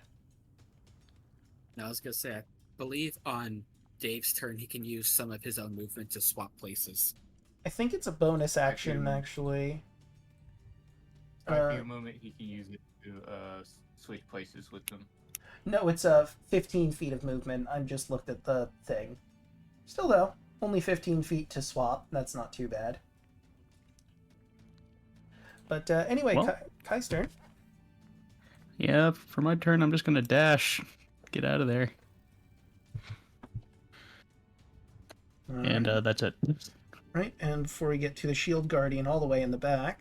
No, I was gonna say, I believe on Dave's turn he can use some of his own movement to swap places. I think it's a bonus action, actually. Might be a moment he can use it to switch places with them. No, it's a 15 feet of movement. I just looked at the thing. Still, though, only 15 feet to swap. That's not too bad. But anyway, Well, Kai's turn. Yeah, for my turn, I'm just gonna dash. Get out of there. And that's it. Right, and before we get to the Shield Guardian all the way in the back,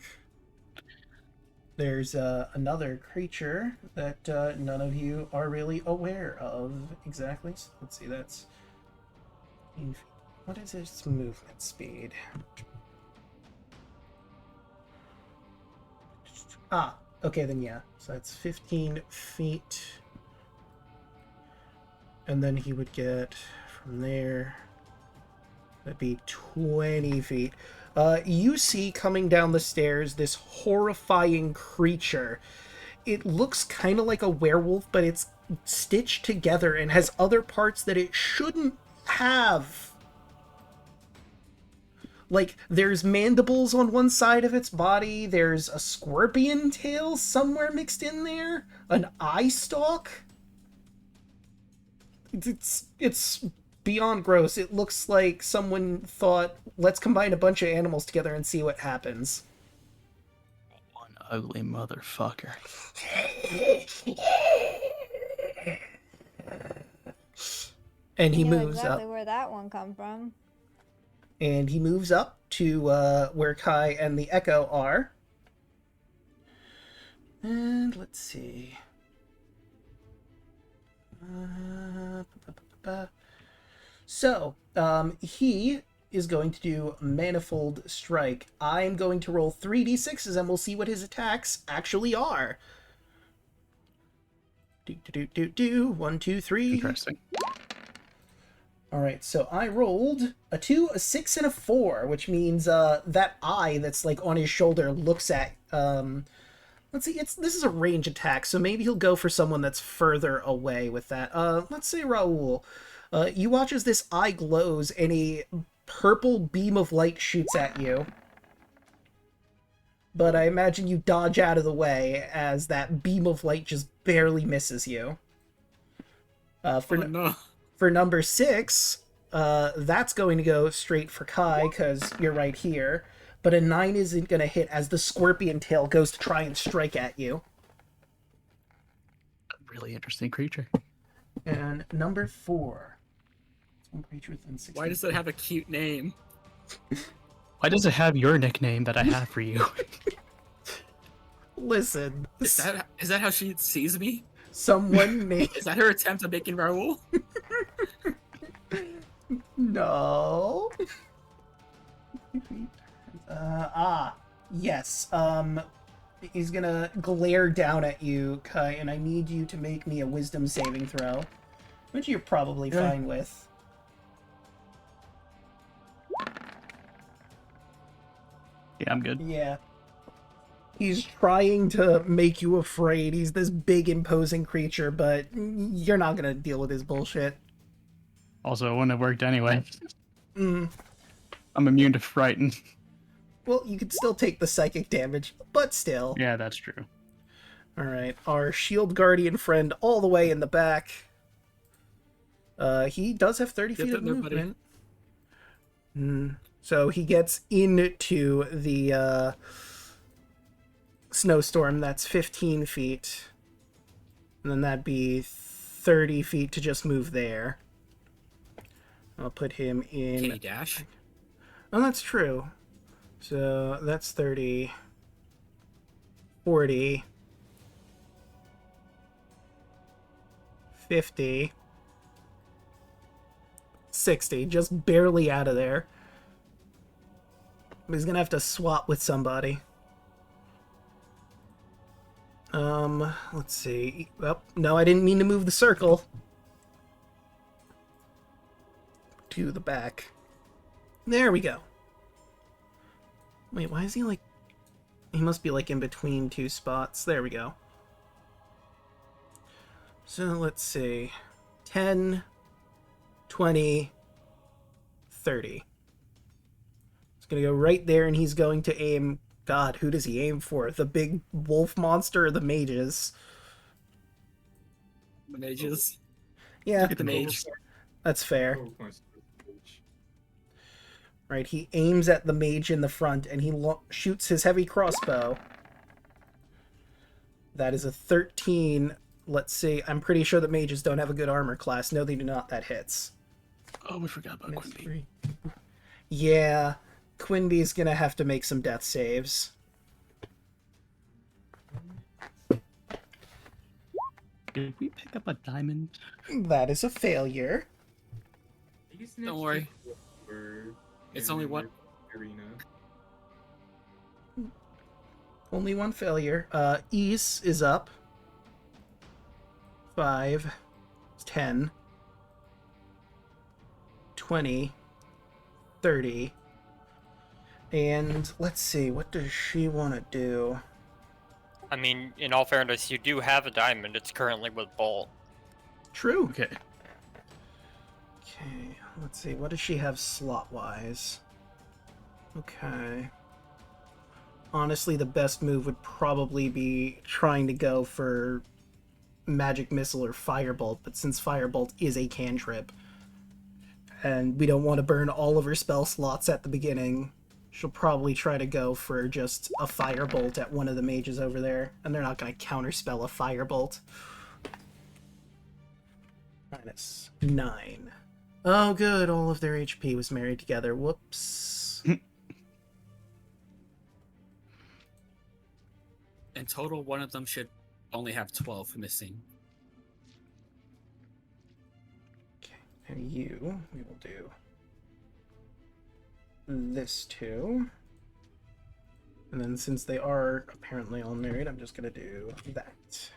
there's another creature that none of you are really aware of exactly. So let's see, that's... What is its movement speed? Ah, okay, then yeah. So that's 15 feet. And then he would get from there... That'd be 20 feet. You see coming down the stairs this horrifying creature. It looks kind of like a werewolf, but it's stitched together and has other parts that it shouldn't have. Like, there's mandibles on one side of its body, there's a scorpion tail somewhere mixed in there, an eye stalk. It's beyond gross. It looks like someone thought, let's combine a bunch of animals together and see what happens. One ugly motherfucker. And he I know moves exactly up. where that one come from. And he moves up to where Kai and the Echo are. And let's see. So, he is going to do Manifold Strike. I'm going to roll 3d6s and we'll see what his attacks actually are. Do. 1, 2, 3. Interesting. Alright, so I rolled a 2, a 6, and a 4, which means that eye that's like on his shoulder looks at let's see, this is a range attack, so maybe he'll go for someone that's further away with that. Let's say Raoul. You watch as this eye glows and a purple beam of light shoots at you. But I imagine you dodge out of the way as that beam of light just barely misses you. For number 6, that's going to go straight for Kai, because you're right here. But a 9 isn't going to hit as the scorpion tail goes to try and strike at you. Really interesting creature. And number 4. It's one creature within 6. Why does it have a cute name? Why does it have your nickname that I have for you? Listen. Is that how she sees me? Someone named... Is that her attempt at making Raoul? No. Yes. He's gonna glare down at you, Kai, and I need you to make me a wisdom saving throw. Which you're probably fine with. Yeah, I'm good. Yeah. He's trying to make you afraid. He's this big, imposing creature, but you're not gonna deal with his bullshit. Also, it wouldn't have worked anyway. Mm. I'm immune to frighten. Well, you could still take the psychic damage, but still. Yeah, that's true. Alright, our shield guardian friend all the way in the back. He does have 30 feet of movement. So he gets into the snowstorm. That's 15 feet. And then that'd be 30 feet to just move there. I'll put him in... Can he dash? Oh, that's true. So that's 30, 40, 50, 60, just barely out of there. He's gonna have to swap with somebody. Let's see. Well, no, I didn't mean to move the circle. To the back. There we go. Wait, why is he like... He must be like in between two spots. There we go. So let's see. 10, 20, 30. He's gonna go right there and he's going to aim... God, who does he aim for? The big wolf monster or the mages? The mages. Yeah, Look at the mage. that's fair. Right, he aims at the mage in the front, and he shoots his heavy crossbow. That is a 13. Let's see, I'm pretty sure that mages don't have a good armor class. No, they do not. That hits. Oh, we forgot about Quimby. Yeah, Quimby's gonna have to make some death saves. Did we pick up a diamond? That is a failure. Don't worry. It's only one. Arena. Only one failure. Ease is up. 5, 10, 20, 30. And let's see, what does she want to do? I mean, in all fairness, you do have a diamond. It's currently with Bolt. True. Okay. Okay, let's see, what does she have slot-wise? Okay. Honestly, the best move would probably be trying to go for Magic Missile or Firebolt, but since Firebolt is a cantrip, and we don't want to burn all of her spell slots at the beginning. She'll probably try to go for just a firebolt at one of the mages over there, and they're not going to counterspell a firebolt. -9. Oh, good. All of their HP was married together. Whoops. In total, one of them should only have 12 missing. Okay, and you, we will do this too. And then since they are apparently all married, I'm just going to do that.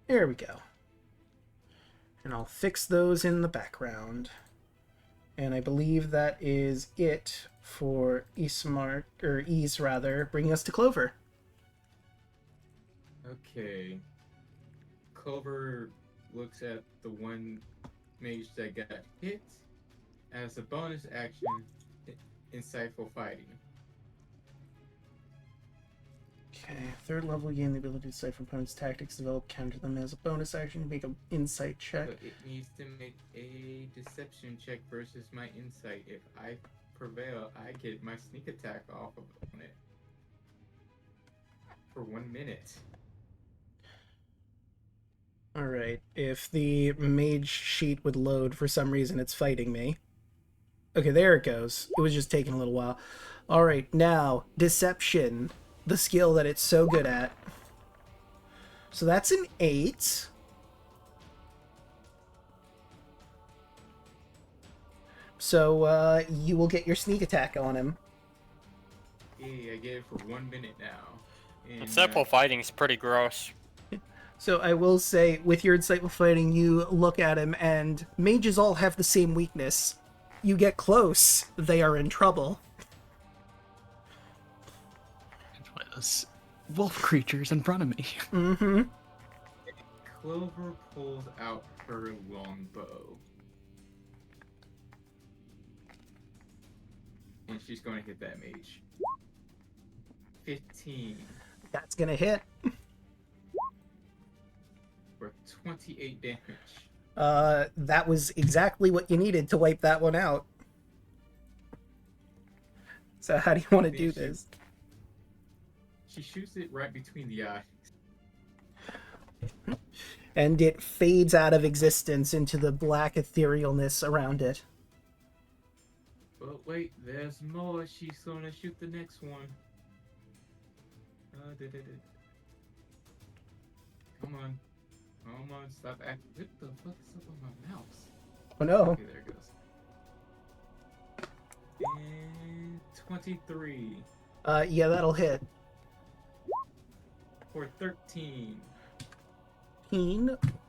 There we go. And I'll fix those in the background. And I believe that is it for Ismark, or Ease rather, bringing us to Clover. Okay. Clover looks at the one mage that got hit. As a bonus action, insightful fighting. Okay, 3rd level, you gain the ability to decipher opponent's tactics, develop, counter them as a bonus action, make an insight check. So it needs to make a deception check versus my insight. If I prevail, I get my sneak attack off of it for 1 minute. Alright, if the mage sheet would load, for some reason it's fighting me. Okay, there it goes. It was just taking a little while. Alright, now, deception. The skill that it's so good at. So that's an 8. So, you will get your sneak attack on him. Yeah, I get it for 1 minute now. And, Insightful fighting's pretty gross. So I will say, with your insightful fighting, you look at him, and mages all have the same weakness. You get close, they are in trouble. Those wolf creatures in front of me. Mm-hmm. Clover pulls out her longbow. And she's going to hit that mage. 15 That's gonna hit. for 28 damage. That was exactly what you needed to wipe that one out. So how do you want to do this? She shoots it right between the eyes. And it fades out of existence into the black etherealness around it. But wait, there's more. She's gonna shoot the next one. Come on. Come on, stop acting. What the fuck is up on my mouse? Oh no. Okay, there it goes. And 23 Yeah, that'll hit. for 13.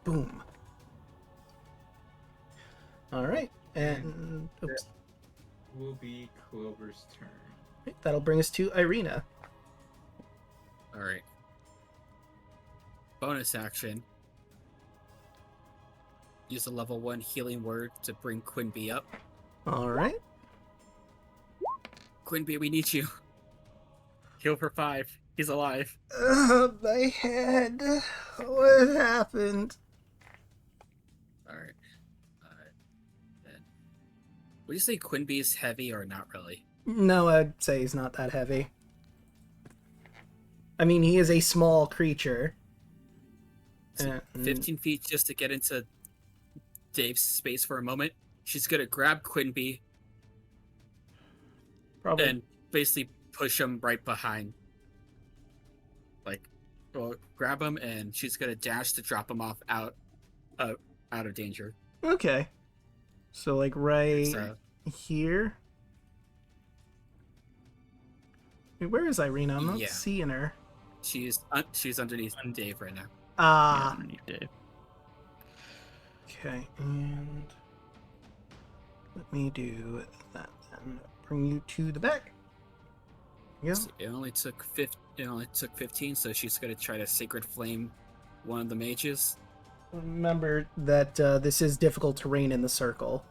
Boom. Alright, and oops. Will be Clover's turn. That'll bring us to Irina. Alright. Bonus action. Use a level 1 healing word to bring Quinby up. Alright. Quinby, we need you. Heal for 5. He's alive. My head. What happened? Alright. Then. Would you say Quinby's heavy or not really? No, I'd say he's not that heavy. I mean, he is a small creature. So 15 feet just to get into Dave's space for a moment. She's gonna grab Quinby Probably. and basically push him right behind. Well, grab him, and she's gonna dash to drop him off out of danger. Okay. So, like, right So, here? Wait, where is Irina? I'm not Yeah. seeing her. she's underneath Dave right now. Ah. Underneath Dave. Okay, and let me do that then. Bring you to the back. Yeah. So it only took 15, so she's gonna try to Sacred Flame one of the mages. Remember that this is difficult terrain in the circle.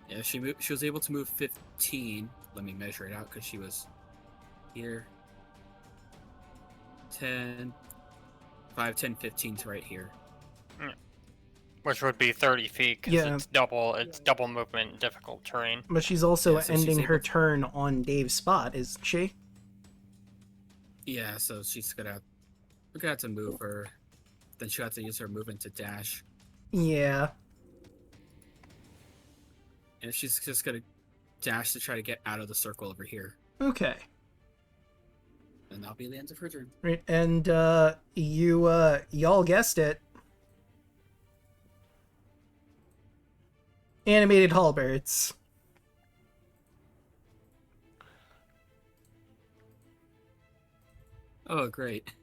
Yeah, she was able to move 15. Let me measure it out because she was here. 10, 5, 10, 15 to right here. Which would be 30 feet, because Yeah. it's double movement, difficult terrain. But she's also Yeah, so she's ending her able to- turn on Dave's spot, isn't she? Yeah, so we're gonna have to move her. Then she'll have to use her movement to dash. Yeah. And she's just gonna dash to try to get out of the circle over here. Okay. And that'll be the end of her turn. Right, and y'all guessed it. Animated halberds. Oh, great.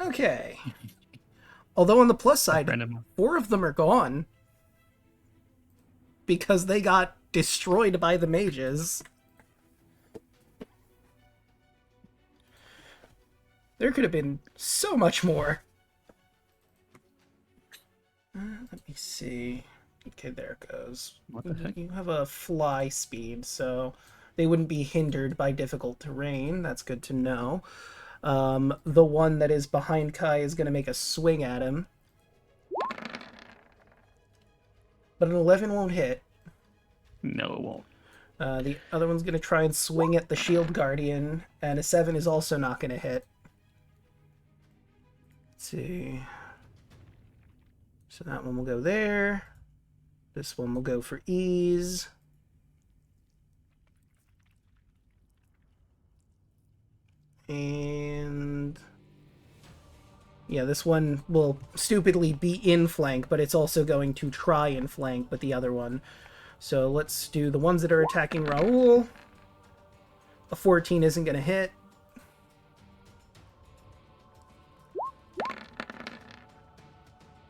Okay. Although on the plus side, Friend of mine. 4 of them are gone. Because they got destroyed by the mages. There could have been so much more. Let me see. Okay, there it goes. What the heck? You have a fly speed, so they wouldn't be hindered by difficult terrain. That's good to know. The one that is behind Kai is going to make a swing at him. But an 11 won't hit. No, it won't. The other one's going to try and swing at the shield guardian, and a 7 is also not going to hit. Let's see. So that one will go there. This one will go for ease. And yeah, this one will stupidly be in flank, but it's also going to try and flank with the other one. So let's do the ones that are attacking Raoul. A 14 isn't going to hit.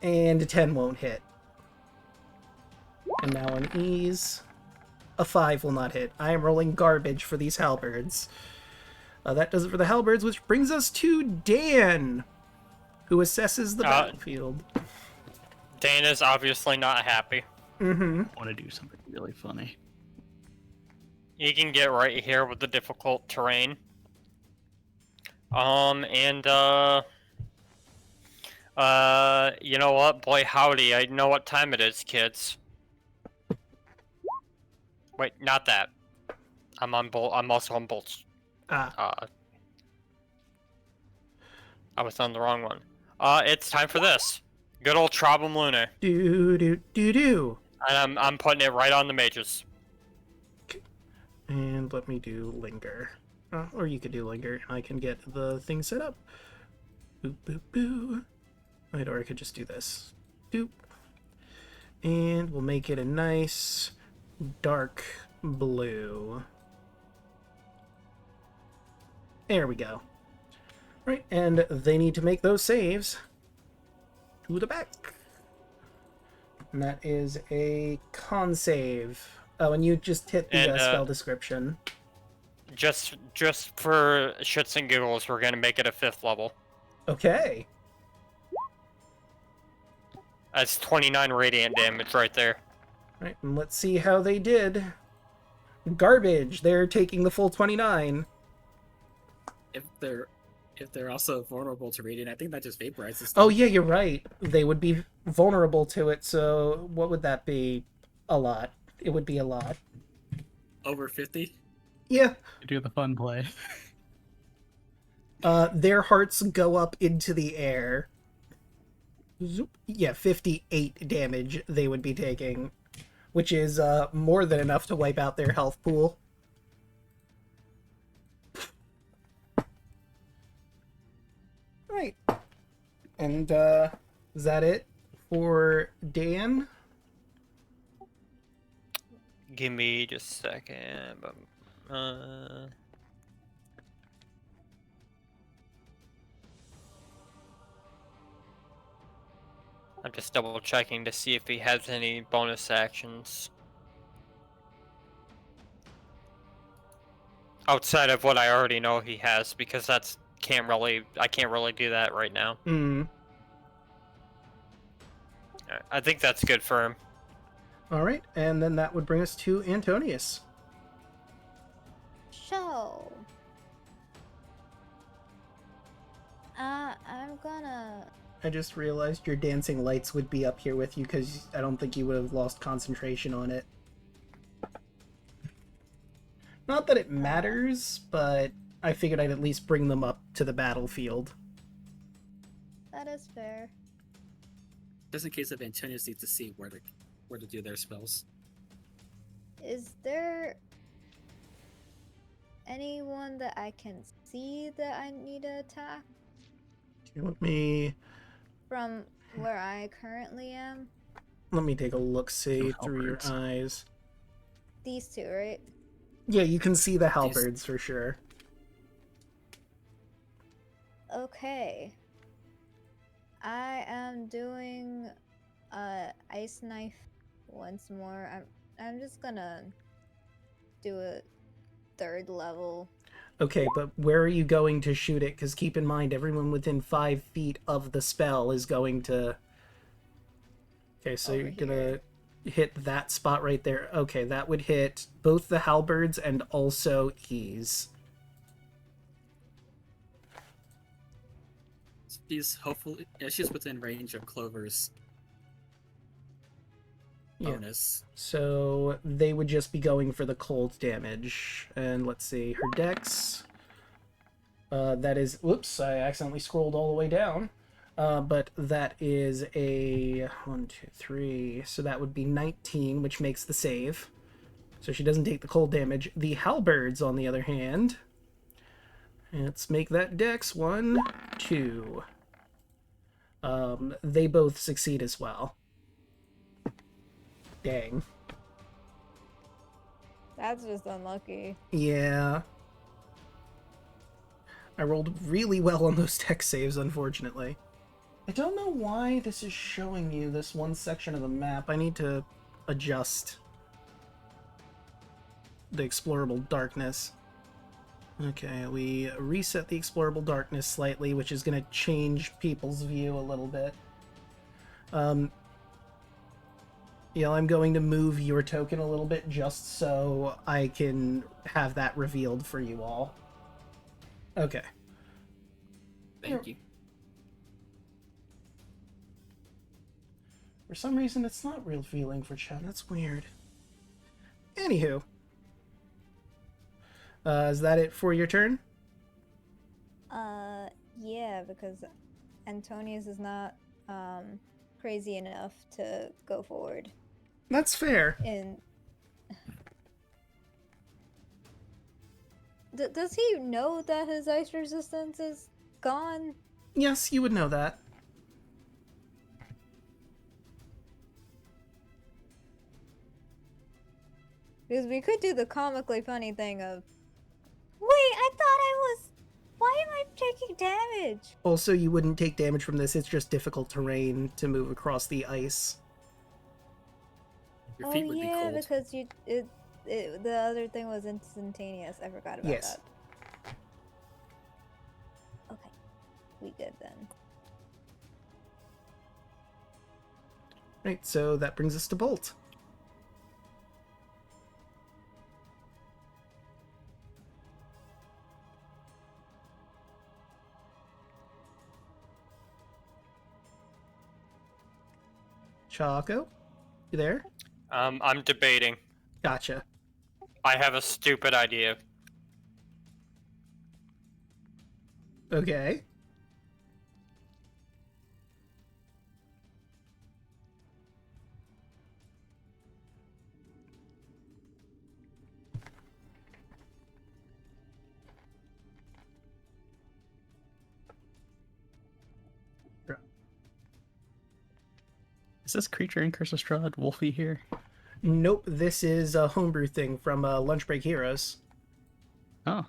And a 10 won't hit. And now on ease, a 5 will not hit. I am rolling garbage for these halberds. That does it for the halberds, which brings us to Dan, who assesses the battlefield. Dan is obviously not happy. Mm-hmm. I want to do something really funny. You can get right here with the difficult terrain. You know what? Boy howdy, I know what time it is, kids. Wait, not that. I'm also on bolts. Ah. I was on the wrong one. It's time for this. Good old Trobum Luna. Do. And I'm putting it right on the mages. And let me do linger. Or you could do linger, and I can get the thing set up. Boop, boop, boo. Wait, or I could just do this. Doop. And we'll make it a nice dark blue. There we go. Right, and they need to make those saves to the back. And that is a con save. Oh, and you just hit the spell description. Just for shits and giggles, we're gonna make it a 5th level. Okay. That's 29 radiant damage right there. Right, and let's see how they did. Garbage. They're taking the full 29. If they're also vulnerable to radiant, I think that just vaporizes them. Oh yeah, you're right. They would be vulnerable to it, so what would that be? A lot. It would be a lot. Over 50? Yeah. You do the fun play. Their hearts go up into the air. Zoop. Yeah, 58 damage they would be taking, which is more than enough to wipe out their health pool. Right. And is that it for Dan? Give me just a second. I'm just double checking to see if he has any bonus actions. Outside of what I already know he has, because I can't really do that right now. I think that's good for him. Alright, and then that would bring us to Antonius. So, I'm gonna I just realized your dancing lights would be up here with you because I don't think you would have lost concentration on it. Not that it matters, but I figured I'd at least bring them up to the battlefield. That is fair. Just in case if Antonius needs to see where to do their spells. Is there anyone that I can see that I need to attack Let me from where I currently am? take a look-see through your halberds. eyes. These two, right? Yeah, you can see the halberds for sure. Okay. I am doing ice knife once more. I'm just gonna do a 3rd level. Okay, but where are you going to shoot it? Because keep in mind, everyone within 5 feet of the spell is going to... Okay, so Over you're gonna here. hit that spot right there. Okay, that would hit both the halberds and also Ease. She's within range of Clover's Yeah. bonus. So they would just be going for the cold damage. And let's see, her dex. That is... Whoops, I accidentally scrolled all the way down. But that is a 1, 2, 3. So that would be 19, which makes the save. So she doesn't take the cold damage. The halberds, on the other hand... Let's make that dex 1, 2. They both succeed as well. Dang. That's just unlucky. Yeah. I rolled really well on those dex saves, unfortunately. I don't know why this is showing you this one section of the map. I need to adjust the explorable darkness. Okay, we reset the explorable darkness slightly, which is going to change people's view a little bit. Yeah, I'm going to move your token a little bit just so I can have that revealed for you all. Okay. Thank you. For some reason, it's not revealing for chat. That's weird. Anywho. Is that it for your turn? Yeah, because Antonius is not crazy enough to go forward. That's fair. And does he know that his ice resistance is gone? Yes, you would know that. Because we could do the comically funny thing of, wait, I thought I was. Why am I taking damage? Also, you wouldn't take damage from this. It's just difficult terrain to move across the ice. Your feet would be cold. Because the other thing was instantaneous. I forgot about Yes. that. Okay, we good then. Right, so that brings us to Bolt. Choco, you there? I'm debating. Gotcha. I have a stupid idea. Okay. Is this creature in Curse of Strahd Wolfie here? Nope, this is a homebrew thing from Lunch Break Heroes. Oh.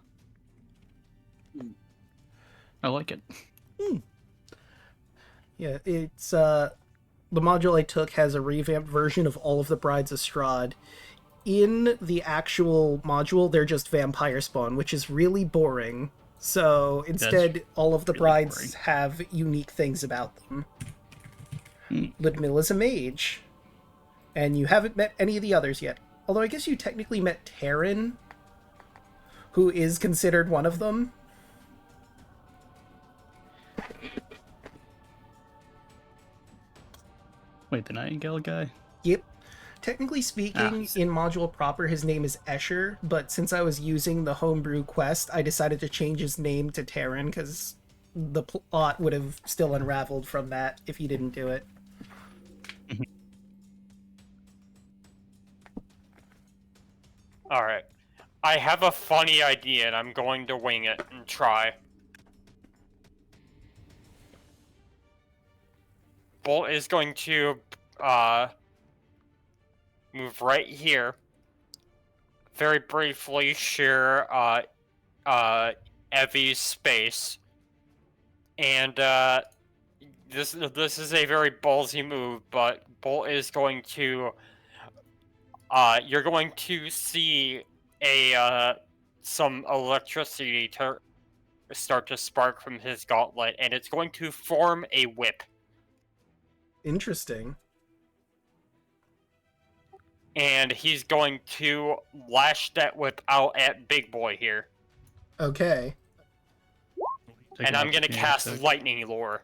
I like it. Yeah, it's the module I took has a revamped version of all of the Brides of Strahd. In the actual module, they're just vampire spawn, which is really boring. So instead, all of the really brides boring. have unique things about them. Hmm. Ludmilla's a mage, and you haven't met any of the others yet. Although I guess you technically met Taryn, who is considered one of them. Wait, the Nightingale guy? Yep. Technically speaking, in module proper, his name is Escher, but since I was using the homebrew quest, I decided to change his name to Terran, because the plot would have still unraveled from that if he didn't do it. Alright. I have a funny idea, and I'm going to wing it and try. Bolt is going to, move right here. Very briefly share, Evie's space. And, this is a very ballsy move, but Bolt is going to, you're going to see some electricity start to spark from his gauntlet, and it's going to form a whip. Interesting. And he's going to lash that whip out at Big Boy here. Okay. And I'm gonna cast Lightning Lure.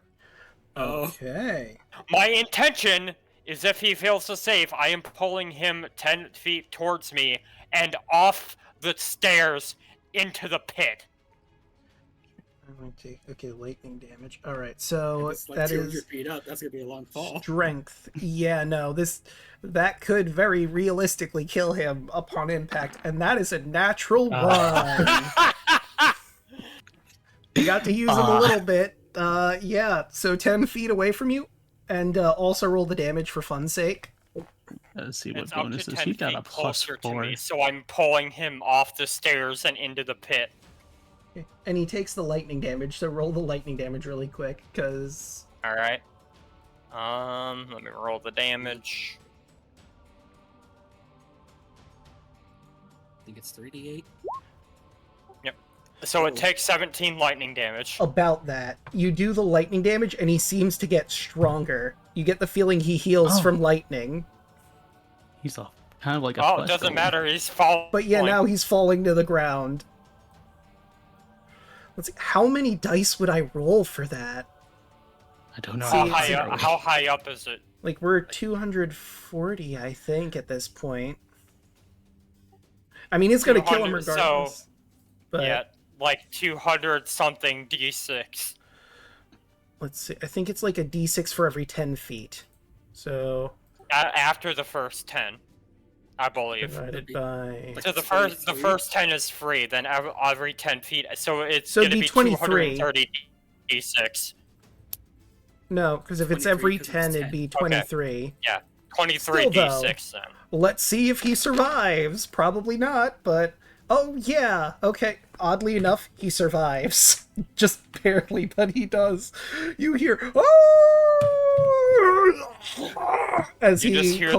Okay. My intention is if he fails to save, I am pulling him 10 feet towards me and off the stairs into the pit. Okay, lightning damage. All right, so It's like that 200 is feet up. That's gonna be a long fall. strength. Yeah, no, that could very realistically kill him upon impact, and that is a natural one. You got to use him a little bit. Yeah, so 10 feet away from you, and also roll the damage for fun's sake. Let's see what It's up to bonuses 10 he got. feet A plus closer to 4. me, so I'm pulling him off the stairs and into the pit. And he takes the lightning damage, so roll the lightning damage really quick, because... Alright. Let me roll the damage. I think it's 3d8. So it takes 17 lightning damage. About that. You do the lightning damage, and he seems to get stronger. You get the feeling he heals from lightning. He's kind of like a Oh, flesh it doesn't golem. matter, he's falling. But yeah, now he's falling to the ground. Let's see, how many dice would I roll for that? I don't know. How See, high up is it? Like, we're 240, I think, at this point. I mean, it's gonna kill him 200, regardless. so- But Yeah, like 200 something d6. let's see, I think it's like a d6 for every 10 feet. So, After the first 10, I believe. divided be by... So the first 10 is free, then every 10 feet. So it's So gonna it'd be be 23. 230 d6. No, because if it's 23, every 'cause it's 10, it'd 10. be 23. 23 Still, though. d6 then. Let's see if he survives. Probably not, but... Oh, yeah, okay. Oddly enough, he survives. Just barely, but he does. You hear... "Oh!" As You he... just hear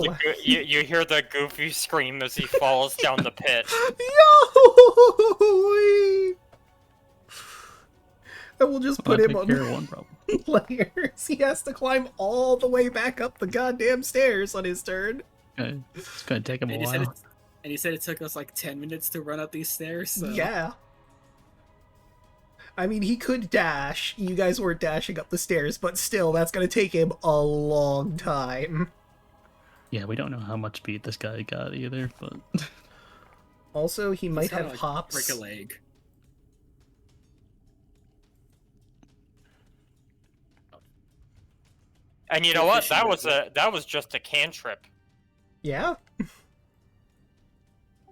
you hear the goofy scream as he falls down the pit. Yo! And we'll just put Well, him that on took care of one problem. layers. He has to climb all the way back up the goddamn stairs on his turn. It's gonna take him a while. And he said it took us like 10 minutes to run up these stairs. So. Yeah. I mean, he could dash. You guys weren't dashing up the stairs, but still, that's going to take him a long time. Yeah, we don't know how much speed this guy got either, but Also, he might He's gotta, have like, hops. break a leg. And you know what? That was just a cantrip. Yeah?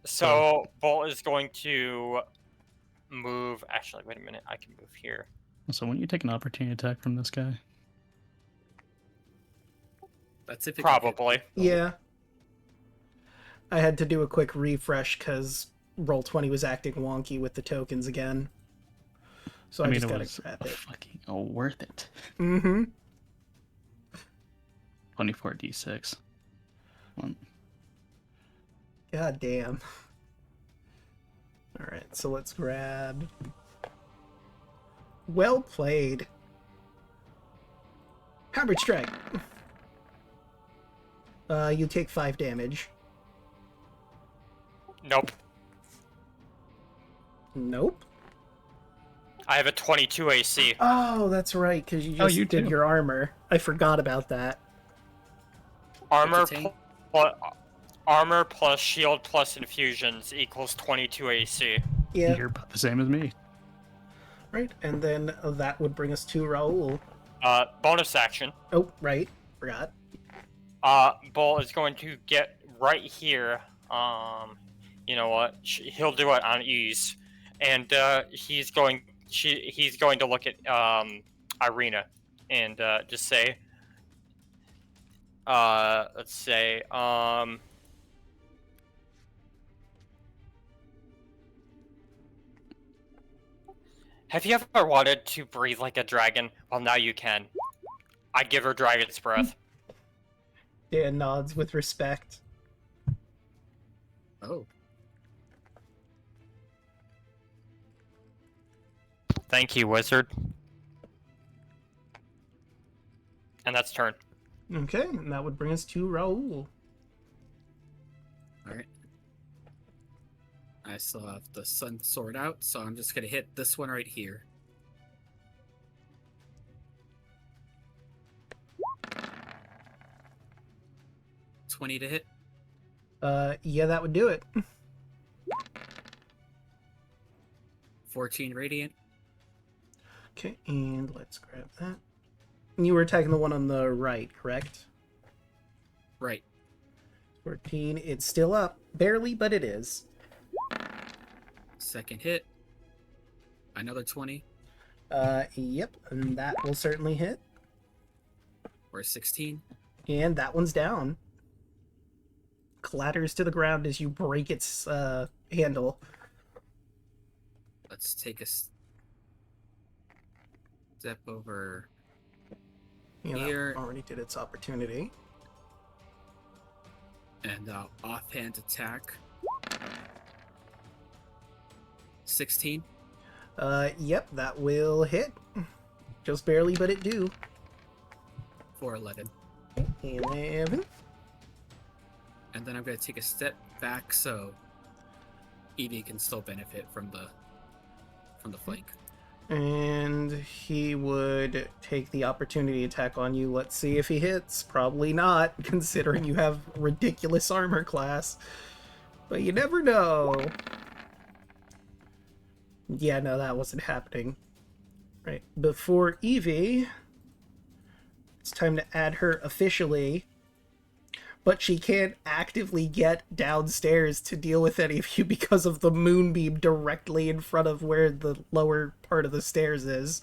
So Bolt is going to move. Actually, wait a minute. I can move here. so when you take an opportunity attack from this guy, That's if it can hit. Probably. Yeah. I had to do a quick refresh because Roll20 was acting wonky with the tokens again. So I, mean, just it gotta was grab it. fucking worth it. Mm-hmm. 24d6. One. God damn. Alright, so let's grab... Well played. Hammer strike. You take 5 damage. Nope. Nope. I have a 22 AC. Oh, that's right, because you just you did too. your armor. I forgot about that. Armor, It's a tank. armor plus shield plus infusions equals 22 AC. Yeah. You're about the same as me. Right, and then that would bring us to Raoul. Bonus action. Oh, right. Forgot. Bull is going to get right here. You know what? He'll do it on ease, and he's going to look at Irina and just say, let's say, have you ever wanted to breathe like a dragon? Well, now you can. I'd give her dragon's breath. Dan nods with respect. Oh. Thank you, wizard. And that's turn. Okay, and that would bring us to Raoul. Alright. I still have the sun sword out, so I'm just gonna hit this one right here. $20 to hit. Yeah, that would do it. 14 radiant. Okay, and let's grab that. And you were attacking the one on the right, correct? Right. 14. It's still up. Barely, but it is. Second hit. Another 20. Yep, and that will certainly hit. Or 16. And that one's down. Clatters to the ground as you break its handle. Let's take a step over Yeah, here. that already did its opportunity. And offhand attack. 16. Yep, that will hit. Just barely, but it do. For 11. 11. And then I'm going to take a step back so Evie can still benefit from the flank. And he would take the opportunity attack on you. Let's see if he hits. Probably not, considering you have ridiculous armor class. But you never know. Yeah, no, that wasn't happening. Right, before Evie, it's time to add her officially. But she can't actively get downstairs to deal with any of you because of the moonbeam directly in front of where the lower part of the stairs is.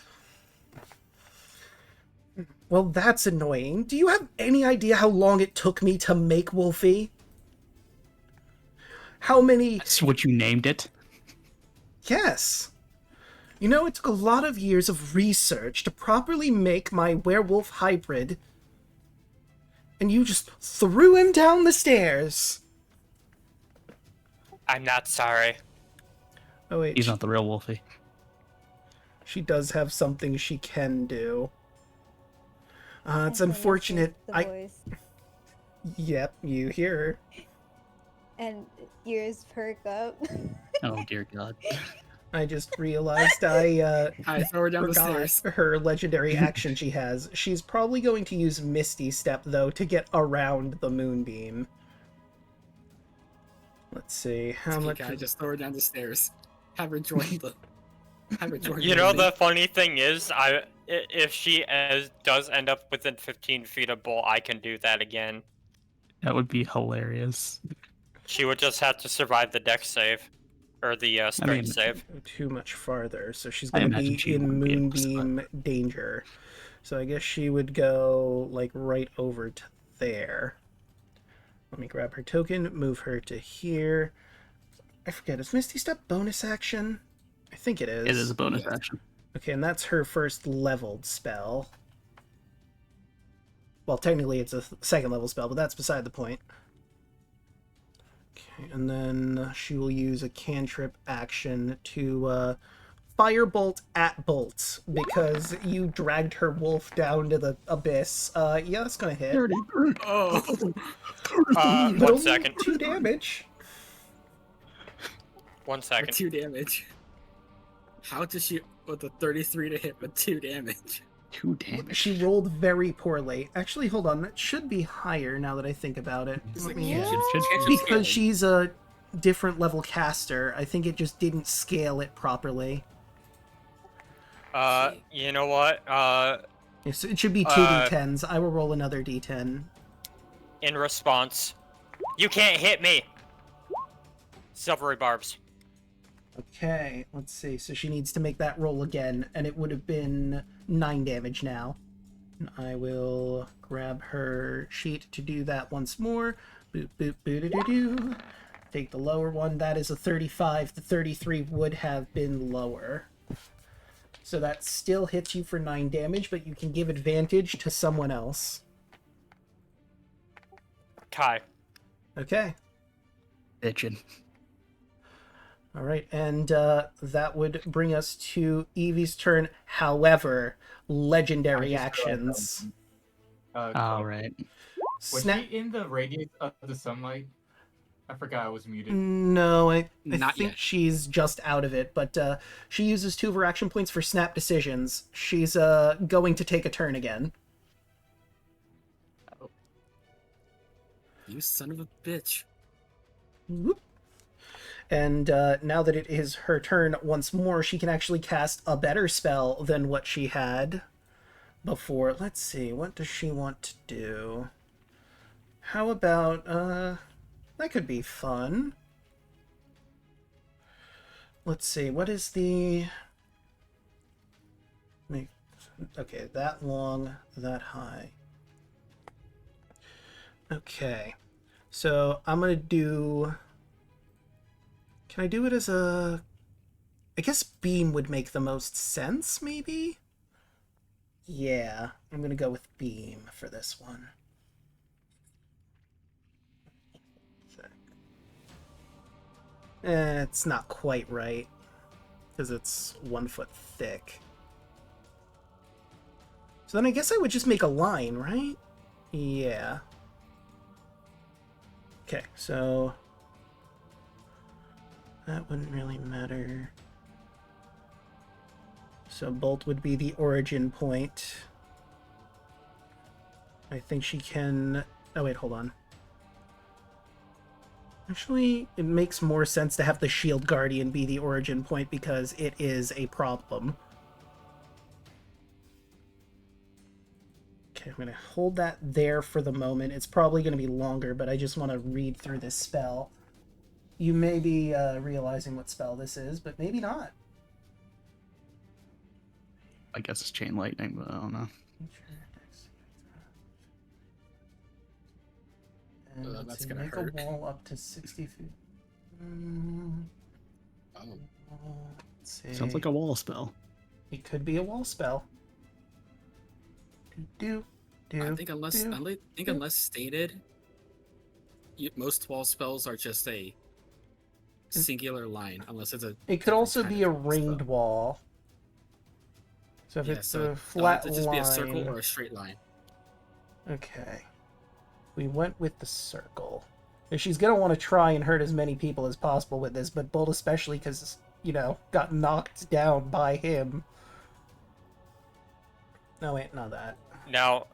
Well, that's annoying. Do you have any idea how long it took me to make Wolfie? How many... That's what you named it? Yes. You know, it took a lot of years of research to properly make my werewolf hybrid... and you just threw him down the stairs. I'm not sorry. Oh wait, He's not the real Wolfie. she does have something she can do. It's I unfortunate. the voice. Yep, you hear her. And ears perk up. Oh dear God. I just realized I throw her down the forgot stairs. her legendary action she has. She's probably going to use Misty Step, though, to get around the moonbeam. Let's see, how much... I just throw her down the stairs. Have her join the... Have her join You know, the funny thing is, if she does end up within 15 feet of Bull, I can do that again. That would be hilarious. She would just have to survive the dex save. Or the strength save. Too much farther, so she's I going to imagine be she in wouldn't be able to moonbeam danger. So I guess she would go, like, right over to there. Let me grab her token, move her to here. I forget, is Misty Step bonus action? I think it is. It is a bonus action. Okay, and that's her first leveled spell. Well, technically it's a second level spell, but that's beside the point. Okay, and then she will use a cantrip action to firebolt at bolts, because you dragged her wolf down to the abyss. Yeah, that's gonna hit. Oh! But 1 only second. 2 damage. 1 For second. 2 damage. How does she... With a 33 to hit, but 2 damage? 2 damage. She rolled very poorly. Actually, hold on. That should be higher now that I think about it. It's Let like me- Yeah. Because she's a different level caster, I think it just didn't scale it properly. You know what? Yes, it should be 2 Uh, d10s. I will roll another d10. In response, you can't hit me. Silvery barbs. Okay, let's see. So she needs to make that roll again, and it would have been 9 damage now. And I will grab her sheet to do that once more. Boop, boop, boo-doo-doo-doo. Take the lower one. That is a 35. The 33 would have been lower. So that still hits you for 9 damage, but you can give advantage to someone else. Kai. Okay. Bitchin'. All right, and that would bring us to Evie's turn. However, legendary actions. All right. Was Snap. she in the radius of the sunlight? I forgot I was muted. No, I Not think yet. she's just out of it, but she uses 2 of her action points for snap decisions. She's going to take a turn again. You son of a bitch. Whoop. And now that it is her turn once more, she can actually cast a better spell than what she had before. Let's see, what does she want to do? How about, that could be fun. Let's see, what is the... Okay, that long, that high. Okay, so I'm gonna do... Can I do it as a... I guess beam would make the most sense, maybe? Yeah, I'm gonna go with beam for this one. It's not quite right, because it's 1 foot thick. So then I guess I would just make a line, right? Yeah. Okay, so... that wouldn't really matter. So bolt would be the origin point. I think she can... Oh wait, hold on. Actually, it makes more sense to have the Shield Guardian be the origin point because it is a problem. Okay, I'm going to hold that there for the moment. It's probably going to be longer, but I just want to read through this spell. You may be realizing what spell this is, but maybe not. I guess it's chain lightning, but I don't know. And let's That's see, gonna make hurt. a wall up to 60 feet. Oh. Let's see. Sounds like a wall spell. It could be a wall spell. I think unless stated, most wall spells are just a singular line, unless it's a. It could different also kind be a of wall ringed spell. wall. So if Yeah, it's so a it'll flat have to just line. be a circle or a straight line. Okay. We went with the circle. And she's gonna want to try and hurt as many people as possible with this, but Bolt especially because, you know, got knocked down by him. No, wait, not that. Now,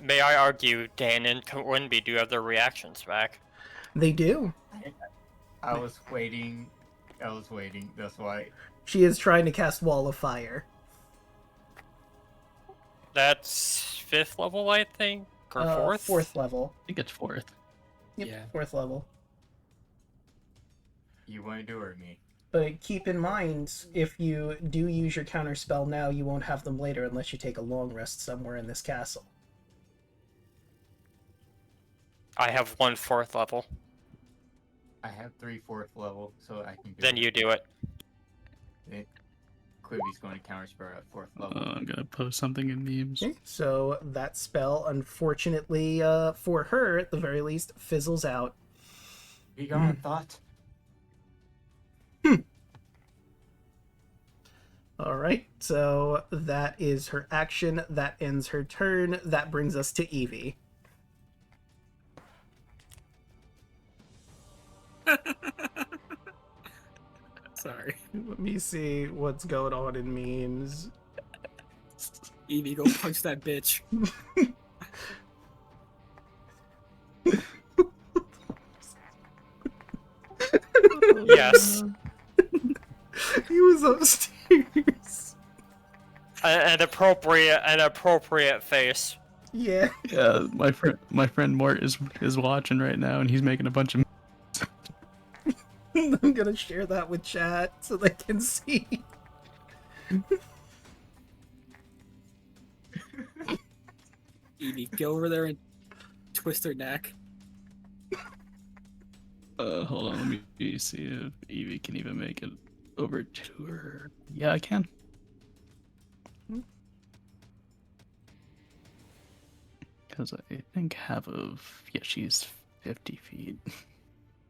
may I argue Dan and Quinby do have their reactions back? They do. I was waiting. That's why. She is trying to cast Wall of Fire. That's 5th level, I think? Or 4th? 4th level. I think it's 4th. Yep, Yeah. 4th level. You want to do it or me? But keep in mind, if you do use your counter spell now, you won't have them later unless you take a long rest somewhere in this castle. I have 1 4th level. I have 3 4th level, so I can do Then it. you do it. Quibby's going to counterspell at 4th level. I'm gonna post something in memes. Okay, so that spell, unfortunately, for her, at the very least, fizzles out. Be gone, thought. Alright, so that is her action. That ends her turn. That brings us to Evie. Sorry. Let me see what's going on in memes. Evie, go punch that bitch. Yes. He was upstairs. An appropriate face. Yeah. Yeah, my friend Mort is watching right now, and he's making a bunch of. I'm gonna share that with chat so they can see. Evie, go over there and twist her neck. Hold on, let me see if Evie can even make it over to her. Yeah, I can. Because I think half of she's 50 feet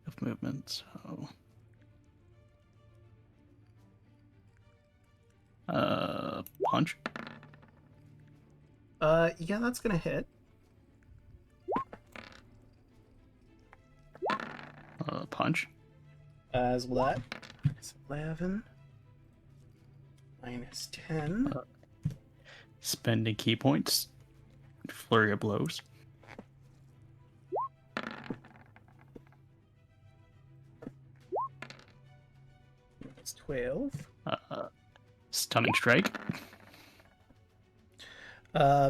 of movement, so punch. Yeah, that's gonna hit. Punch. As will that. It's 11 minus 10. Spending key points. Flurry of blows. It's 12. Stunning strike.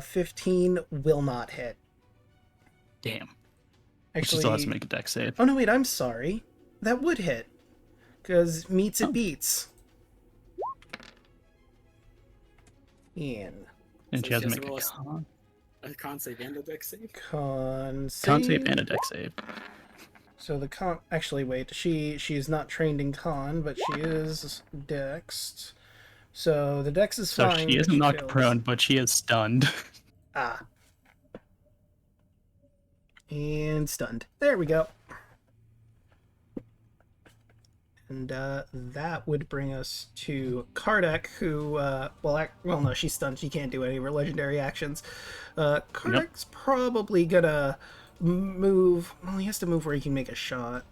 15 will not hit. Damn. Actually, She still has to make a dex save. oh no, wait, I'm sorry. That would hit. Because meets it beats. Ian. And she So has to she has make to a roll a con save and a dex save. Con con save and a dex save. So the con... Actually, wait. She's not trained in con, but she is dexed. So the dex is So fine. she but isn't knocked fails. prone, but she is stunned. Ah. And stunned. There we go. And that would bring us to Kardec, who, well, no, she's stunned. She can't do any of her legendary actions. Kardec's probably gonna move. Well, he has to move where he can make a shot.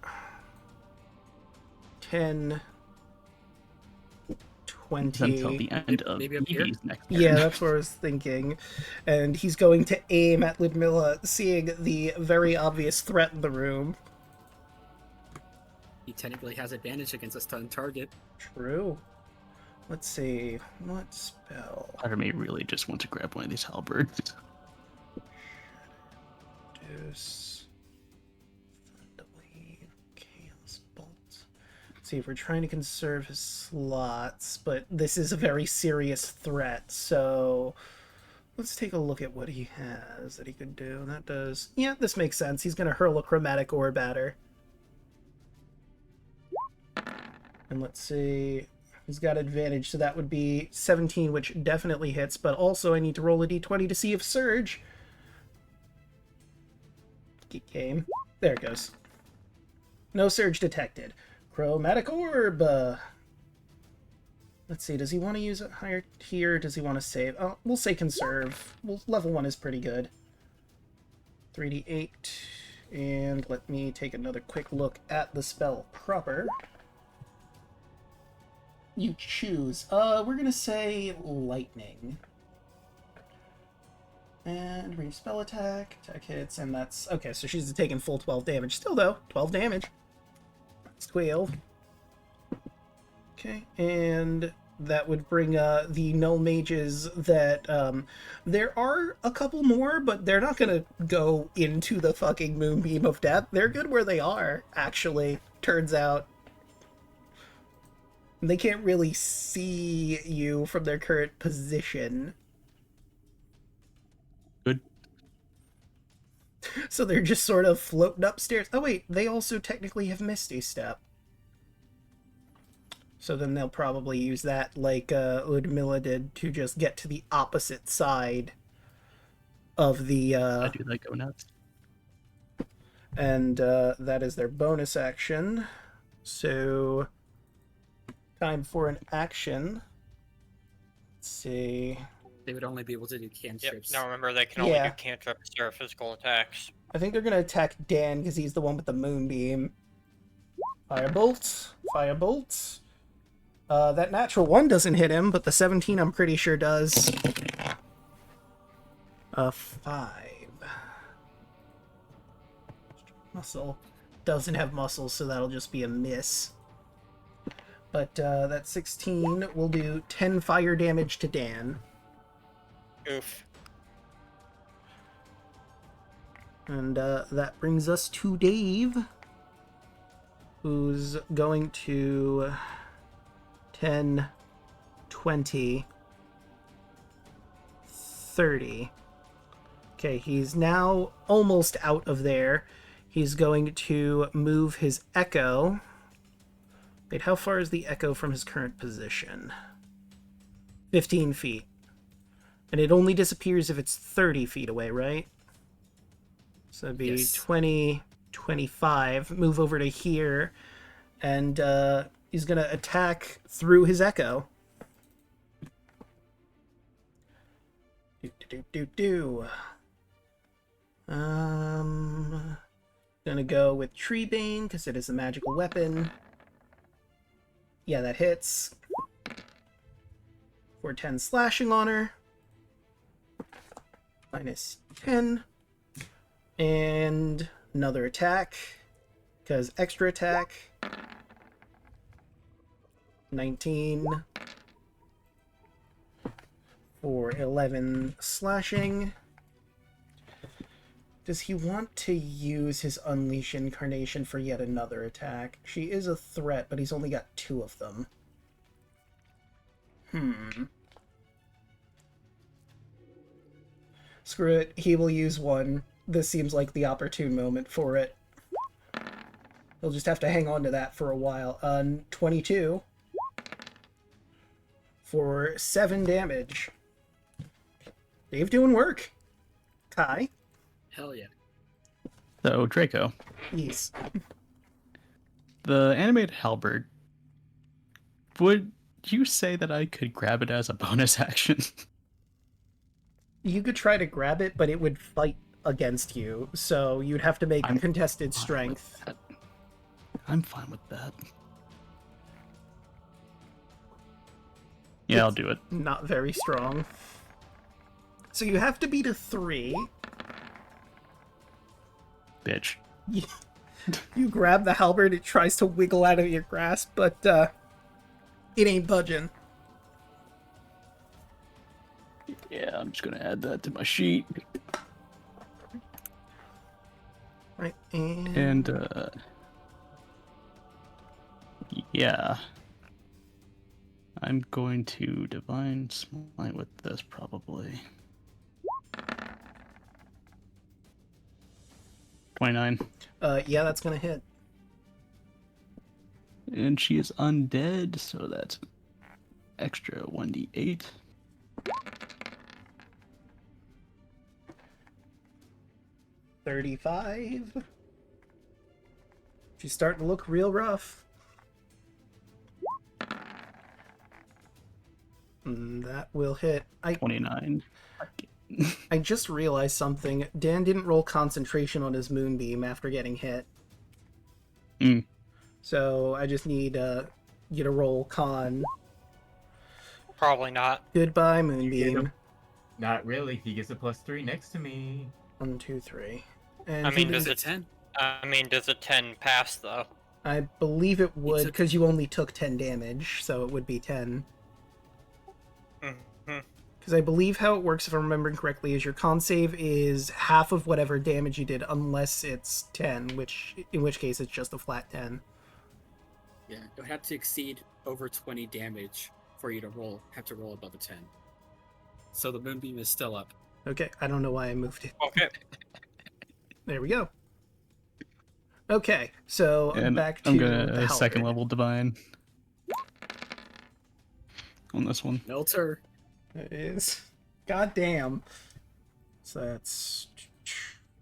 10, 20. Until the end of Maybe up here? Evie's next turn. Yeah, that's what I was thinking. And he's going to aim at Ludmilla, seeing the very obvious threat in the room. He technically has advantage against a stunned target. True. Let's see. What spell? Part of me really just wants to grab one of these halberds. Deuce. Thunderwave. Chaos Bolt. Let's see if we're trying to conserve his slots, but this is a very serious threat, so let's take a look at what he has that he could do. That does... Yeah, this makes sense. He's going to hurl a chromatic orb at her. And let's see... He's got advantage, so that would be 17, which definitely hits, but also I need to roll a d20 to see if Surge... Game. There it goes. No surge detected. Chromatic orb. Let's see. Does he want to use it higher here? Or does he want to save? Oh, we'll say conserve. Level 1 is pretty good. 3d8. And let me take another quick look at the spell proper. You choose. We're gonna say lightning. And range spell attack hits, and that's... Okay, so she's taking full 12 damage. Still, though, 12 damage. That's 12. Okay, and that would bring the null mages that... there are a couple more, but they're not gonna go into the fucking Moonbeam of Death. They're good where they are, actually, turns out. They can't really see you from their current position. Good. So they're just sort of floating upstairs. Oh wait, they also technically have Misty Step. So then they'll probably use that like Ludmilla did to just get to the opposite side of the... I do that go nuts. And that is their bonus action. So... Time for an action. Let's see... They would only be able to do cantrips. Yep. Now remember, they can only Yeah. do cantrips or physical attacks. I think they're gonna attack Dan because he's the one with the moonbeam. Firebolt. Firebolt. That natural 1 doesn't hit him, but the 17 I'm pretty sure does. A 5. Muscle. Doesn't have muscle, so that'll just be a miss. But that 16 will do 10 fire damage to Dan. Oof. And that brings us to Dave, who's going to 10, 20, 30. Okay, he's now almost out of there. He's going to move his echo. Wait, how far is the echo from his current position? 15 feet. And it only disappears if it's 30 feet away, right? So it'd be Yes. 20, 25. Move over to here. And he's going to attack through his echo. Gonna go with Tree Bane because it is a magical weapon. Yeah, that hits. For 10 slashing on her. Minus 10. And another attack. Because extra attack. 19. For 11 slashing. Does he want to use his Unleash Incarnation for yet another attack? She is a threat, but he's only got 2 of them. Screw it, he will use 1. This seems like the opportune moment for it. He'll just have to hang on to that for a while. 22. For 7 damage. Dave doing work. Kai? Hell yeah. So, Draco, Yes. the animated halberd, would you say that I could grab it as a bonus action? You could try to grab it, but it would fight against you, so you'd have to make I'm contested fine strength. with that. I'm fine with that. Yeah, I'll do it. Not very strong. So you have to beat a 3. Bitch. You grab the halberd, it tries to wiggle out of your grasp, but it ain't budging. Yeah, I'm just gonna add that to my sheet. Right, And, yeah. I'm going to Divine Smite with this, probably. 29. yeah, that's gonna hit. And she is undead, so that's extra 1d8. $35. She's starting to look real rough. That will hit. 29. I just realized something. Dan didn't roll concentration on his moonbeam after getting hit. Mm. So I just need you to roll con. Probably not. Goodbye, moonbeam. Not really. He gets a +3 next to me. 1, 2, 3. And I mean, he's- does it? 10? Does a 10 pass though? I believe it would, took- because you only took 10 damage, so it would be 10. Mhm. Because I believe how it works, if I'm remembering correctly, is your con save is half of whatever damage you did, unless it's 10, in which case it's just a flat 10. Yeah, it would have to exceed over 20 damage for you to have to roll above a 10. So the moonbeam is still up. Okay, I don't know why I moved it. Okay. There we go. Okay, so And back to I'm the gonna second halberd. level Divine on this one. Melter. It is. Goddamn. So that's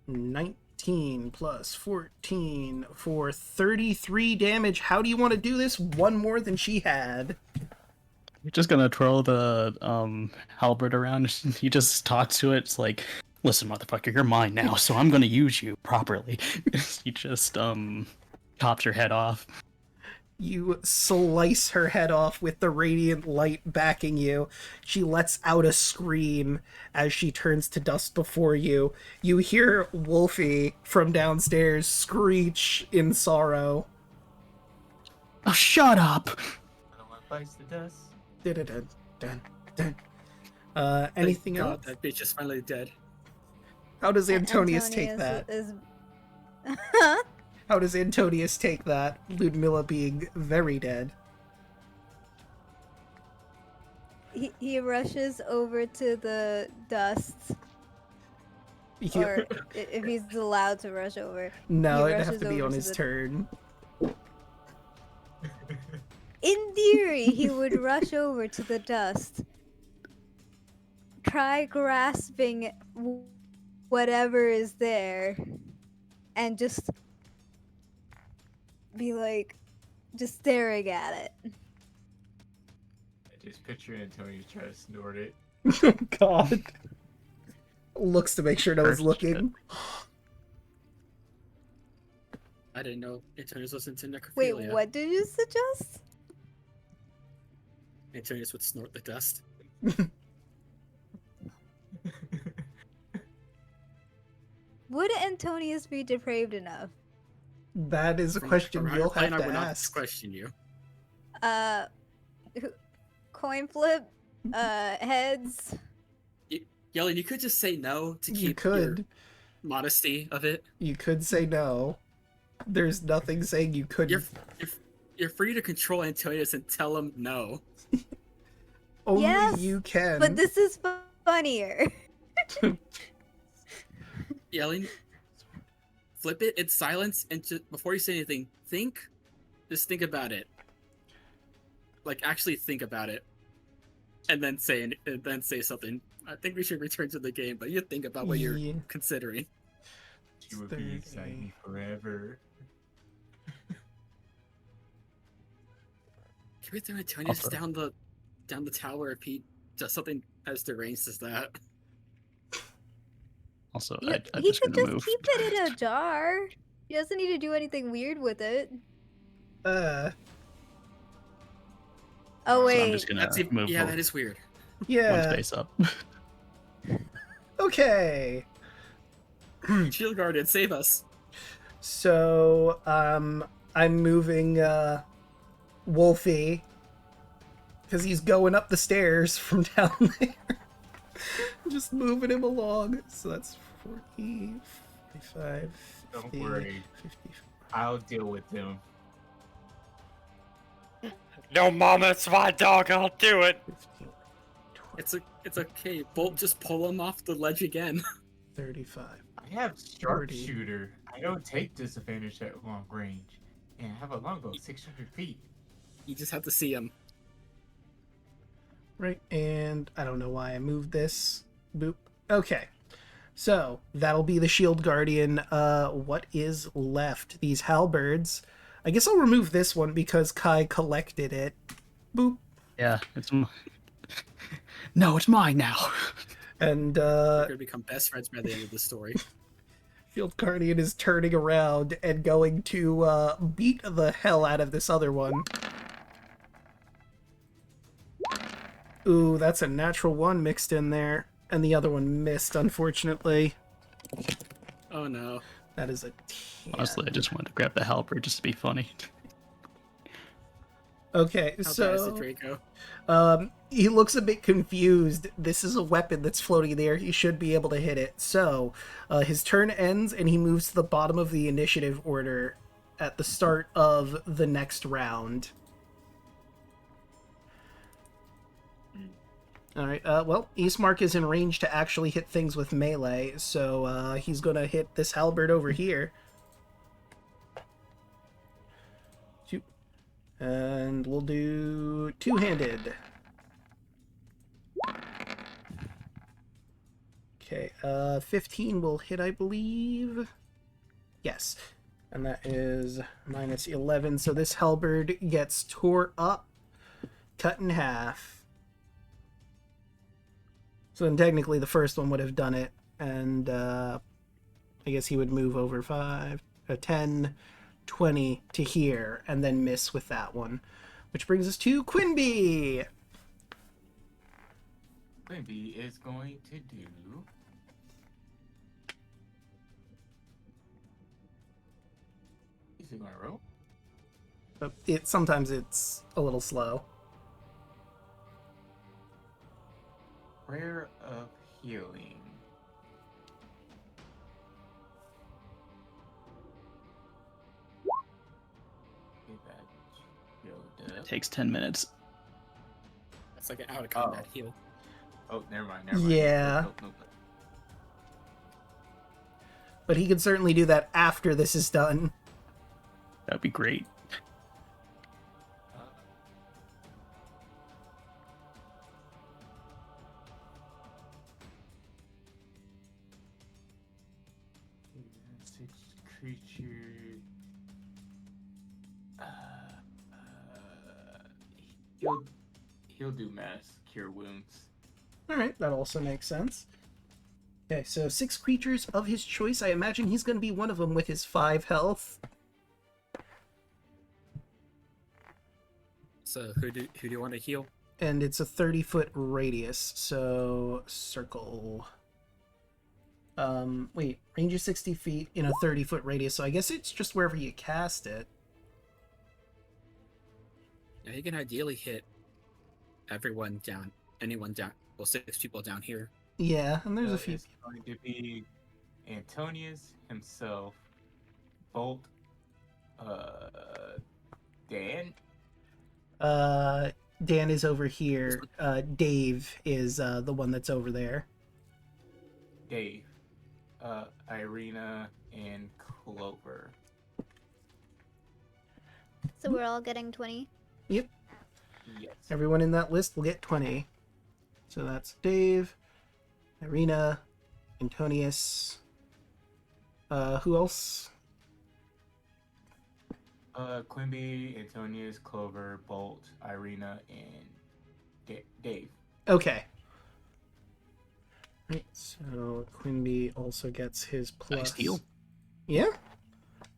19 plus 14 for 33 damage. How do you want to do this? 1 more than she had. You're just gonna twirl the halberd around. He just talks to it. It's like, listen, motherfucker, you're mine now, so I'm gonna use you properly. He just chops your head off. You slice her head off with the radiant light backing you. She lets out a scream as she turns to dust before you. You hear Wolfie from downstairs screech in sorrow. Oh, shut up! I don't want to bites the dust. Dun, dun, dun. Anything Thank else? God, that bitch is finally dead. How does Antonius take that? How does Antonius take that? Ludmilla being very dead. He rushes over to the dust. He- Or if he's allowed to rush over. no, he it'd have rushes to be over on to his the- turn. In theory, he would rush over to the dust. Try grasping whatever is there. And just be like, just staring at it. I just picture Antonio trying to snort it. God. Looks to make sure no one's Cursed shit. looking. I didn't know Antonius was into necrophilia. Wait, what did you suggest? Antonius would snort the dust. Would Antonius be depraved enough? That is a From- question from how you'll you're playing, have I to would not ask. question you. Coin flip, heads. Yellen, you could just say no to You keep could. your modesty of it. You could say no. There's nothing saying you couldn't. You're free to control Antonius and tell him no. Only Yes, you can. But this is funnier. Yelling, flip it in silence, and just before you say anything, just think about it. Like actually think about it, and then say something. I think we should return to the game, but you think about what Yeah. you're considering. She would be excited me forever. Can we throw Antonius Also- down the tower if he does something as deranged as that? Also, You- I'm he just could gonna just move. keep it in a jar. He doesn't need to do anything weird with it. Uh, Oh So wait, I'm just gonna That's move yeah, forward that is weird. one yeah. space up. Okay. Shield Guardian, save us. So, I'm moving, Wolfie. Because he's going up the stairs from down there. Just moving him along. So that's 40, 45, 50, Don't worry. 50. I'll deal with them. No, Mama, it's my dog. I'll do it. 15, It's okay. Bolt, just pull him off the ledge again. 35. I have sharpshooter. I don't take disadvantage at long range. And I have a longbow 600 feet. You just have to see him. Right, and I don't know why I moved this. Boop. Okay. So, that'll be the Shield Guardian. What is left? These halberds. I guess I'll remove this one because Kai collected it. Boop. Yeah, no, it's mine now. And, We're gonna become best friends by the end of the story. Shield Guardian is turning around and going to, beat the hell out of this other one. Ooh, that's a natural one mixed in there. And the other one missed, unfortunately. Oh no. That is a 10. Honestly, I just wanted to grab the halberd just to be funny. Okay, How bad is so it, Draco? he looks a bit confused. This is a weapon that's floating there. He should be able to hit it. So, his turn ends and he moves to the bottom of the initiative order at the start of the next round. All right. Well, Eastmark is in range to actually hit things with melee, so he's gonna hit this halberd over here. Shoot. And we'll do two-handed. Okay. 15 will hit, I believe. Yes. And that is minus 11. So this halberd gets tore up, cut in half. So then technically the first one would have done it, and I guess he would move over 10, 20 to here, and then miss with that one. Which brings us to Quinby! Quimby is going to do. Is he going to roll? But sometimes it's a little slow. Prayer of Healing. Get that filled up. Takes 10 minutes. That's like an out of combat heal. Oh, never mind. Yeah. Nope. But he could certainly do that after this is done. That'd be great. Six creature. He'll do mass cure wounds. Alright, that also makes sense. Okay, so 6 creatures of his choice. I imagine he's going to be one of them with his 5 health. So who do you want to heal? And it's a 30-foot radius, so circle. Wait, range is 60 feet in a 30-foot radius, so I guess it's just wherever you cast it. Yeah, you can ideally hit anyone down. Well, 6 people down here. Yeah, and there's a few. It's going to be Antonius himself, Bolt, Dan. Dan is over here. Dave is the one that's over there. Dave, Irina, and Clover. So we're all getting 20. Yep. Yes. Everyone in that list will get 20. So that's Dave, Irina, Antonius. Who else? Quimby, Antonius, Clover, Bolt, Irina, and Dave. Okay. Right, so Quimby also gets his plus. Nice heal. Yeah,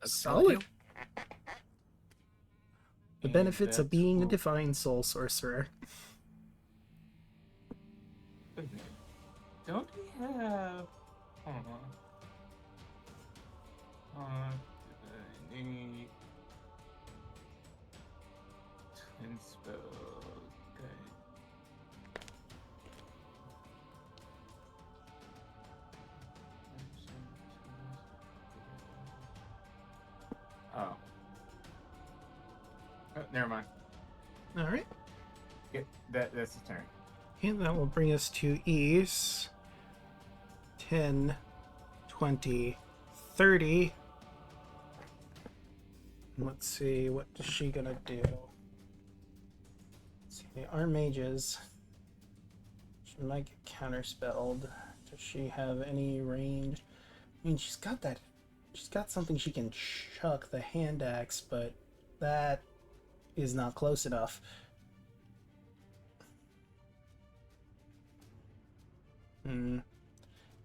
That's a solid. heal. The And benefits of that's being a cool. divine soul sorcerer. Wait a minute. Don't we have? Hold on. Any twin spell? Okay. Oh. Oh, never mind. All right. Yeah, that's the turn. And that will bring us to East. 10, 20, 30. Let's see, what is she gonna do? Let's see, they are mages. She might get counterspelled. Does she have any range? I mean, she's got something she can chuck, the hand axe, but that is not close enough.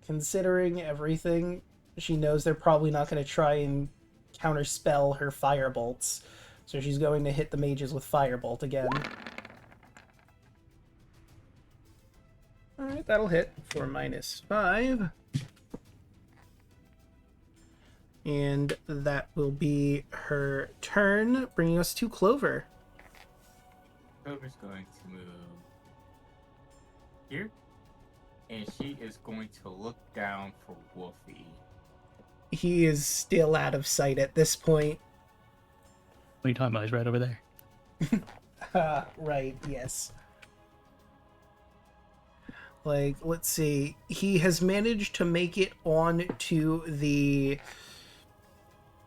Considering everything, she knows they're probably not going to try and counterspell her firebolts, so she's going to hit the mages with firebolt again. Alright, that'll hit for -5. And that will be her turn, bringing us to Clover. Clover's going to move here, and she is going to look down for Wolfie. He is still out of sight at this point. What are you talking about? He's right over there. Right, yes. Like, let's see. He has managed to make it on to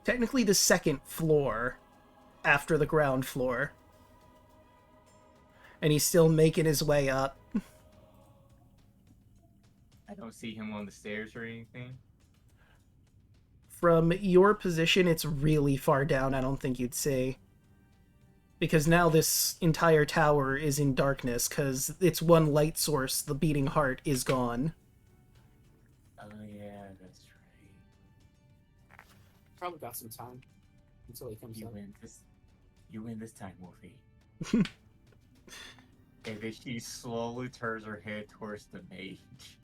technically the second floor after the ground floor. And he's still making his way up. I don't see him on the stairs or anything. From your position, it's really far down, I don't think you'd see. Because now this entire tower is in darkness, because its one light source, the beating heart, is gone. Oh yeah, that's right. Probably got some time until he comes You up. win this. You win this time, Wolfie. And then she slowly turns her head towards the mage.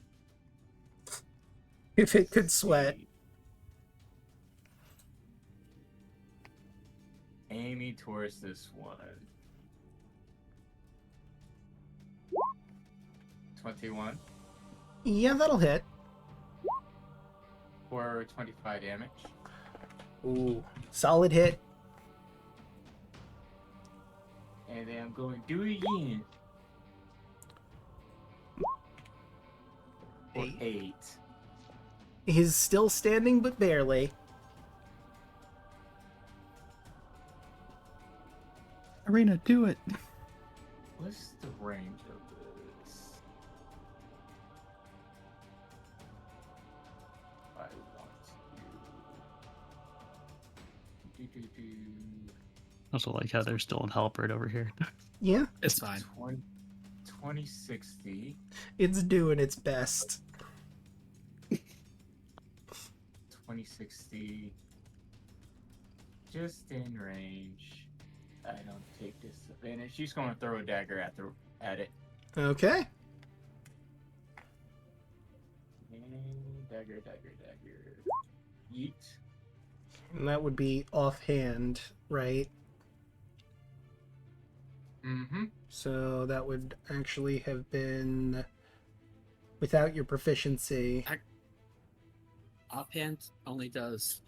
If it could sweat. Aiming towards this one. 21 Yeah, that'll hit. for 25 damage. Ooh, solid hit. And then I'm going to do it again. For 8. He's still standing, but barely. Arena, do it. What's the range of this? I want to do. Also like how there's still an halberd over here. Yeah, It's fine. 2060. it's doing its best. 2060. Just in range. I don't take disadvantage. She's going to throw a dagger at it. Okay. And dagger. Yeet. And that would be offhand, right? Mm-hmm. So that would actually have been without your proficiency. Offhand only does.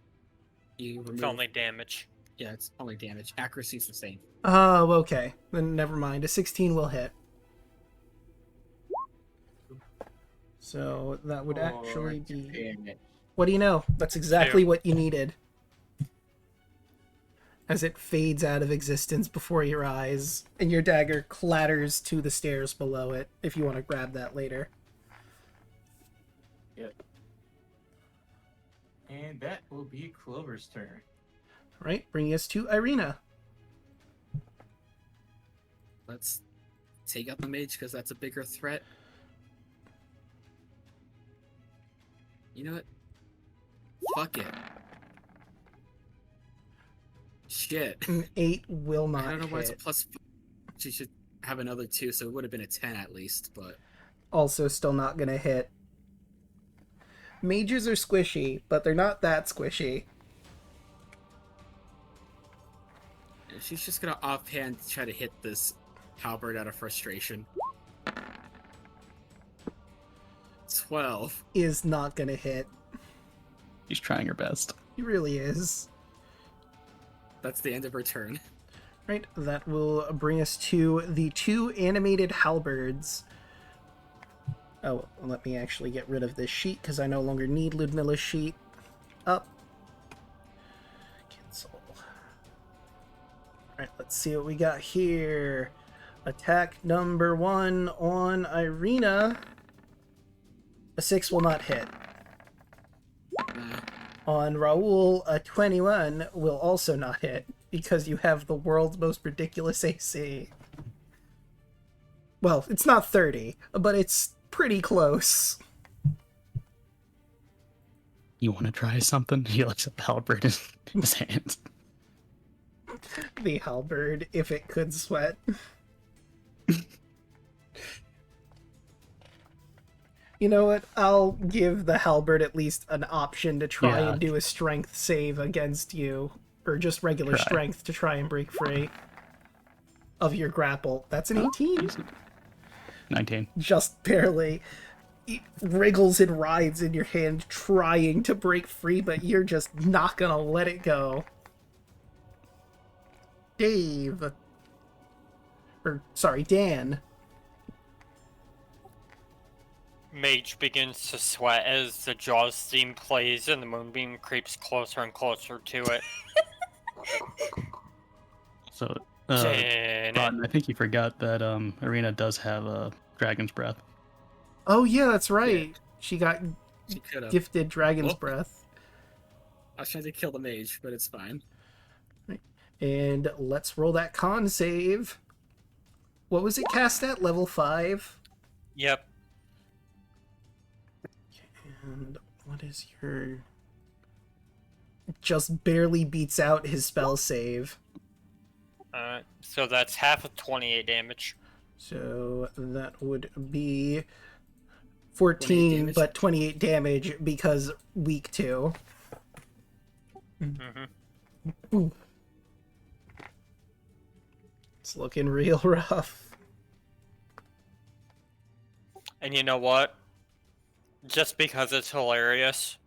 You remove. It's only damage. Yeah, it's only damage. Accuracy's the same. Oh, okay. Then never mind. A 16 will hit. So that would actually be... Damage. What do you know? That's exactly Two. what you needed. As it fades out of existence before your eyes, and your dagger clatters to the stairs below it, if you want to grab that later. Yep. And that will be Clover's turn. Right, bringing us to Irina. Let's take out the mage because that's a bigger threat. You know what? Fuck it. Shit. An 8 will not I don't know why it's a hit. plus. She should have another 2, so it would have been a 10 at least, but. Also still not gonna hit. Mages are squishy, but they're not that squishy. She's just gonna offhand try to hit this halberd out of frustration. 12. Is not gonna hit. She's trying her best. He really is. That's the end of her turn. Right, that will bring us to the 2 animated halberds. Oh, let me actually get rid of this sheet, because I no longer need Ludmilla's sheet. Up. Cancel. Alright, let's see what we got here. Attack number 1 on Irina. A 6 will not hit. Nah. On Raoul, a 21 will also not hit, because you have the world's most ridiculous AC. Well, it's not 30, but it's pretty close. You want to try something? He looks at the halberd in his hand. The halberd, if it could sweat. You know what? I'll give the halberd at least an option to try Yeah. and do a strength save against you. Or just regular Try. strength to try and break free of your grapple. That's an 18. 19. Just barely. It wriggles and writhes in your hand trying to break free, but you're just not gonna let it go. Dave. Or, sorry, Dan. Mage begins to sweat as the Jaws theme plays and the moonbeam creeps closer and closer to it. So, Dang Ron, it. I think you forgot that Arena does have a dragon's breath. Oh, yeah, that's right. She got She could have. gifted Dragon's Oh. Breath. I was trying to kill the mage, but it's fine. And let's roll that con save. What was it cast at? Level 5? Yep. And what is your... just barely beats out his spell save. Alright, so that's half of 28 damage. So that would be 14, damage. but 28 damage because weak 2. Mm-hmm. It's looking real rough. And you know what? Just because it's hilarious.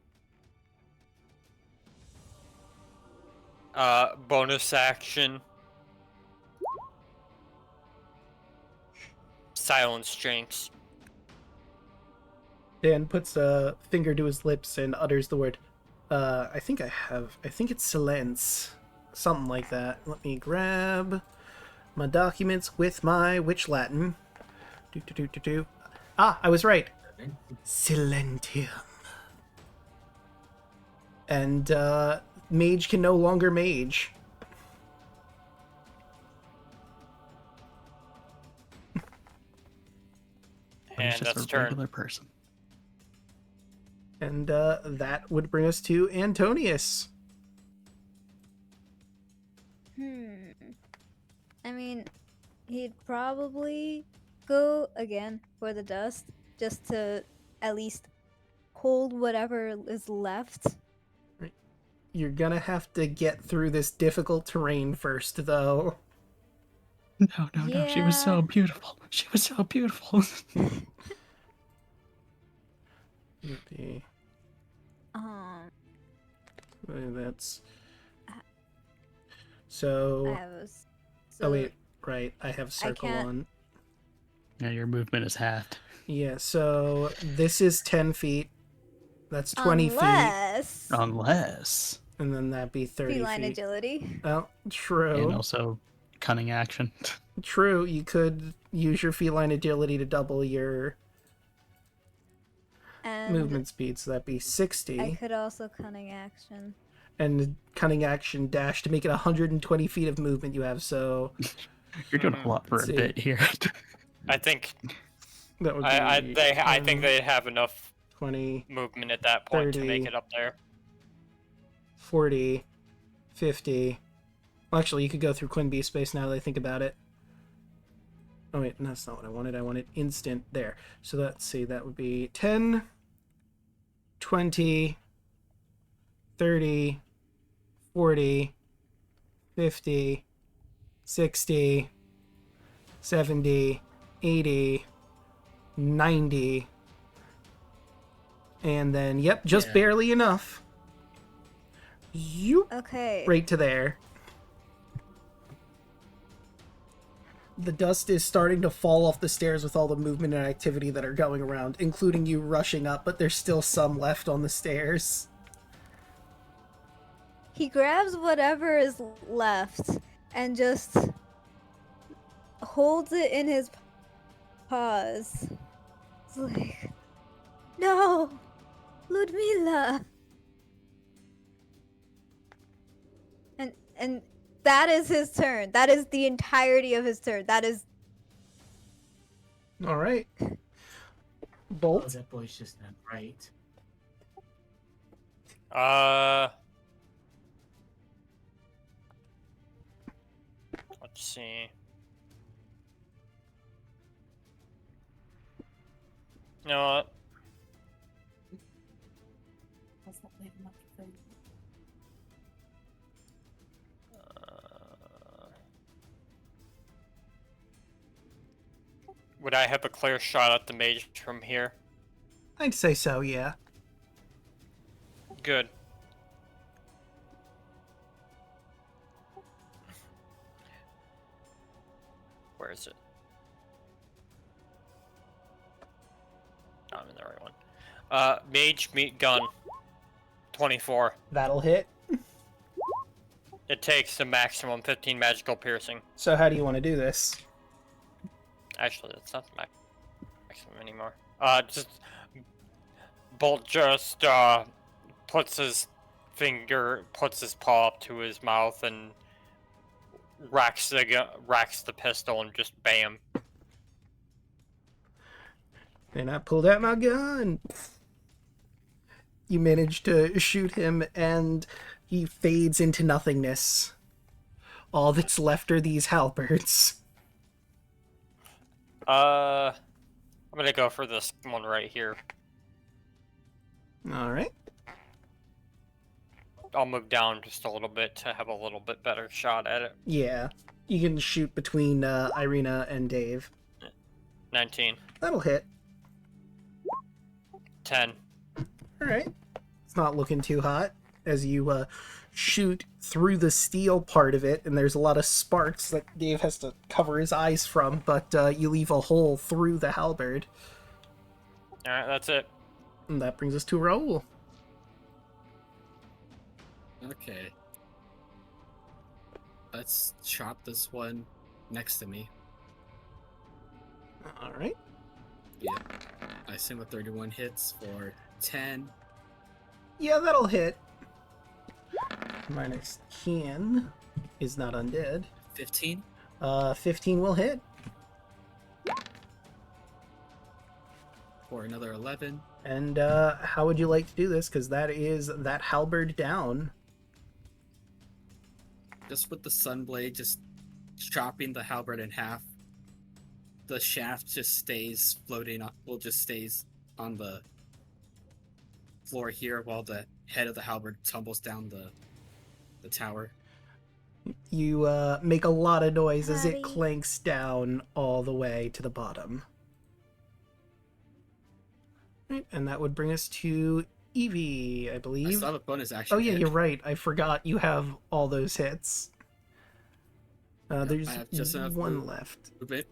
Bonus action. Silence Jinx. Dan puts a finger to his lips and utters the word, I think it's silence. Something like that. Let me grab my documents with my witch Latin. Ah, I was right. Silentium. And, mage can no longer mage. He's And just that's a turn. regular person. And, that would bring us to Antonius. I mean, he'd probably go again for the dust, just to at least hold whatever is left. You're gonna have to get through this difficult terrain first, though. No, she was so Yeah. beautiful. She was so beautiful. Okay, that's... I So... have a Oh, wait. Right, I have circle can't- on. Yeah, your movement is halved. Yeah, so this is 10 feet. That's 20 feet. Unless And then that'd be 30 feline feet. agility. Well, true. And also cunning action. True, you could use your feline agility to double your And movement speed, so that'd be I 60. could also cunning action. And cunning action dash to make it 120 feet of movement you have, so You're doing a lot for a See. bit here. I think that would be I think they have enough 20, movement at that point to 30. make it up there. 40, 50. Well, actually, you could go through Quinn Bee space now that I think about it. Oh, wait, no, that's not what I wanted. I wanted instant there. So let's see, that would be 10, 20, 30, 40, 50, 60, 70, 80, 90. And then, yep, just Yeah. barely enough. You Okay. right to there. The dust is starting to fall off the stairs with all the movement and activity that are going around, including you rushing up, but there's still some left on the stairs. He grabs whatever is left and just holds it in his paws. It's like, no, Ludmila. And that is his turn. That is the entirety of his turn. That is All right. Oh, Bolt. that boy's just not right. Let's see. You know what? Would I have a clear shot at the mage from here? I'd say so, yeah. Good. Where is it? Oh, I'm in the right one. Mage meet gun. 24. That'll hit. It takes a maximum 15 magical piercing. So how do you want to do this? Actually, that's not the maximum anymore. Just Bolt just puts his paw up to his mouth and racks the pistol and just bam. Then I pulled out my gun. You manage to shoot him, and He fades into nothingness. All that's left are these halberds. I'm gonna go for this one right here. All right. I'll move down just a little bit to have a little bit better shot at it. Yeah. You can shoot between Irina and Dave. 19. That'll hit. 10. All right. It's not looking too hot as you shoot through the steel part of it, and there's a lot of sparks that Dave has to cover his eyes from, but you leave a hole through the halberd. Alright, that's it. And that brings us to Raoul. Okay. Let's chop this one next to me. All right. Yeah. I assume a 31 hits for 10. Yeah, that'll hit. My next kin is not undead. 15. 15 will hit. For another 11. And how would you like to do this? Because that is that halberd down. Just with the sunblade, just chopping the halberd in half. The shaft just stays floating, just stays on the floor here while the head of the halberd tumbles down the tower. You make a lot of noise as it Howdy. clanks down all the way to the bottom. Right, and that would bring us to Evie, I I believe. still have a bonus action. Oh yeah, hit. you're right. I forgot you have all those hits. There's I have just enough one move- left. Move it.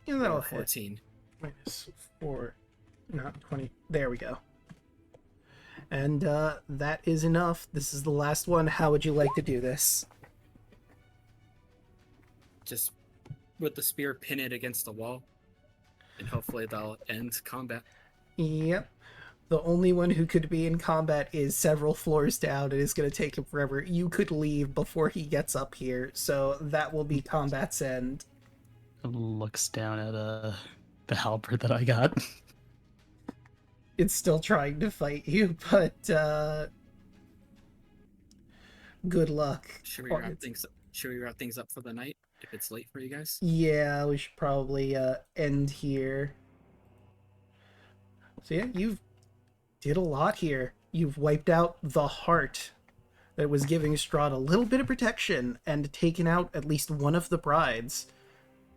Yeah, that'll For hit. 14. Minus 4, not 20. There we go. And that is enough. This is the last one. How would you like to do this? Just with the spear, pin it against the wall. And hopefully that'll end combat. Yep. The only one who could be in combat is several floors down. It is going to take him forever. You could leave before he gets up here, so that will be combat's end. Looks down at the halberd that I got. It's still trying to fight you, but good luck. Should we wrap things up for the night if it's late for you guys? Yeah, we should probably end here. So yeah, you've did a lot here. You've wiped out the heart that was giving Strahd a little bit of protection and taken out at least one of the brides.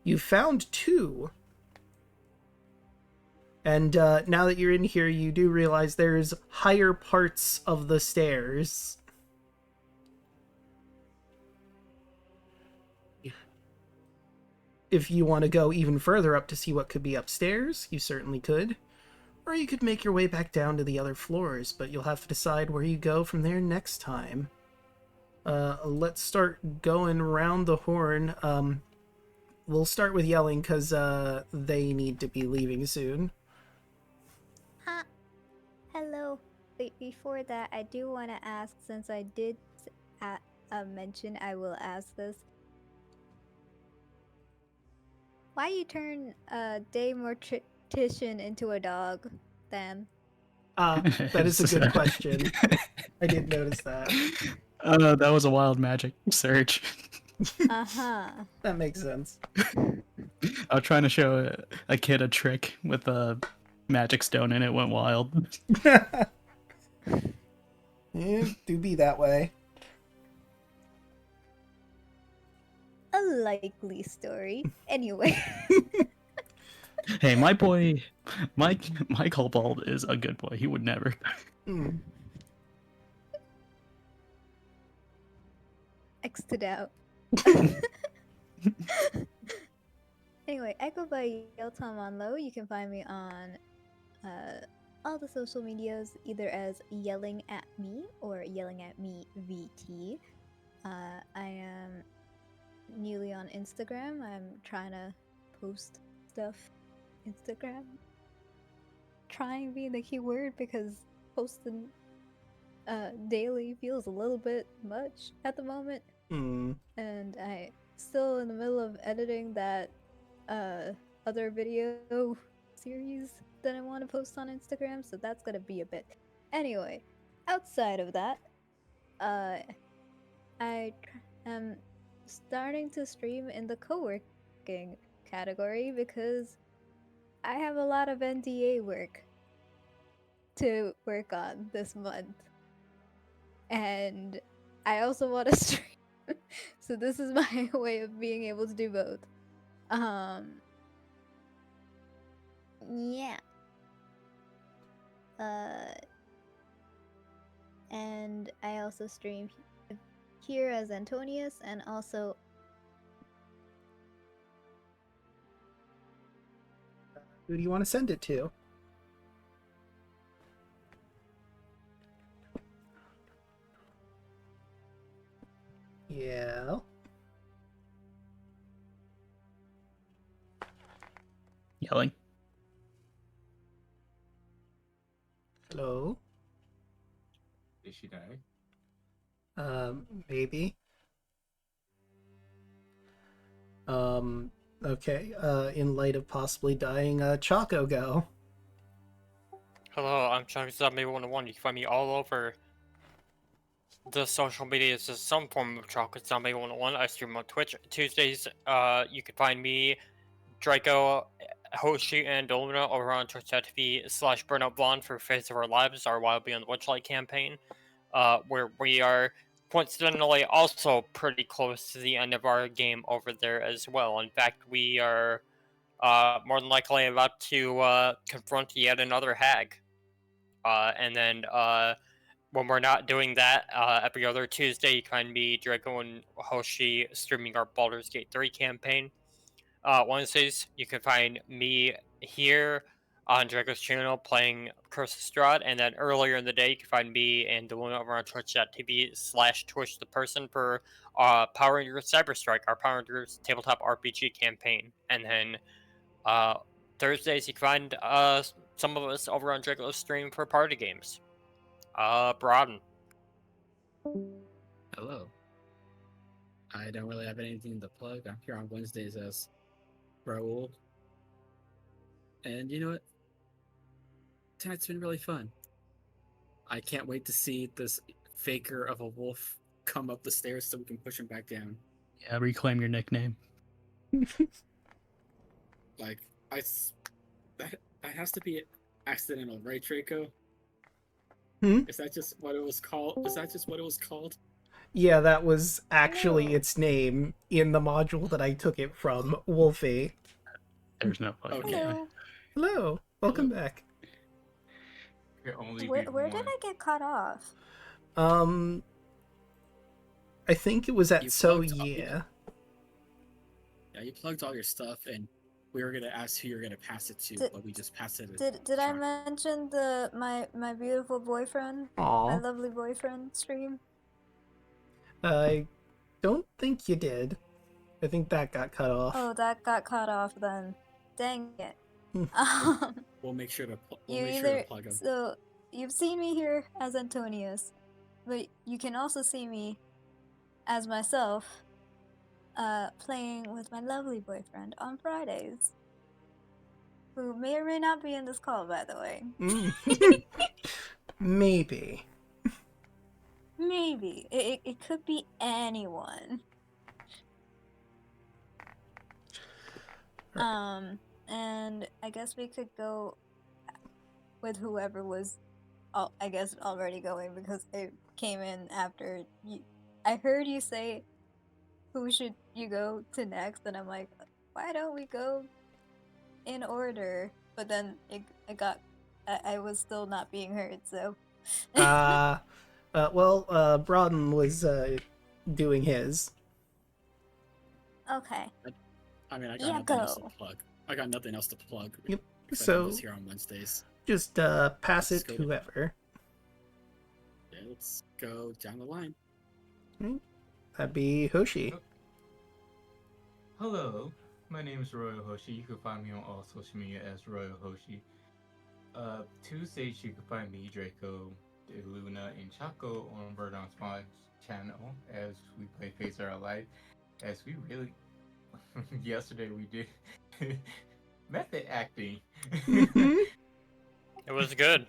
You found two. And now that you're in here, you do realize there's higher parts of the stairs. If you want to go even further up to see what could be upstairs, you certainly could. Or you could make your way back down to the other floors, but you'll have to decide where you go from there next time. Let's start going round the horn. We'll start with yelling, because they need to be leaving soon. Hello. Wait, before that, I do want to ask, since I did mention I will ask this. Why you turn Day Mortician into a dog, then? That is a good question. I did notice that. That was a wild magic search. Uh-huh. That makes sense. I was trying to show a kid a trick with a magic stone and it went wild. Yeah, do be that way. A likely story. Anyway. Hey, my kobold is a good boy. He would never. Mm. X'd out. Anyway, I go by Yeltom on Low. You can find me on all the social medias, either as Yelling at Me or Yelling at Me VT. I am newly on Instagram. I'm trying to post stuff. Instagram. Trying being the key word because posting daily feels a little bit much at the moment. Mm. And I still in the middle of editing that other video series that I want to post on Instagram, so that's gonna be a bit. Anyway, outside of that, I am starting to stream in the co-working category because I have a lot of NDA work to work on this month. And I also want to stream. So this is my way of being able to do both. Yeah. And I also stream here as Antonius and also Who do you want to send it to? Yeah. Yelling. Hello? Did she die? Maybe. Okay, in light of possibly dying, Choco, go. Hello, I'm Chuck Zombie 101. You can find me all over the social media as some form of Chocolate Zombie 101. I stream on Twitch Tuesdays. You can find me, Draco, Hoshi, and Daluna over on twitch.tv/Burnout Blonde for Face of Our Lives, our Wild Beyond Witchlight campaign, where we are coincidentally also pretty close to the end of our game over there as well. In fact, we are more than likely about to confront yet another hag. And then when we're not doing that, every other Tuesday, you can find me, Draco, and Hoshi streaming our Baldur's Gate 3 campaign. Wednesdays, you can find me here on Draco's channel playing Curse of Strahd, and then earlier in the day, you can find me and Daluna over on twitch.tv/Twitch the person for Power Rangers Cyberstrike, our Power Rangers tabletop RPG campaign. And then Thursdays, you can find some of us over on Draco's stream for party games. Broaden. Hello. I don't really have anything to plug. I'm here on Wednesdays as Raul. And you know what? Tonight's been really fun. I can't wait to see this faker of a wolf come up the stairs so we can push him back down. Yeah, reclaim your nickname. Like, that has to be accidental, right, Draco? Is that just what it was called? Is that just what it was called? Yeah, that was actually No. its name in the module that I took it from, Wolfie. There's no fucking Okay. way. hello. Hello, welcome back. Could only Where, be where did one. I get cut off? I think it was at You So plugged up- Yeah. Yeah, you plugged all your stuff, and we were gonna ask who you're gonna pass it to, Did- but we just passed it. Did I Sure. mention my beautiful boyfriend, my Aw. lovely boyfriend stream? I don't think you did. I think that got cut off. Oh, that got cut off then. Dang it. Hmm. We'll make sure to You sure either to plug them. so you've seen me here as Antonius, but you can also see me as myself, playing with my lovely boyfriend on Fridays, who may or may not be in this call, by the way. Maybe. Maybe it could be anyone. And I guess we could go with whoever was, I guess, already going because it came in after you. I heard you say, "Who should you go to next?" And I'm like, "Why don't we go in order?" But then it got, I was still not being heard, so. Well, Broaden was doing his. Okay. I mean, I got Yeah, nothing else go. to plug. I got nothing else to plug. Yep. because So- I'm just here on Wednesdays. Just pass Let's it go to to- whoever. Yeah, let's go down the line. That'd be Hoshi. Hello, my name is Royal Hoshi. You can find me on all social media as Royal Hoshi. Tuesdays you can find me, Draco, Luna, and Chaco on Verdon's channel as we play Face Our Life. As we really yesterday we did method acting. Mhm. It was good.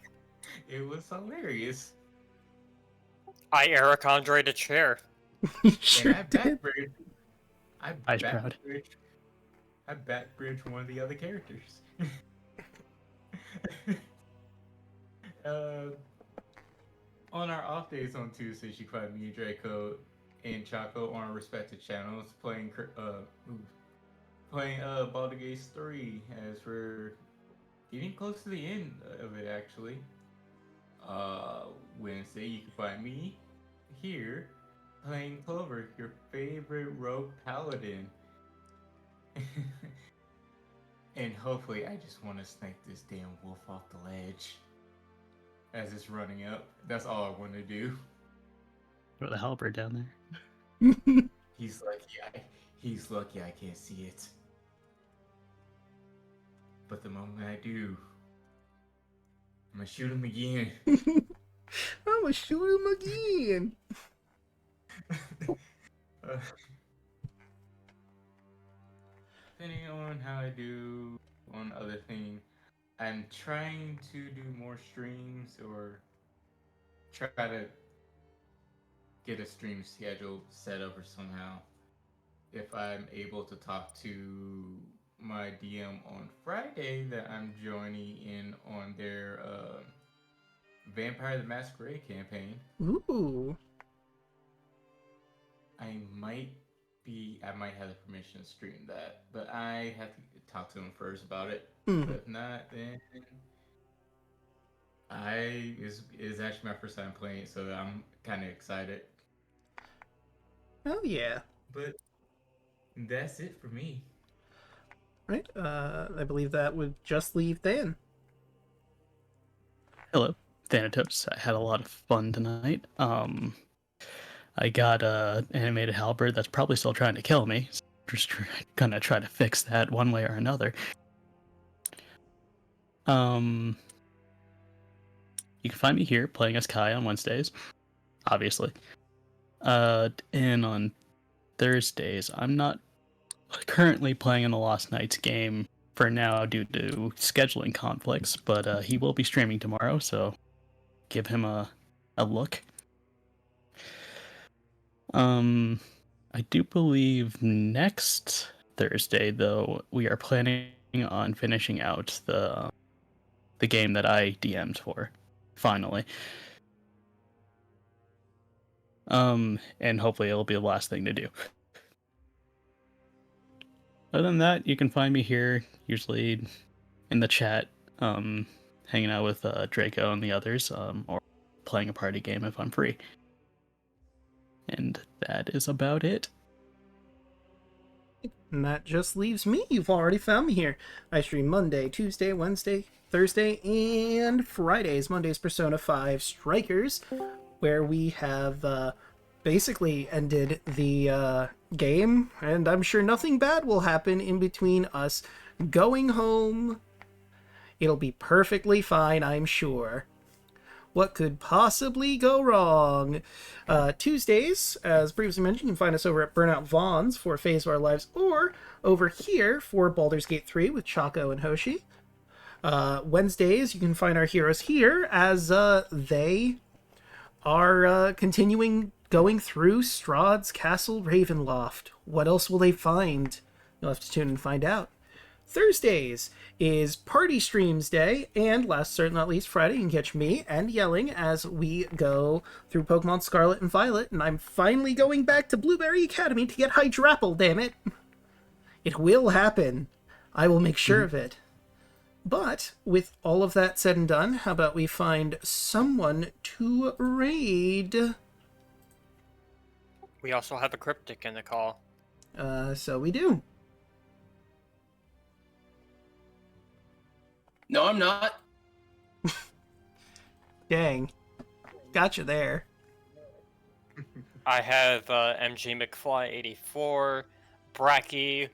It was hilarious. I Eric Andre'd a chair. You And sure I did. backbridge. I I's proud. backbridge. I backbridge one of the other characters. uh, on our off days on Tuesdays, you can find me, Draco, and Chaco on our respective channels playing Baldur's Gate 3 as we're getting close to the end of it actually. Wednesday you can find me here playing Clover, your favorite rogue paladin. And hopefully I just want to snake this damn wolf off the ledge as it's running up. That's all I want to do. Throw the halberd down there. He's lucky I can't see it. But the moment I do, I'm gonna shoot him again. I'm gonna shoot him again. Depending on how I do on other things, I'm trying to do more streams or try to get a stream schedule set up or somehow. If I'm able to talk to my DM on Friday that I'm joining in on their Vampire the Masquerade campaign, Ooh. I might have the permission to stream that, but I have to talk to him first about it. Mm. But if not, then is actually my first time playing it, so I'm kind of excited. Oh yeah. But that's it for me. Right. I believe that would just leave Dan. Hello, Thanatos. I had a lot of fun tonight. I got a animated halberd that's probably still trying to kill me. So I'm just gonna try to fix that one way or another. You can find me here playing as Kai on Wednesdays, obviously. And on Thursdays, I'm not currently playing in the Lost Knights game for now due to scheduling conflicts, but he will be streaming tomorrow, so give him a look. I do believe next Thursday, though, we are planning on finishing out the game that I DM'd for, finally. And hopefully it'll be the last thing to do. Other than that, you can find me here, usually in the chat, hanging out with Draco and the others, or playing a party game if I'm free. And that is about it. And that just leaves me. You've already found me here. I stream Monday, Tuesday, Wednesday, Thursday, and Fridays. Monday's Persona 5 Strikers, where we have basically ended the game, and I'm sure nothing bad will happen in between us going home. It'll be perfectly fine, I'm sure. What could possibly go wrong? Tuesdays, as previously mentioned, you can find us over at Burnout Vaughn's for Phase of Our Lives, or over here for Baldur's Gate 3 with Chaco and Hoshi. Wednesdays, you can find our heroes here as they are continuing going through Strahd's Castle Ravenloft. What else will they find? You'll have to tune and find out. Thursdays is Party Streams Day, and last certainly not least, Friday, you can catch me and Yelling as we go through Pokemon Scarlet and Violet, and I'm finally going back to Blueberry Academy to get Hydrapple, damn it! It will happen. I will make sure of it. But, with all of that said and done, how about we find someone to raid? We also have a cryptic in the call. So we do. No, I'm not. Dang. Gotcha there. I have MG McFly 84, Bracky